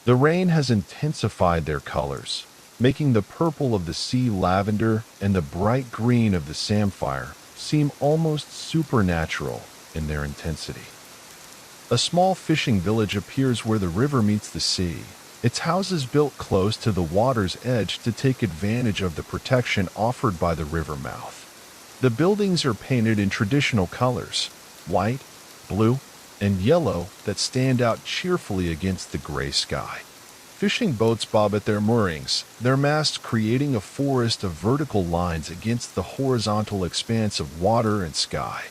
S1: The rain has intensified their colors, making the purple of the sea lavender and the bright green of the samphire seem almost supernatural in their intensity. A small fishing village appears where the river meets the sea, Its houses built close to the water's edge to take advantage of the protection offered by the river mouth. The buildings are painted in traditional colors, white, blue, and yellow, that stand out cheerfully against the gray sky. Fishing boats bob at their moorings, their masts creating a forest of vertical lines against the horizontal expanse of water and sky.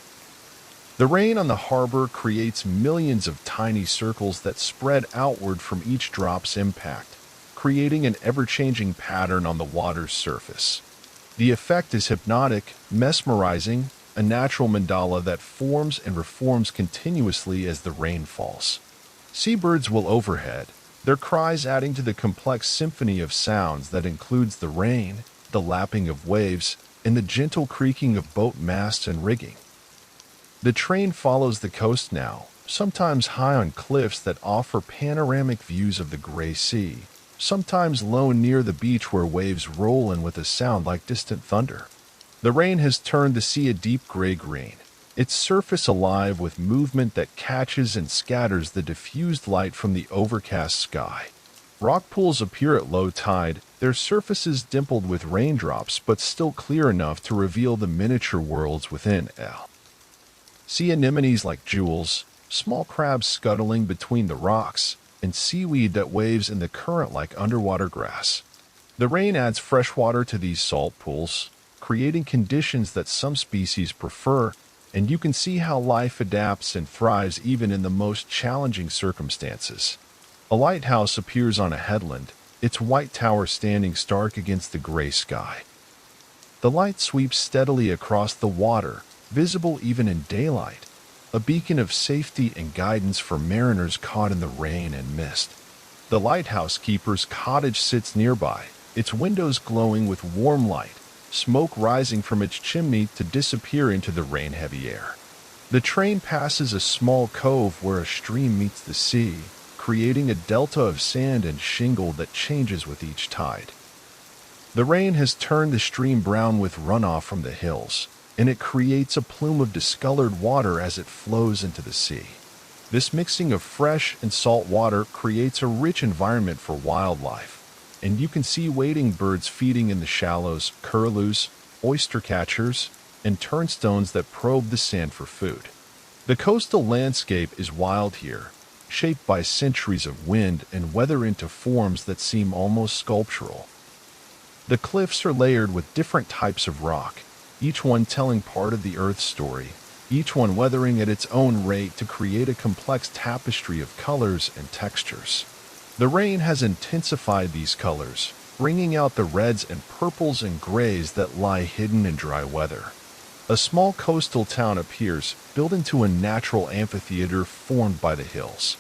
S1: The rain on the harbor creates millions of tiny circles that spread outward from each drop's impact, creating an ever-changing pattern on the water's surface. The effect is hypnotic, mesmerizing, a natural mandala that forms and reforms continuously as the rain falls. Seabirds will overhead, their cries adding to the complex symphony of sounds that includes the rain, the lapping of waves, and the gentle creaking of boat masts and rigging. The train follows the coast now, sometimes high on cliffs that offer panoramic views of the gray sea, sometimes low near the beach where waves roll in with a sound like distant thunder. The rain has turned the sea a deep gray-green, its surface alive with movement that catches and scatters the diffused light from the overcast sky. Rock pools appear at low tide, their surfaces dimpled with raindrops but still clear enough to reveal the miniature worlds within. Sea anemones like jewels, small crabs scuttling between the rocks, and seaweed that waves in the current like underwater grass. The rain adds fresh water to these salt pools, creating conditions that some species prefer, and you can see how life adapts and thrives even in the most challenging circumstances. A lighthouse appears on a headland, its white tower standing stark against the gray sky. The light sweeps steadily across the water, visible even in daylight, a beacon of safety and guidance for mariners caught in the rain and mist. The lighthouse keeper's cottage sits nearby, its windows glowing with warm light, smoke rising from its chimney to disappear into the rain-heavy air. The train passes a small cove where a stream meets the sea, creating a delta of sand and shingle that changes with each tide. The rain has turned the stream brown with runoff from the hills, and it creates a plume of discolored water as it flows into the sea. This mixing of fresh and salt water creates a rich environment for wildlife, and you can see wading birds feeding in the shallows, curlews, oyster catchers, and turnstones that probe the sand for food. The coastal landscape is wild here, shaped by centuries of wind and weather into forms that seem almost sculptural. The cliffs are layered with different types of rock, each one telling part of the Earth's story, each one weathering at its own rate to create a complex tapestry of colors and textures. The rain has intensified these colors, bringing out the reds and purples and grays that lie hidden in dry weather. A small coastal town appears, built into a natural amphitheater formed by the hills.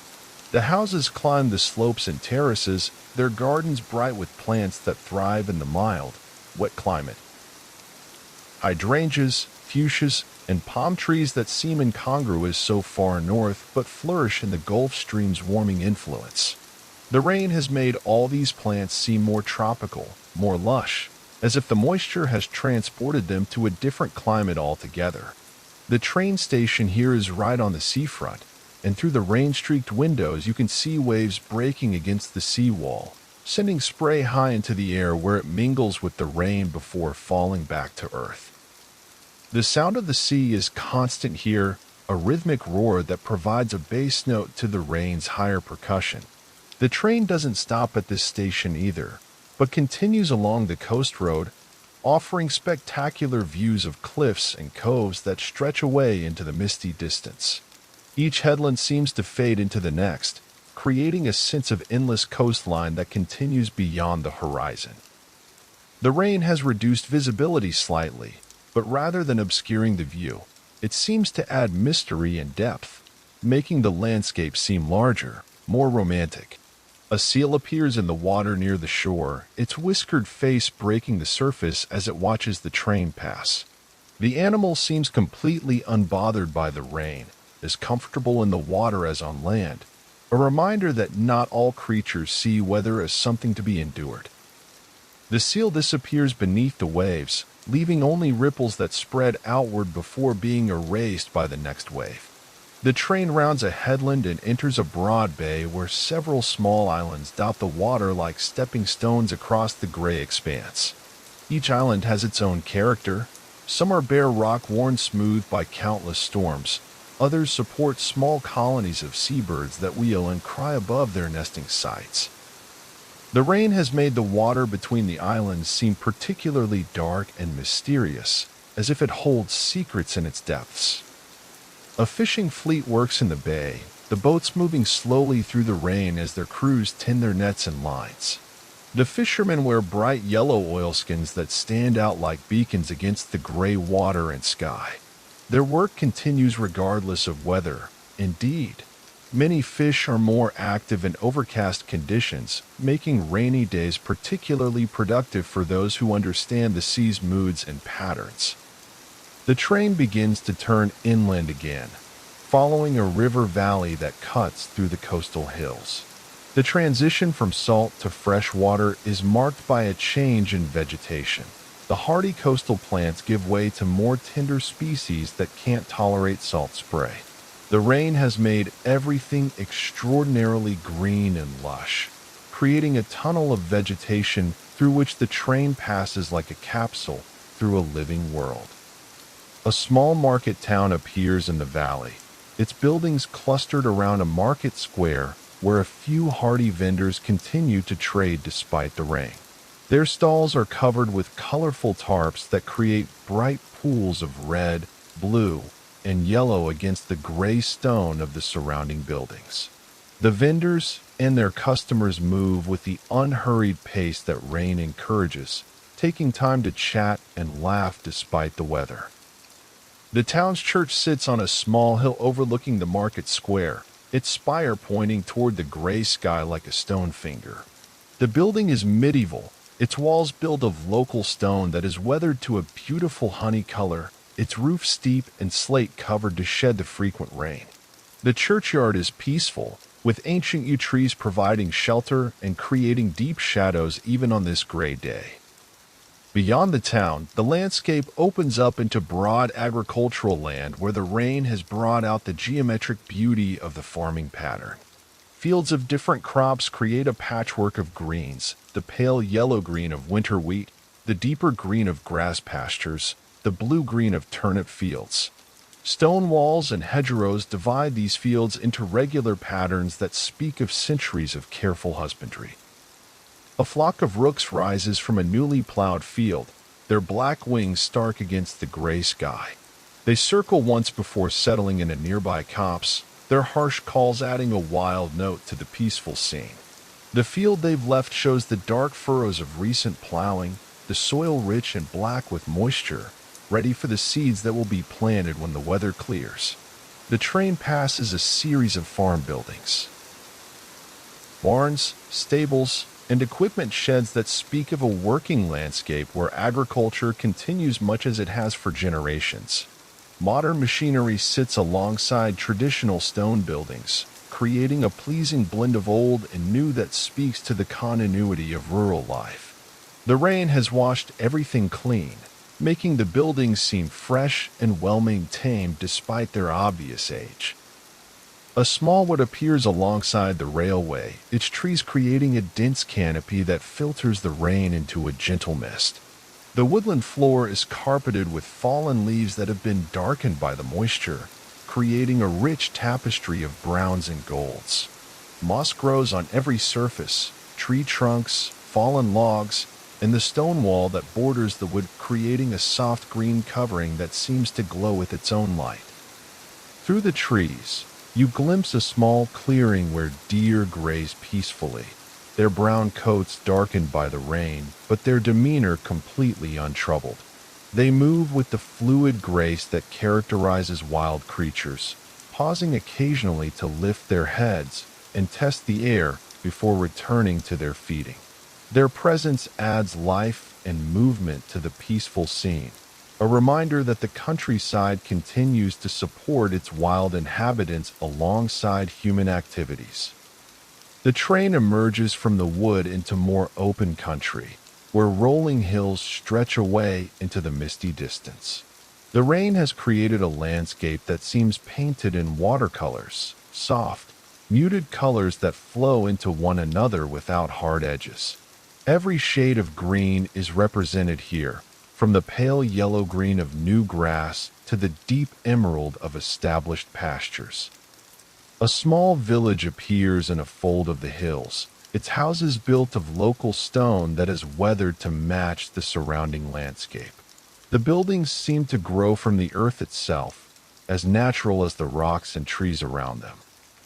S1: The houses climb the slopes and terraces, their gardens bright with plants that thrive in the mild, wet climate. Hydrangeas, fuchsias, and palm trees that seem incongruous so far north but flourish in the Gulf Stream's warming influence. The rain has made all these plants seem more tropical, more lush, as if the moisture has transported them to a different climate altogether. The train station here is right on the seafront, and through the rain-streaked windows you can see waves breaking against the seawall, sending spray high into the air where it mingles with the rain before falling back to earth. The sound of the sea is constant here, a rhythmic roar that provides a bass note to the rain's higher percussion. The train doesn't stop at this station either, but continues along the coast road, offering spectacular views of cliffs and coves that stretch away into the misty distance. Each headland seems to fade into the next, creating a sense of endless coastline that continues beyond the horizon. The rain has reduced visibility slightly, but rather than obscuring the view, it seems to add mystery and depth, making the landscape seem larger, more romantic. A seal appears in the water near the shore, its whiskered face breaking the surface as it watches the train pass. The animal seems completely unbothered by the rain, as comfortable in the water as on land, a reminder that not all creatures see weather as something to be endured. The seal disappears beneath the waves, leaving only ripples that spread outward before being erased by the next wave. The train rounds a headland and enters a broad bay where several small islands dot the water like stepping stones across the gray expanse. Each island has its own character. Some are bare rock worn smooth by countless storms. Others support small colonies of seabirds that wheel and cry above their nesting sites. The rain has made the water between the islands seem particularly dark and mysterious, as if it holds secrets in its depths. A fishing fleet works in the bay, the boats moving slowly through the rain as their crews tend their nets and lines. The fishermen wear bright yellow oilskins that stand out like beacons against the gray water and sky. Their work continues regardless of weather. Indeed, many fish are more active in overcast conditions, making rainy days particularly productive for those who understand the sea's moods and patterns. The train begins to turn inland again, following a river valley that cuts through the coastal hills. The transition from salt to fresh water is marked by a change in vegetation. The hardy coastal plants give way to more tender species that can't tolerate salt spray. The rain has made everything extraordinarily green and lush, creating a tunnel of vegetation through which the train passes like a capsule through a living world. A small market town appears in the valley, its buildings clustered around a market square where a few hardy vendors continue to trade despite the rain. Their stalls are covered with colorful tarps that create bright pools of red, blue, and yellow against the gray stone of the surrounding buildings. The vendors and their customers move with the unhurried pace that rain encourages, taking time to chat and laugh despite the weather. The town's church sits on a small hill overlooking the market square, its spire pointing toward the gray sky like a stone finger. The building is medieval, its walls built of local stone that is weathered to a beautiful honey color, its roof steep and slate covered to shed the frequent rain. The churchyard is peaceful, with ancient yew trees providing shelter and creating deep shadows even on this gray day. Beyond the town, the landscape opens up into broad agricultural land where the rain has brought out the geometric beauty of the farming pattern. Fields of different crops create a patchwork of greens, the pale yellow-green of winter wheat, the deeper green of grass pastures, the blue-green of turnip fields. Stone walls and hedgerows divide these fields into regular patterns that speak of centuries of careful husbandry. A flock of rooks rises from a newly plowed field, their black wings stark against the gray sky. They circle once before settling in a nearby copse, their harsh calls adding a wild note to the peaceful scene. The field they've left shows the dark furrows of recent plowing, the soil rich and black with moisture, ready for the seeds that will be planted when the weather clears. The train passes a series of farm buildings. Barns, stables, and equipment sheds that speak of a working landscape where agriculture continues much as it has for generations. Modern machinery sits alongside traditional stone buildings, creating a pleasing blend of old and new that speaks to the continuity of rural life. The rain has washed everything clean, making the buildings seem fresh and well-maintained despite their obvious age. A small wood appears alongside the railway, its trees creating a dense canopy that filters the rain into a gentle mist. The woodland floor is carpeted with fallen leaves that have been darkened by the moisture, creating a rich tapestry of browns and golds. Moss grows on every surface, tree trunks, fallen logs, and the stone wall that borders the wood creating a soft green covering that seems to glow with its own light. Through the trees, you glimpse a small clearing where deer graze peacefully, their brown coats darkened by the rain, but their demeanor completely untroubled. They move with the fluid grace that characterizes wild creatures, pausing occasionally to lift their heads and test the air before returning to their feeding. Their presence adds life and movement to the peaceful scene, a reminder that the countryside continues to support its wild inhabitants alongside human activities. The train emerges from the wood into more open country, where rolling hills stretch away into the misty distance. The rain has created a landscape that seems painted in watercolors, soft, muted colors that flow into one another without hard edges. Every shade of green is represented here, from the pale yellow-green of new grass to the deep emerald of established pastures. A small village appears in a fold of the hills, its houses built of local stone that is weathered to match the surrounding landscape. The buildings seem to grow from the earth itself, as natural as the rocks and trees around them.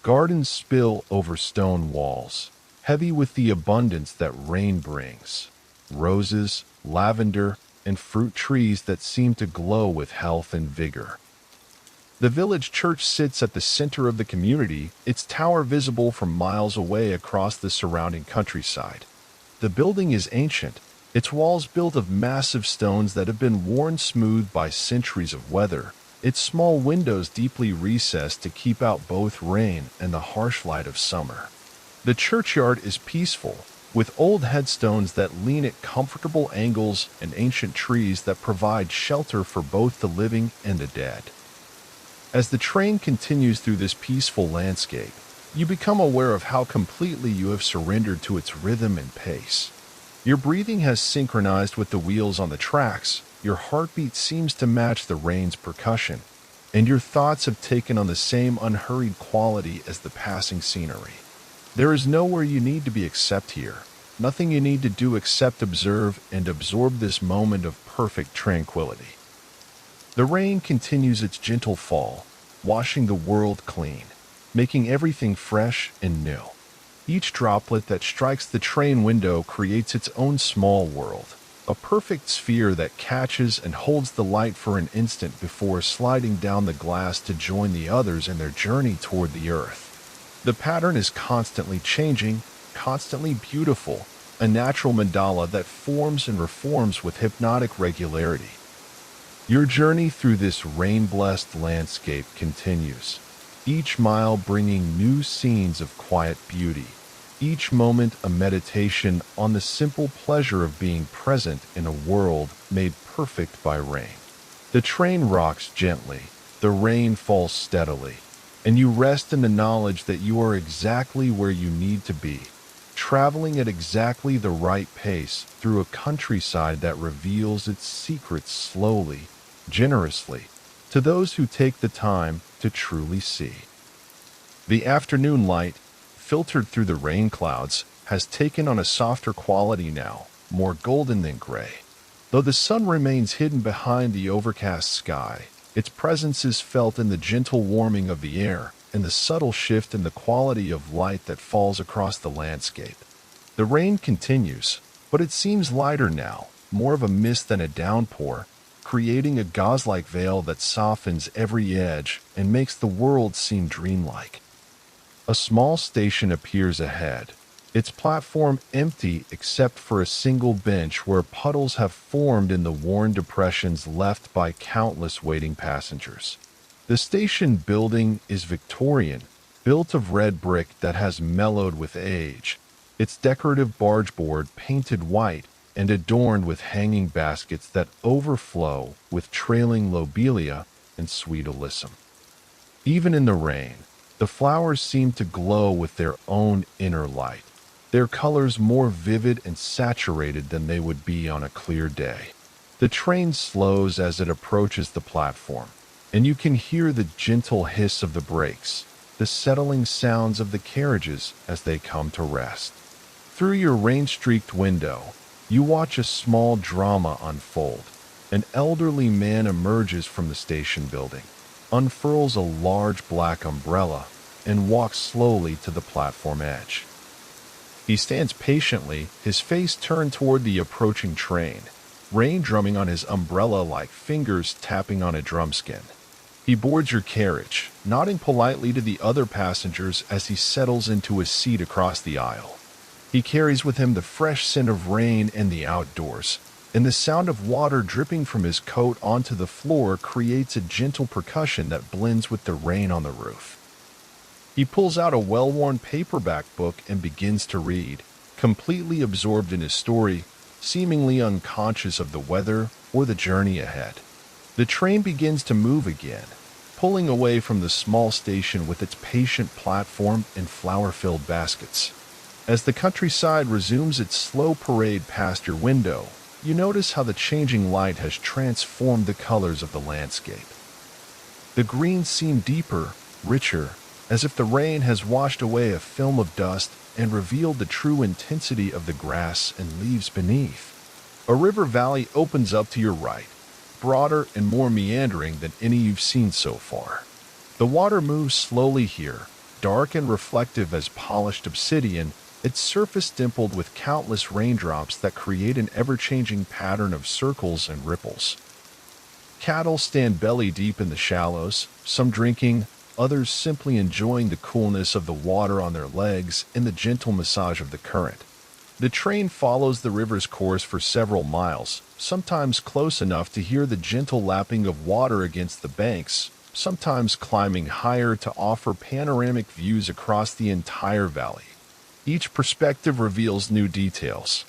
S1: Gardens spill over stone walls, heavy with the abundance that rain brings. Roses, lavender, and fruit trees that seem to glow with health and vigor. The village church sits at the center of the community, its tower visible from miles away across the surrounding countryside. The building is ancient, its walls built of massive stones that have been worn smooth by centuries of weather, its small windows deeply recessed to keep out both rain and the harsh light of summer. The churchyard is peaceful, with old headstones that lean at comfortable angles and ancient trees that provide shelter for both the living and the dead. As the train continues through this peaceful landscape, you become aware of how completely you have surrendered to its rhythm and pace. Your breathing has synchronized with the wheels on the tracks, your heartbeat seems to match the rain's percussion, and your thoughts have taken on the same unhurried quality as the passing scenery. There is nowhere you need to be except here, nothing you need to do except observe and absorb this moment of perfect tranquility. The rain continues its gentle fall, washing the world clean, making everything fresh and new. Each droplet that strikes the train window creates its own small world, a perfect sphere that catches and holds the light for an instant before sliding down the glass to join the others in their journey toward the earth. The pattern is constantly changing, constantly beautiful, a natural mandala that forms and reforms with hypnotic regularity. Your journey through this rain-blessed landscape continues, each mile bringing new scenes of quiet beauty, each moment a meditation on the simple pleasure of being present in a world made perfect by rain. The train rocks gently, the rain falls steadily, and you rest in the knowledge that you are exactly where you need to be, traveling at exactly the right pace through a countryside that reveals its secrets slowly, generously, to those who take the time to truly see. The afternoon light, filtered through the rain clouds, has taken on a softer quality now, more golden than gray. Though the sun remains hidden behind the overcast sky, its presence is felt in the gentle warming of the air and the subtle shift in the quality of light that falls across the landscape. The rain continues, but it seems lighter now, more of a mist than a downpour, creating a gauze-like veil that softens every edge and makes the world seem dreamlike. A small station appears ahead, its platform empty except for a single bench where puddles have formed in the worn depressions left by countless waiting passengers. The station building is Victorian, built of red brick that has mellowed with age, its decorative bargeboard painted white and adorned with hanging baskets that overflow with trailing lobelia and sweet alyssum. Even in the rain, the flowers seem to glow with their own inner light, their colors more vivid and saturated than they would be on a clear day. The train slows as it approaches the platform, and you can hear the gentle hiss of the brakes, the settling sounds of the carriages as they come to rest. Through your rain-streaked window, you watch a small drama unfold. An elderly man emerges from the station building, unfurls a large black umbrella, and walks slowly to the platform edge. He stands patiently, his face turned toward the approaching train, rain drumming on his umbrella like fingers tapping on a drumskin. He boards your carriage, nodding politely to the other passengers as he settles into a seat across the aisle. He carries with him the fresh scent of rain and the outdoors, and the sound of water dripping from his coat onto the floor creates a gentle percussion that blends with the rain on the roof. He pulls out a well-worn paperback book and begins to read, completely absorbed in his story, seemingly unconscious of the weather or the journey ahead. The train begins to move again, pulling away from the small station with its patient platform and flower-filled baskets. As the countryside resumes its slow parade past your window, you notice how the changing light has transformed the colors of the landscape. The greens seem deeper, richer, as if the rain has washed away a film of dust and revealed the true intensity of the grass and leaves beneath. A river valley opens up to your right, broader and more meandering than any you've seen so far. The water moves slowly here, dark and reflective as polished obsidian, its surface dimpled with countless raindrops that create an ever-changing pattern of circles and ripples. Cattle stand belly-deep in the shallows, some drinking, others simply enjoying the coolness of the water on their legs and the gentle massage of the current. The train follows the river's course for several miles, sometimes close enough to hear the gentle lapping of water against the banks, sometimes climbing higher to offer panoramic views across the entire valley. Each perspective reveals new details.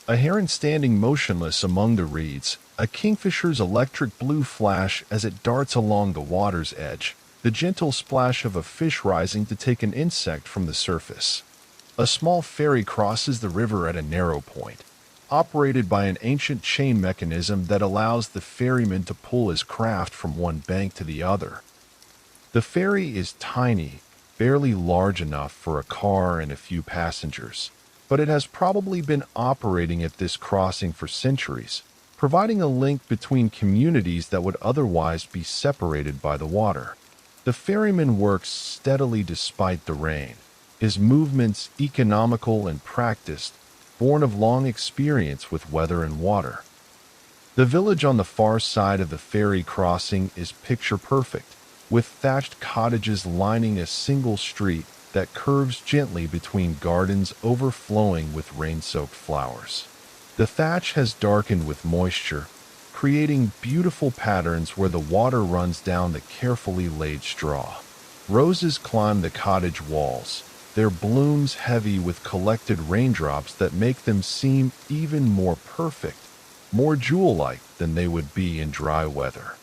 S1: A heron standing motionless among the reeds, a kingfisher's electric blue flash as it darts along the water's edge, the gentle splash of a fish rising to take an insect from the surface. A small ferry crosses the river at a narrow point, operated by an ancient chain mechanism that allows the ferryman to pull his craft from one bank to the other. The ferry is tiny, barely large enough for a car and a few passengers, but it has probably been operating at this crossing for centuries, providing a link between communities that would otherwise be separated by the water. The ferryman works steadily despite the rain, his movements economical and practiced, born of long experience with weather and water. The village on the far side of the ferry crossing is picture-perfect, with thatched cottages lining a single street that curves gently between gardens overflowing with rain-soaked flowers. The thatch has darkened with moisture, creating beautiful patterns where the water runs down the carefully laid straw. Roses climb the cottage walls, their blooms heavy with collected raindrops that make them seem even more perfect, more jewel-like than they would be in dry weather.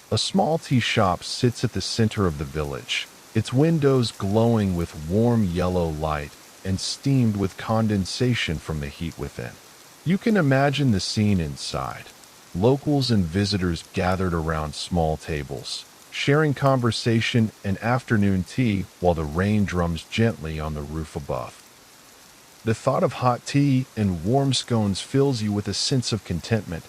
S1: A small tea shop sits at the center of the village, its windows glowing with warm yellow light and steamed with condensation from the heat within. You can imagine the scene inside. Locals and visitors gathered around small tables, sharing conversation and afternoon tea while the rain drums gently on the roof above. The thought of hot tea and warm scones fills you with a sense of contentment,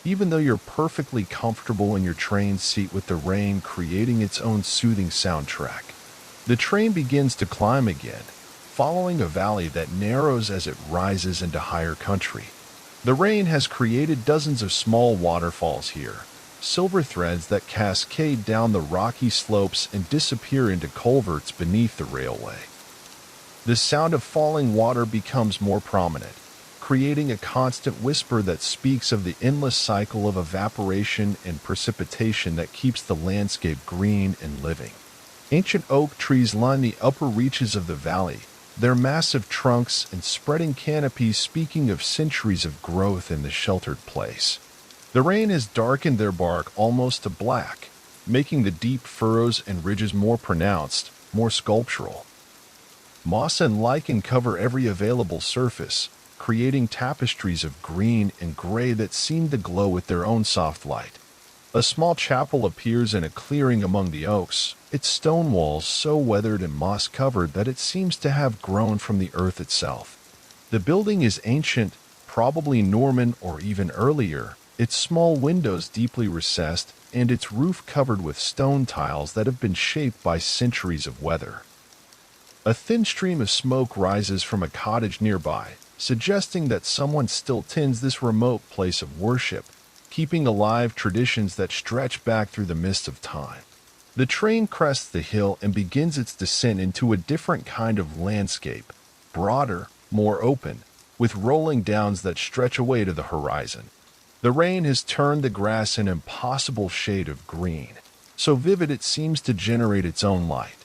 S1: even though you're perfectly comfortable in your train seat with the rain creating its own soothing soundtrack. The train begins to climb again, following a valley that narrows as it rises into higher country. The rain has created dozens of small waterfalls here, silver threads that cascade down the rocky slopes and disappear into culverts beneath the railway. The sound of falling water becomes more prominent, creating a constant whisper that speaks of the endless cycle of evaporation and precipitation that keeps the landscape green and living. Ancient oak trees line the upper reaches of the valley, their massive trunks and spreading canopies speaking of centuries of growth in the sheltered place. The rain has darkened their bark almost to black, making the deep furrows and ridges more pronounced, more sculptural. Moss and lichen cover every available surface, creating tapestries of green and gray that seem to glow with their own soft light. A small chapel appears in a clearing among the oaks, its stone walls so weathered and moss-covered that it seems to have grown from the earth itself. The building is ancient, probably Norman or even earlier, its small windows deeply recessed and its roof covered with stone tiles that have been shaped by centuries of weather. A thin stream of smoke rises from a cottage nearby, suggesting that someone still tends this remote place of worship, keeping alive traditions that stretch back through the mist of time. The train crests the hill and begins its descent into a different kind of landscape, broader, more open, with rolling downs that stretch away to the horizon. The rain has turned the grass an impossible shade of green, so vivid it seems to generate its own light.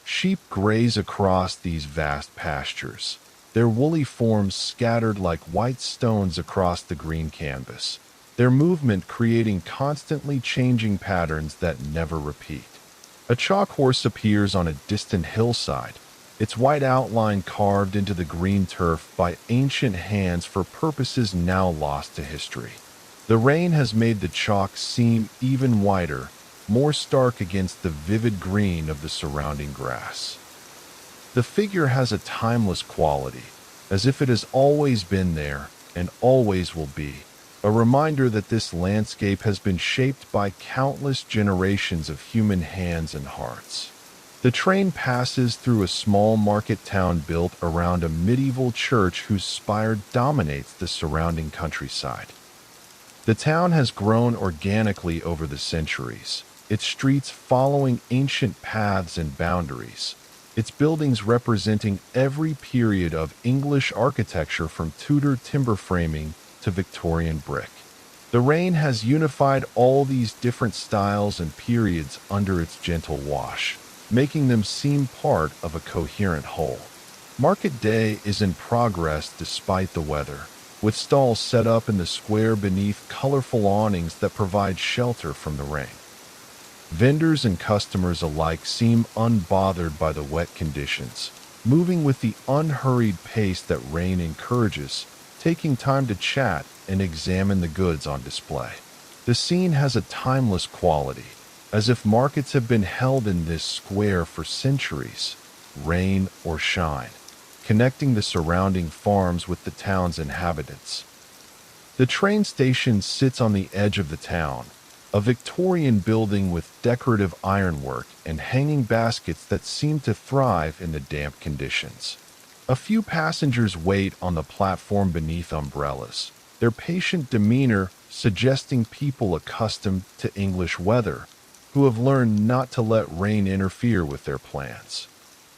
S1: Sheep graze across these vast pastures, their woolly forms scattered like white stones across the green canvas. their movement creating constantly changing patterns that never repeat. A chalk horse appears on a distant hillside, its white outline carved into the green turf by ancient hands for purposes now lost to history. The rain has made the chalk seem even whiter, more stark against the vivid green of the surrounding grass. The figure has a timeless quality, as if it has always been there and always will be, a reminder that this landscape has been shaped by countless generations of human hands and hearts. The train passes through a small market town built around a medieval church whose spire dominates the surrounding countryside. The town has grown organically over the centuries, its streets following ancient paths and boundaries, its buildings representing every period of English architecture from Tudor timber framing to Victorian brick. The rain has unified all these different styles and periods under its gentle wash, making them seem part of a coherent whole. Market day is in progress despite the weather, with stalls set up in the square beneath colorful awnings that provide shelter from the rain. Vendors and customers alike seem unbothered by the wet conditions, moving with the unhurried pace that rain encourages, taking time to chat and examine the goods on display. The scene has a timeless quality, as if markets have been held in this square for centuries, rain or shine, connecting the surrounding farms with the town's inhabitants. The train station sits on the edge of the town, a Victorian building with decorative ironwork and hanging baskets that seem to thrive in the damp conditions. A few passengers wait on the platform beneath umbrellas, their patient demeanor suggesting people accustomed to English weather, who have learned not to let rain interfere with their plans.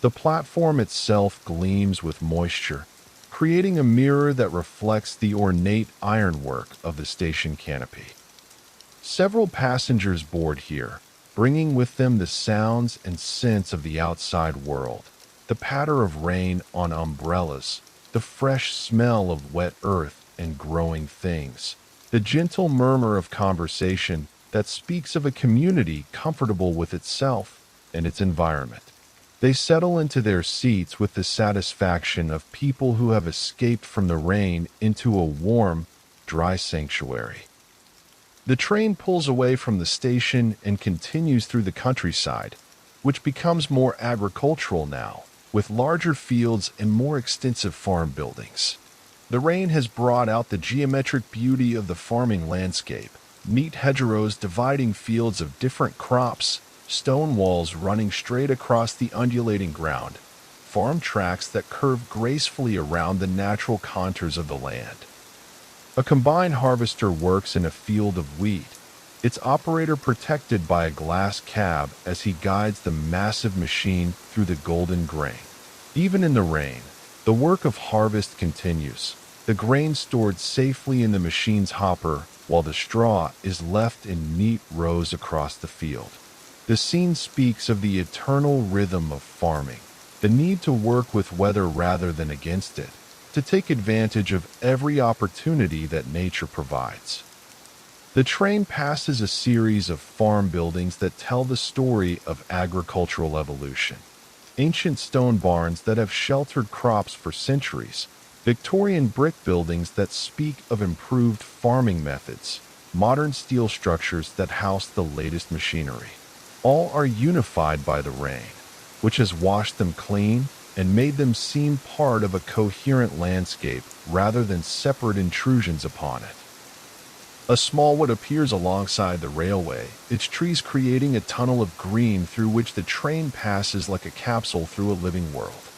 S1: The platform itself gleams with moisture, creating a mirror that reflects the ornate ironwork of the station canopy. Several passengers board here, bringing with them the sounds and scents of the outside world, the patter of rain on umbrellas, the fresh smell of wet earth and growing things, the gentle murmur of conversation that speaks of a community comfortable with itself and its environment. They settle into their seats with the satisfaction of people who have escaped from the rain into a warm, dry sanctuary. The train pulls away from the station and continues through the countryside, which becomes more agricultural now, with larger fields and more extensive farm buildings. The rain has brought out the geometric beauty of the farming landscape, neat hedgerows dividing fields of different crops, stone walls running straight across the undulating ground, farm tracks that curve gracefully around the natural contours of the land. A combine harvester works in a field of wheat, its operator protected by a glass cab as he guides the massive machine through the golden grain. Even in the rain, the work of harvest continues, the grain stored safely in the machine's hopper while the straw is left in neat rows across the field. The scene speaks of the eternal rhythm of farming, the need to work with weather rather than against it, to take advantage of every opportunity that nature provides. The train passes a series of farm buildings that tell the story of agricultural evolution. Ancient stone barns that have sheltered crops for centuries, Victorian brick buildings that speak of improved farming methods, modern steel structures that house the latest machinery. All are unified by the rain, which has washed them clean and made them seem part of a coherent landscape rather than separate intrusions upon it. A small wood appears alongside the railway, its trees creating a tunnel of green through which the train passes like a capsule through a living world.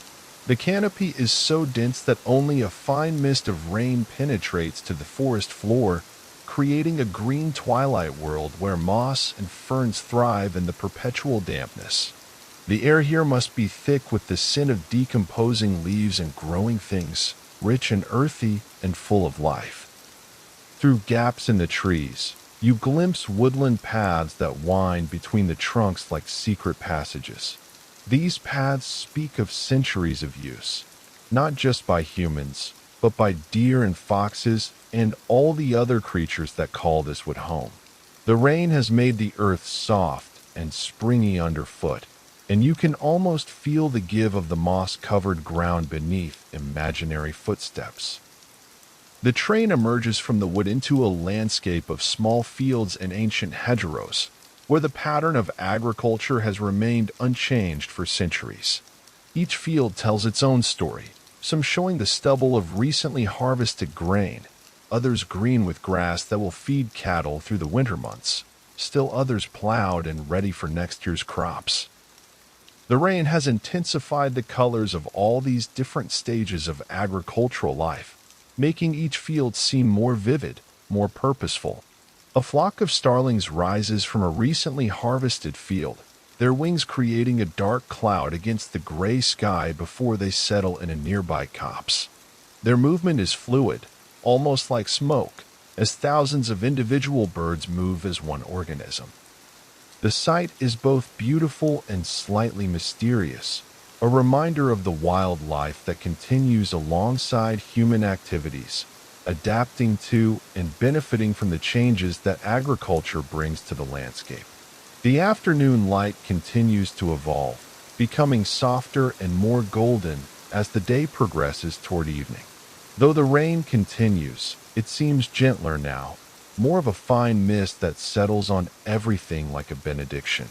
S1: The canopy is so dense that only a fine mist of rain penetrates to the forest floor, creating a green twilight world where moss and ferns thrive in the perpetual dampness. The air here must be thick with the scent of decomposing leaves and growing things, rich and earthy and full of life. Through gaps in the trees, you glimpse woodland paths that wind between the trunks like secret passages. These paths speak of centuries of use, not just by humans, but by deer and foxes, and all the other creatures that call this wood home. The rain has made the earth soft and springy underfoot, and you can almost feel the give of the moss-covered ground beneath imaginary footsteps. The train emerges from the wood into a landscape of small fields and ancient hedgerows, where the pattern of agriculture has remained unchanged for centuries. Each field tells its own story, some showing the stubble of recently harvested grain, others green with grass that will feed cattle through the winter months, still others plowed and ready for next year's crops. The rain has intensified the colors of all these different stages of agricultural life, making each field seem more vivid, more purposeful. A flock of starlings rises from a recently harvested field, their wings creating a dark cloud against the gray sky before they settle in a nearby copse. Their movement is fluid, almost like smoke, as thousands of individual birds move as one organism. The sight is both beautiful and slightly mysterious, a reminder of the wildlife that continues alongside human activities, adapting to and benefiting from the changes that agriculture brings to the landscape. The afternoon light continues to evolve, becoming softer and more golden as the day progresses toward evening. Though the rain continues, it seems gentler now, more of a fine mist that settles on everything like a benediction.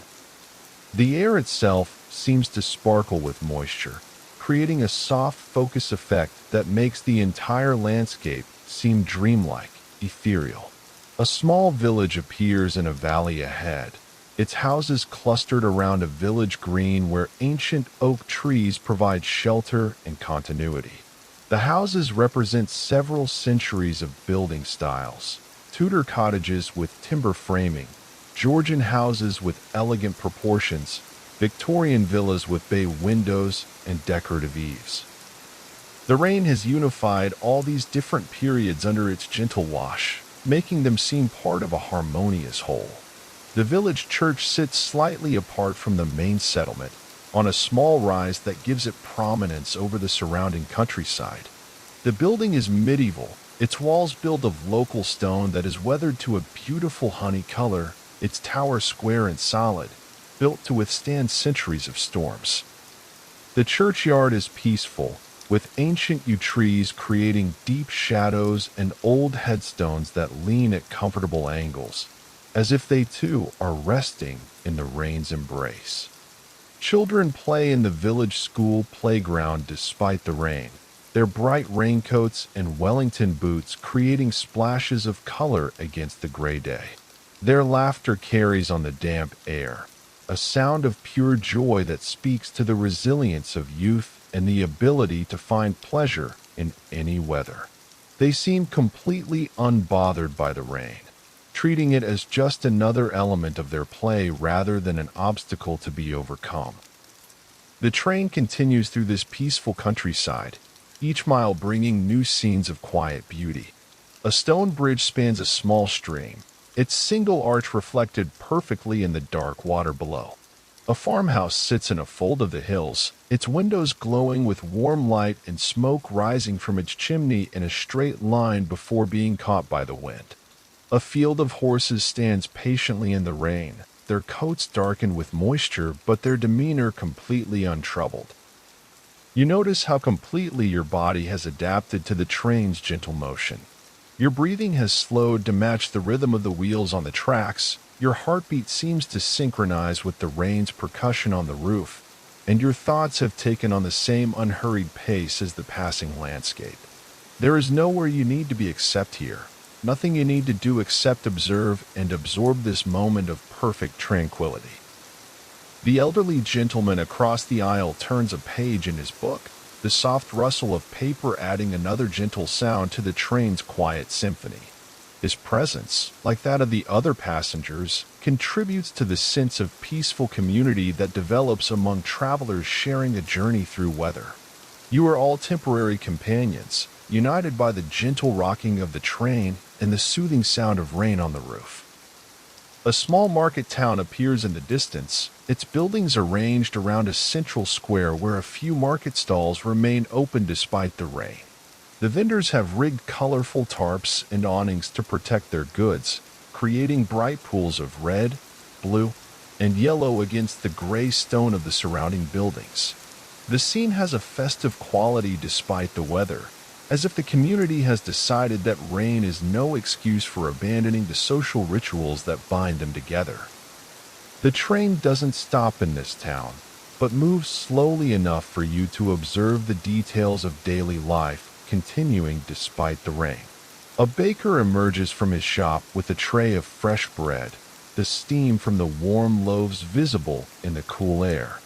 S1: The air itself seems to sparkle with moisture, creating a soft focus effect that makes the entire landscape seem dreamlike, ethereal. A small village appears in a valley ahead, its houses clustered around a village green where ancient oak trees provide shelter and continuity. The houses represent several centuries of building styles: Tudor cottages with timber framing, Georgian houses with elegant proportions, Victorian villas with bay windows and decorative eaves. The rain has unified all these different periods under its gentle wash, making them seem part of a harmonious whole. The village church sits slightly apart from the main settlement, on a small rise that gives it prominence over the surrounding countryside. The building is medieval, its walls built of local stone that is weathered to a beautiful honey color, its tower square and solid, built to withstand centuries of storms. The churchyard is peaceful, with ancient yew trees creating deep shadows and old headstones that lean at comfortable angles, as if they too are resting in the rain's embrace. Children play in the village school playground despite the rain, their bright raincoats and Wellington boots creating splashes of color against the gray day. Their laughter carries on the damp air, a sound of pure joy that speaks to the resilience of youth and the ability to find pleasure in any weather. They seem completely unbothered by the rain, treating it as just another element of their play rather than an obstacle to be overcome. The train continues through this peaceful countryside, each mile bringing new scenes of quiet beauty. A stone bridge spans a small stream, its single arch reflected perfectly in the dark water below. A farmhouse sits in a fold of the hills, its windows glowing with warm light and smoke rising from its chimney in a straight line before being caught by the wind. A field of horses stands patiently in the rain, their coats darkened with moisture but their demeanor completely untroubled. You notice how completely your body has adapted to the train's gentle motion. Your breathing has slowed to match the rhythm of the wheels on the tracks, your heartbeat seems to synchronize with the rain's percussion on the roof, and your thoughts have taken on the same unhurried pace as the passing landscape. There is nowhere you need to be except here, nothing you need to do except observe and absorb this moment of perfect tranquility. The elderly gentleman across the aisle turns a page in his book, the soft rustle of paper adding another gentle sound to the train's quiet symphony. His presence, like that of the other passengers, contributes to the sense of peaceful community that develops among travelers sharing a journey through weather. You are all temporary companions, united by the gentle rocking of the train and the soothing sound of rain on the roof. A small market town appears in the distance, its buildings arranged around a central square where a few market stalls remain open despite the rain. The vendors have rigged colorful tarps and awnings to protect their goods, creating bright pools of red, blue, and yellow against the gray stone of the surrounding buildings. The scene has a festive quality despite the weather, as if the community has decided that rain is no excuse for abandoning the social rituals that bind them together. The train doesn't stop in this town, but moves slowly enough for you to observe the details of daily life continuing despite the rain. A baker emerges from his shop with a tray of fresh bread, the steam from the warm loaves visible in the cool air.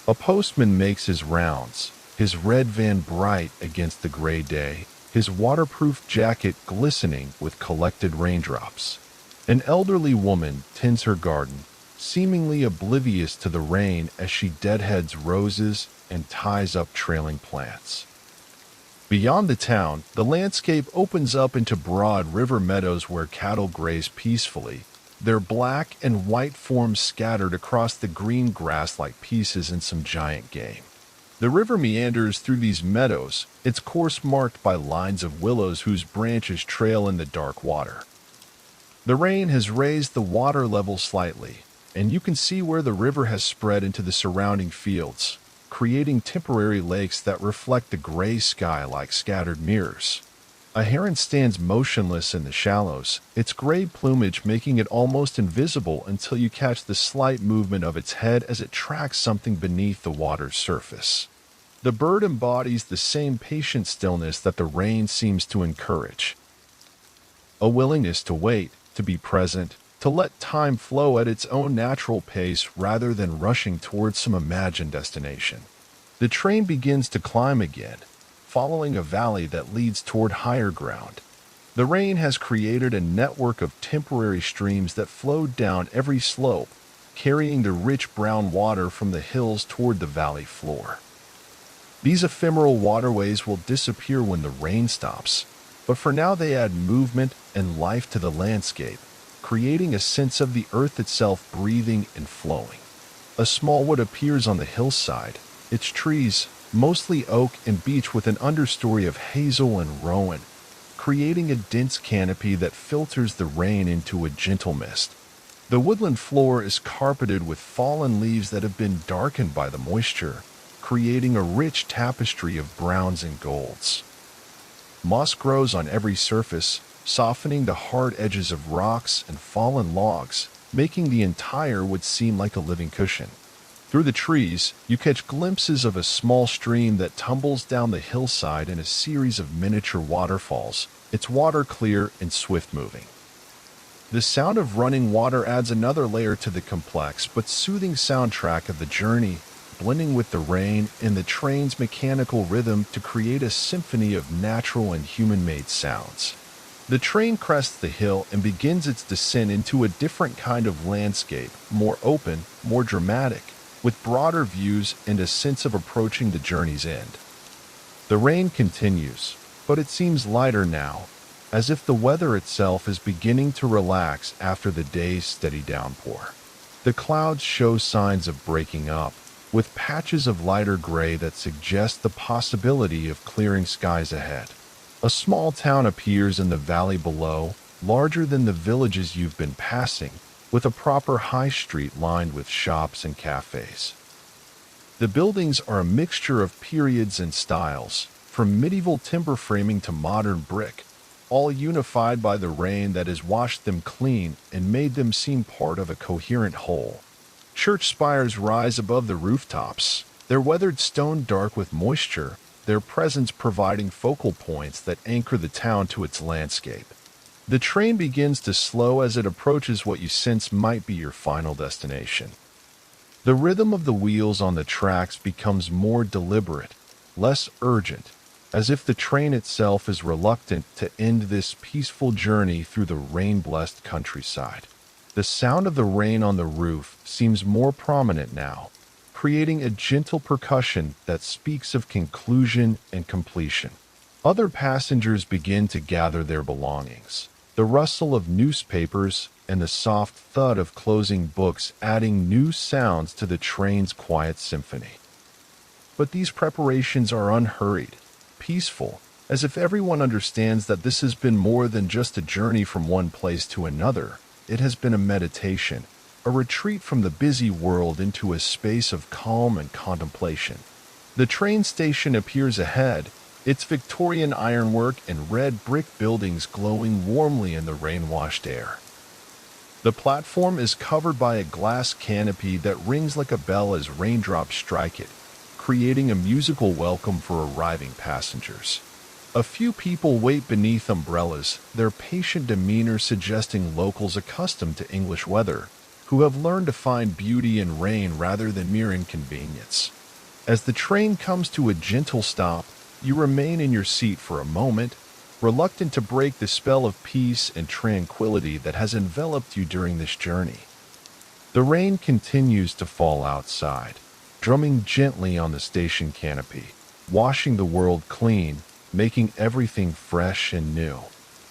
S1: A postman makes his rounds, his red van bright against the gray day, his waterproof jacket glistening with collected raindrops. An elderly woman tends her garden, seemingly oblivious to the rain as she deadheads roses and ties up trailing plants. Beyond the town, the landscape opens up into broad river meadows where cattle graze peacefully, their black and white forms scattered across the green grass like pieces in some giant game. The river meanders through these meadows, its course marked by lines of willows whose branches trail in the dark water. The rain has raised the water level slightly, and you can see where the river has spread into the surrounding fields, creating temporary lakes that reflect the gray sky like scattered mirrors. A heron stands motionless in the shallows, its gray plumage making it almost invisible until you catch the slight movement of its head as it tracks something beneath the water's surface. The bird embodies the same patient stillness that the rain seems to encourage. A willingness to wait, to be present, to let time flow at its own natural pace rather than rushing towards some imagined destination. The train begins to climb again, following a valley that leads toward higher ground. The rain has created a network of temporary streams that flow down every slope, carrying the rich brown water from the hills toward the valley floor. These ephemeral waterways will disappear when the rain stops, but for now they add movement and life to the landscape, creating a sense of the earth itself breathing and flowing. A small wood appears on the hillside, its trees, mostly oak and beech with an understory of hazel and rowan, creating a dense canopy that filters the rain into a gentle mist. The woodland floor is carpeted with fallen leaves that have been darkened by the moisture, creating a rich tapestry of browns and golds. Moss grows on every surface, softening the hard edges of rocks and fallen logs, making the entire wood seem like a living cushion. Through the trees, you catch glimpses of a small stream that tumbles down the hillside in a series of miniature waterfalls, its water clear and swift-moving. The sound of running water adds another layer to the complex but soothing soundtrack of the journey, blending with the rain and the train's mechanical rhythm to create a symphony of natural and human-made sounds. The train crests the hill and begins its descent into a different kind of landscape, more open, more dramatic, with broader views and a sense of approaching the journey's end. The rain continues, but it seems lighter now, as if the weather itself is beginning to relax after the day's steady downpour. The clouds show signs of breaking up, with patches of lighter gray that suggest the possibility of clearing skies ahead. A small town appears in the valley below, larger than the villages you've been passing, with a proper high street lined with shops and cafes. The buildings are a mixture of periods and styles, from medieval timber framing to modern brick, all unified by the rain that has washed them clean and made them seem part of a coherent whole. Church spires rise above the rooftops, their weathered stone dark with moisture, their presence providing focal points that anchor the town to its landscape. The train begins to slow as it approaches what you sense might be your final destination. The rhythm of the wheels on the tracks becomes more deliberate, less urgent, as if the train itself is reluctant to end this peaceful journey through the rain-blessed countryside. The sound of the rain on the roof seems more prominent now, creating a gentle percussion that speaks of conclusion and completion. Other passengers begin to gather their belongings, the rustle of newspapers and the soft thud of closing books adding new sounds to the train's quiet symphony. But these preparations are unhurried, peaceful, as if everyone understands that this has been more than just a journey from one place to another. It has been a meditation, a retreat from the busy world into a space of calm and contemplation. The train station appears ahead, its Victorian ironwork and red brick buildings glowing warmly in the rain-washed air. The platform is covered by a glass canopy that rings like a bell as raindrops strike it, creating a musical welcome for arriving passengers. A few people wait beneath umbrellas, their patient demeanor suggesting locals accustomed to English weather, who have learned to find beauty in rain rather than mere inconvenience. As the train comes to a gentle stop, you remain in your seat for a moment, reluctant to break the spell of peace and tranquility that has enveloped you during this journey. The rain continues to fall outside, drumming gently on the station canopy, washing the world clean, making everything fresh and new.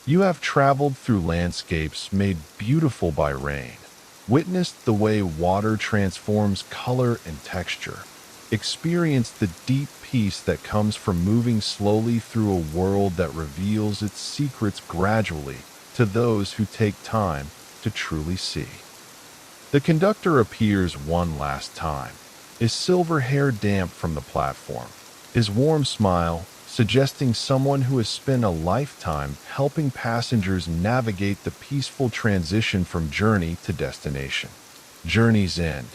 S1: You have traveled through landscapes made beautiful by rain, witnessed the way water transforms color and texture, experienced the deep peace that comes from moving slowly through a world that reveals its secrets gradually to those who take time to truly see. The conductor appears one last time, his silver hair damp from the platform, his warm smile suggesting someone who has spent a lifetime helping passengers navigate the peaceful transition from journey to destination. Journey's end,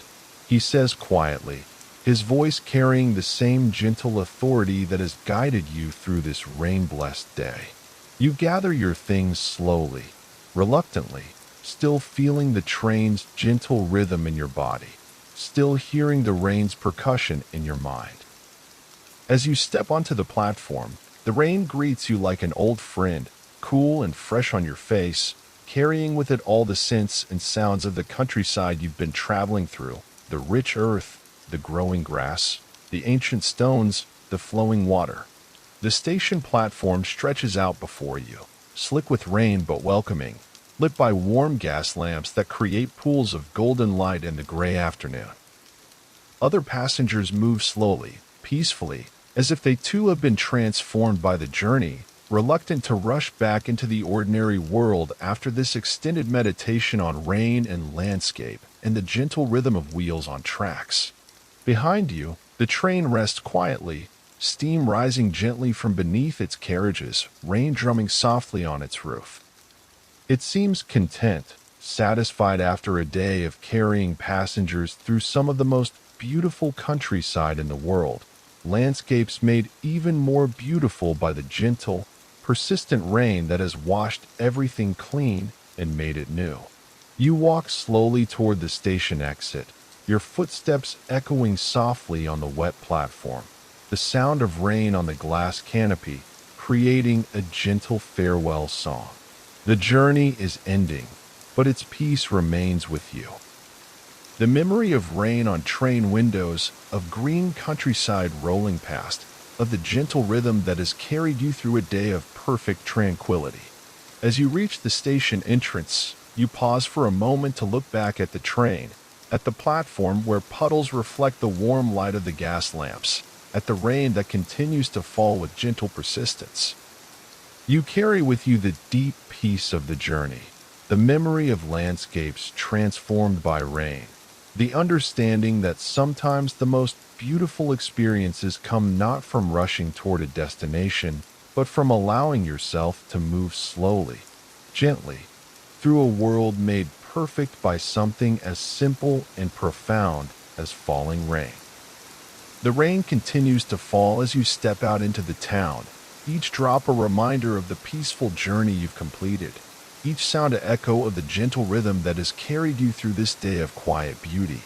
S1: he says quietly, his voice carrying the same gentle authority that has guided you through this rain-blessed day. You gather your things slowly, reluctantly, still feeling the train's gentle rhythm in your body, still hearing the rain's percussion in your mind. As you step onto the platform, the rain greets you like an old friend, cool and fresh on your face, carrying with it all the scents and sounds of the countryside you've been traveling through, the rich earth, the growing grass, the ancient stones, the flowing water. The station platform stretches out before you, slick with rain but welcoming, lit by warm gas lamps that create pools of golden light in the gray afternoon. Other passengers move slowly, peacefully, as if they too have been transformed by the journey, reluctant to rush back into the ordinary world after this extended meditation on rain and landscape and the gentle rhythm of wheels on tracks. Behind you, the train rests quietly, steam rising gently from beneath its carriages, rain drumming softly on its roof. It seems content, satisfied after a day of carrying passengers through some of the most beautiful countryside in the world, landscapes made even more beautiful by the gentle, persistent rain that has washed everything clean and made it new. You walk slowly toward the station exit, your footsteps echoing softly on the wet platform, the sound of rain on the glass canopy creating a gentle farewell song. The journey is ending, but its peace remains with you. The memory of rain on train windows, of green countryside rolling past, of the gentle rhythm that has carried you through a day of perfect tranquility. As you reach the station entrance, you pause for a moment to look back at the train, at the platform where puddles reflect the warm light of the gas lamps, at the rain that continues to fall with gentle persistence. You carry with you the deep peace of the journey, the memory of landscapes transformed by rain, the understanding that sometimes the most beautiful experiences come not from rushing toward a destination, but from allowing yourself to move slowly, gently, through a world made perfect by something as simple and profound as falling rain. The rain continues to fall as you step out into the town, each drop a reminder of the peaceful journey you've completed, each sound an echo of the gentle rhythm that has carried you through this day of quiet beauty.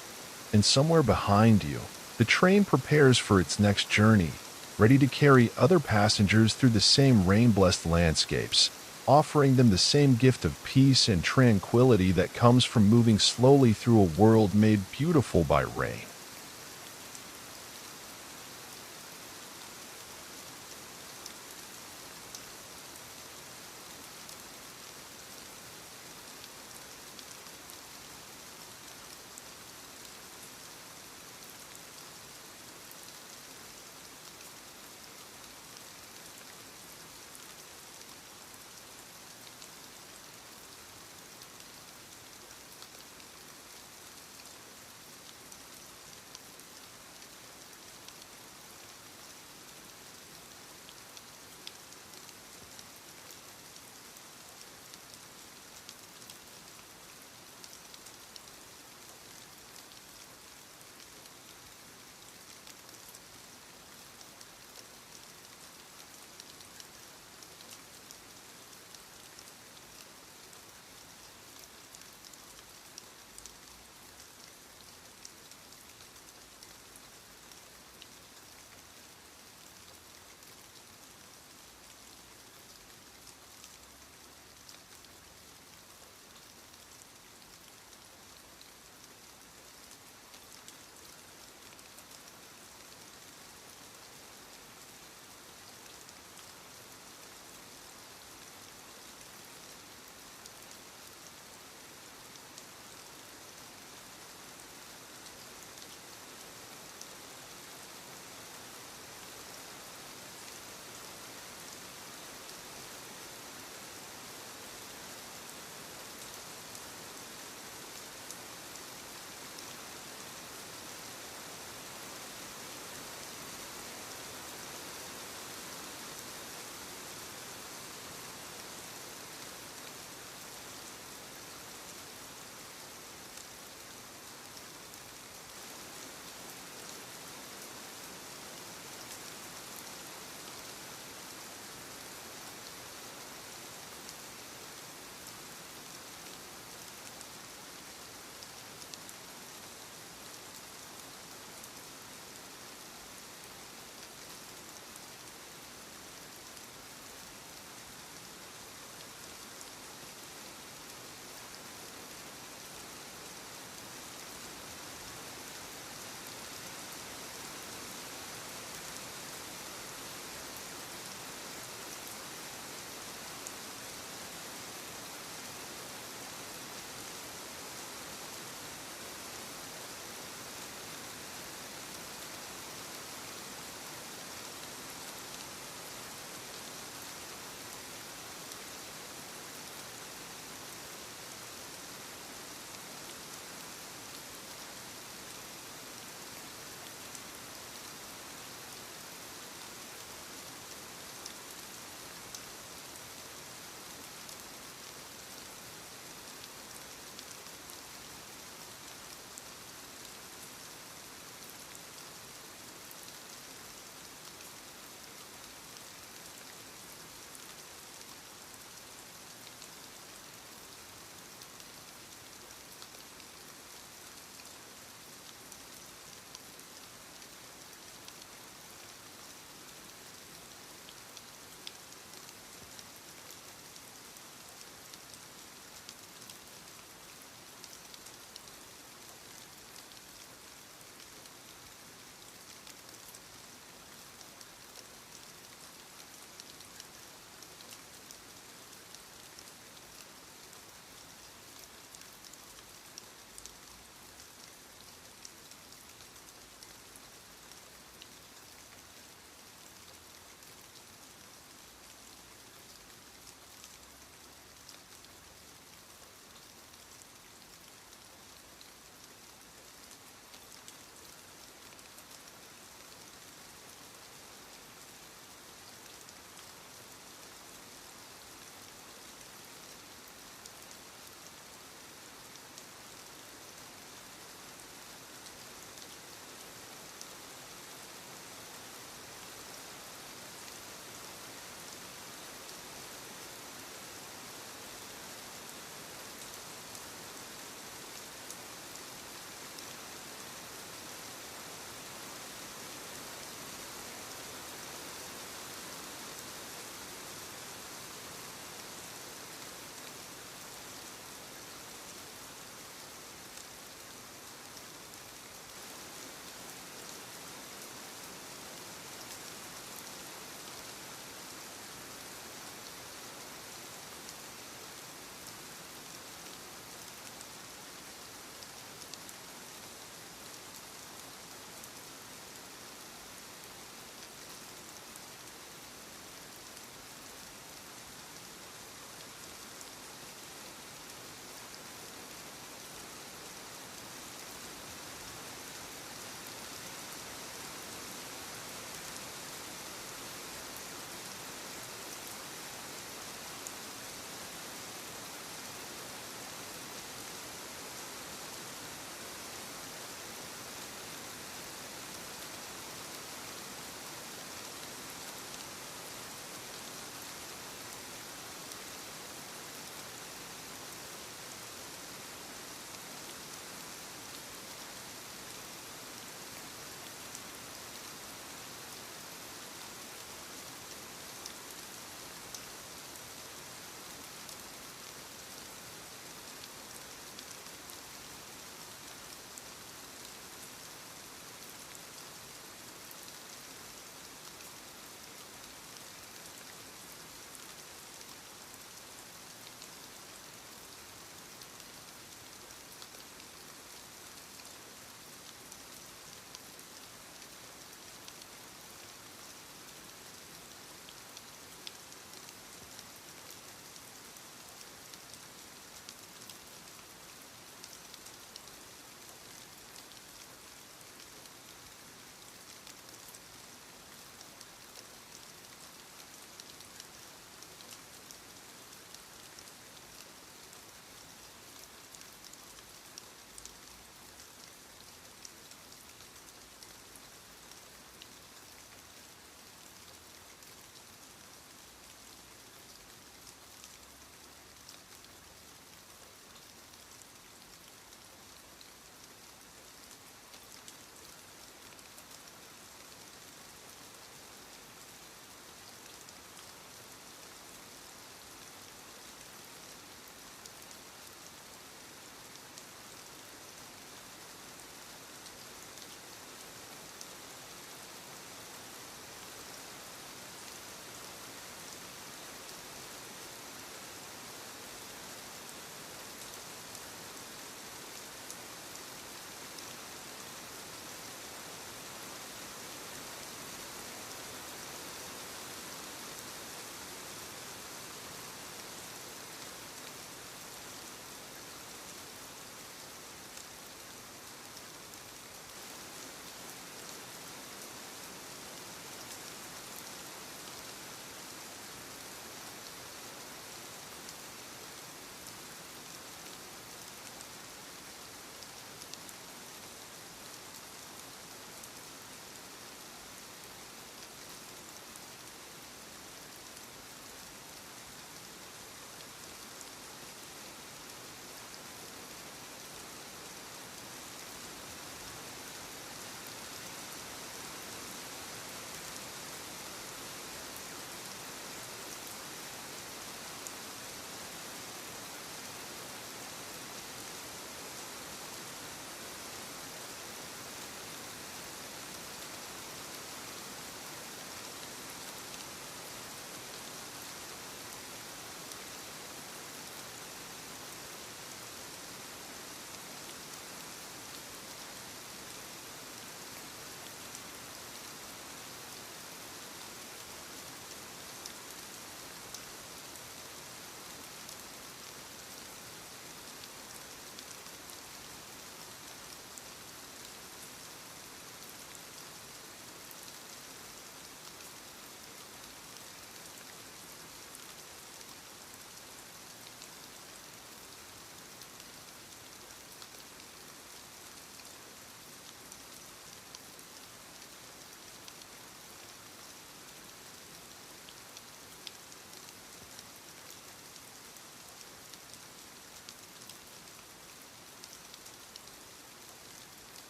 S1: And somewhere behind you, the train prepares for its next journey, ready to carry other passengers through the same rain-blessed landscapes, offering them the same gift of peace and tranquility that comes from moving slowly through a world made beautiful by rain.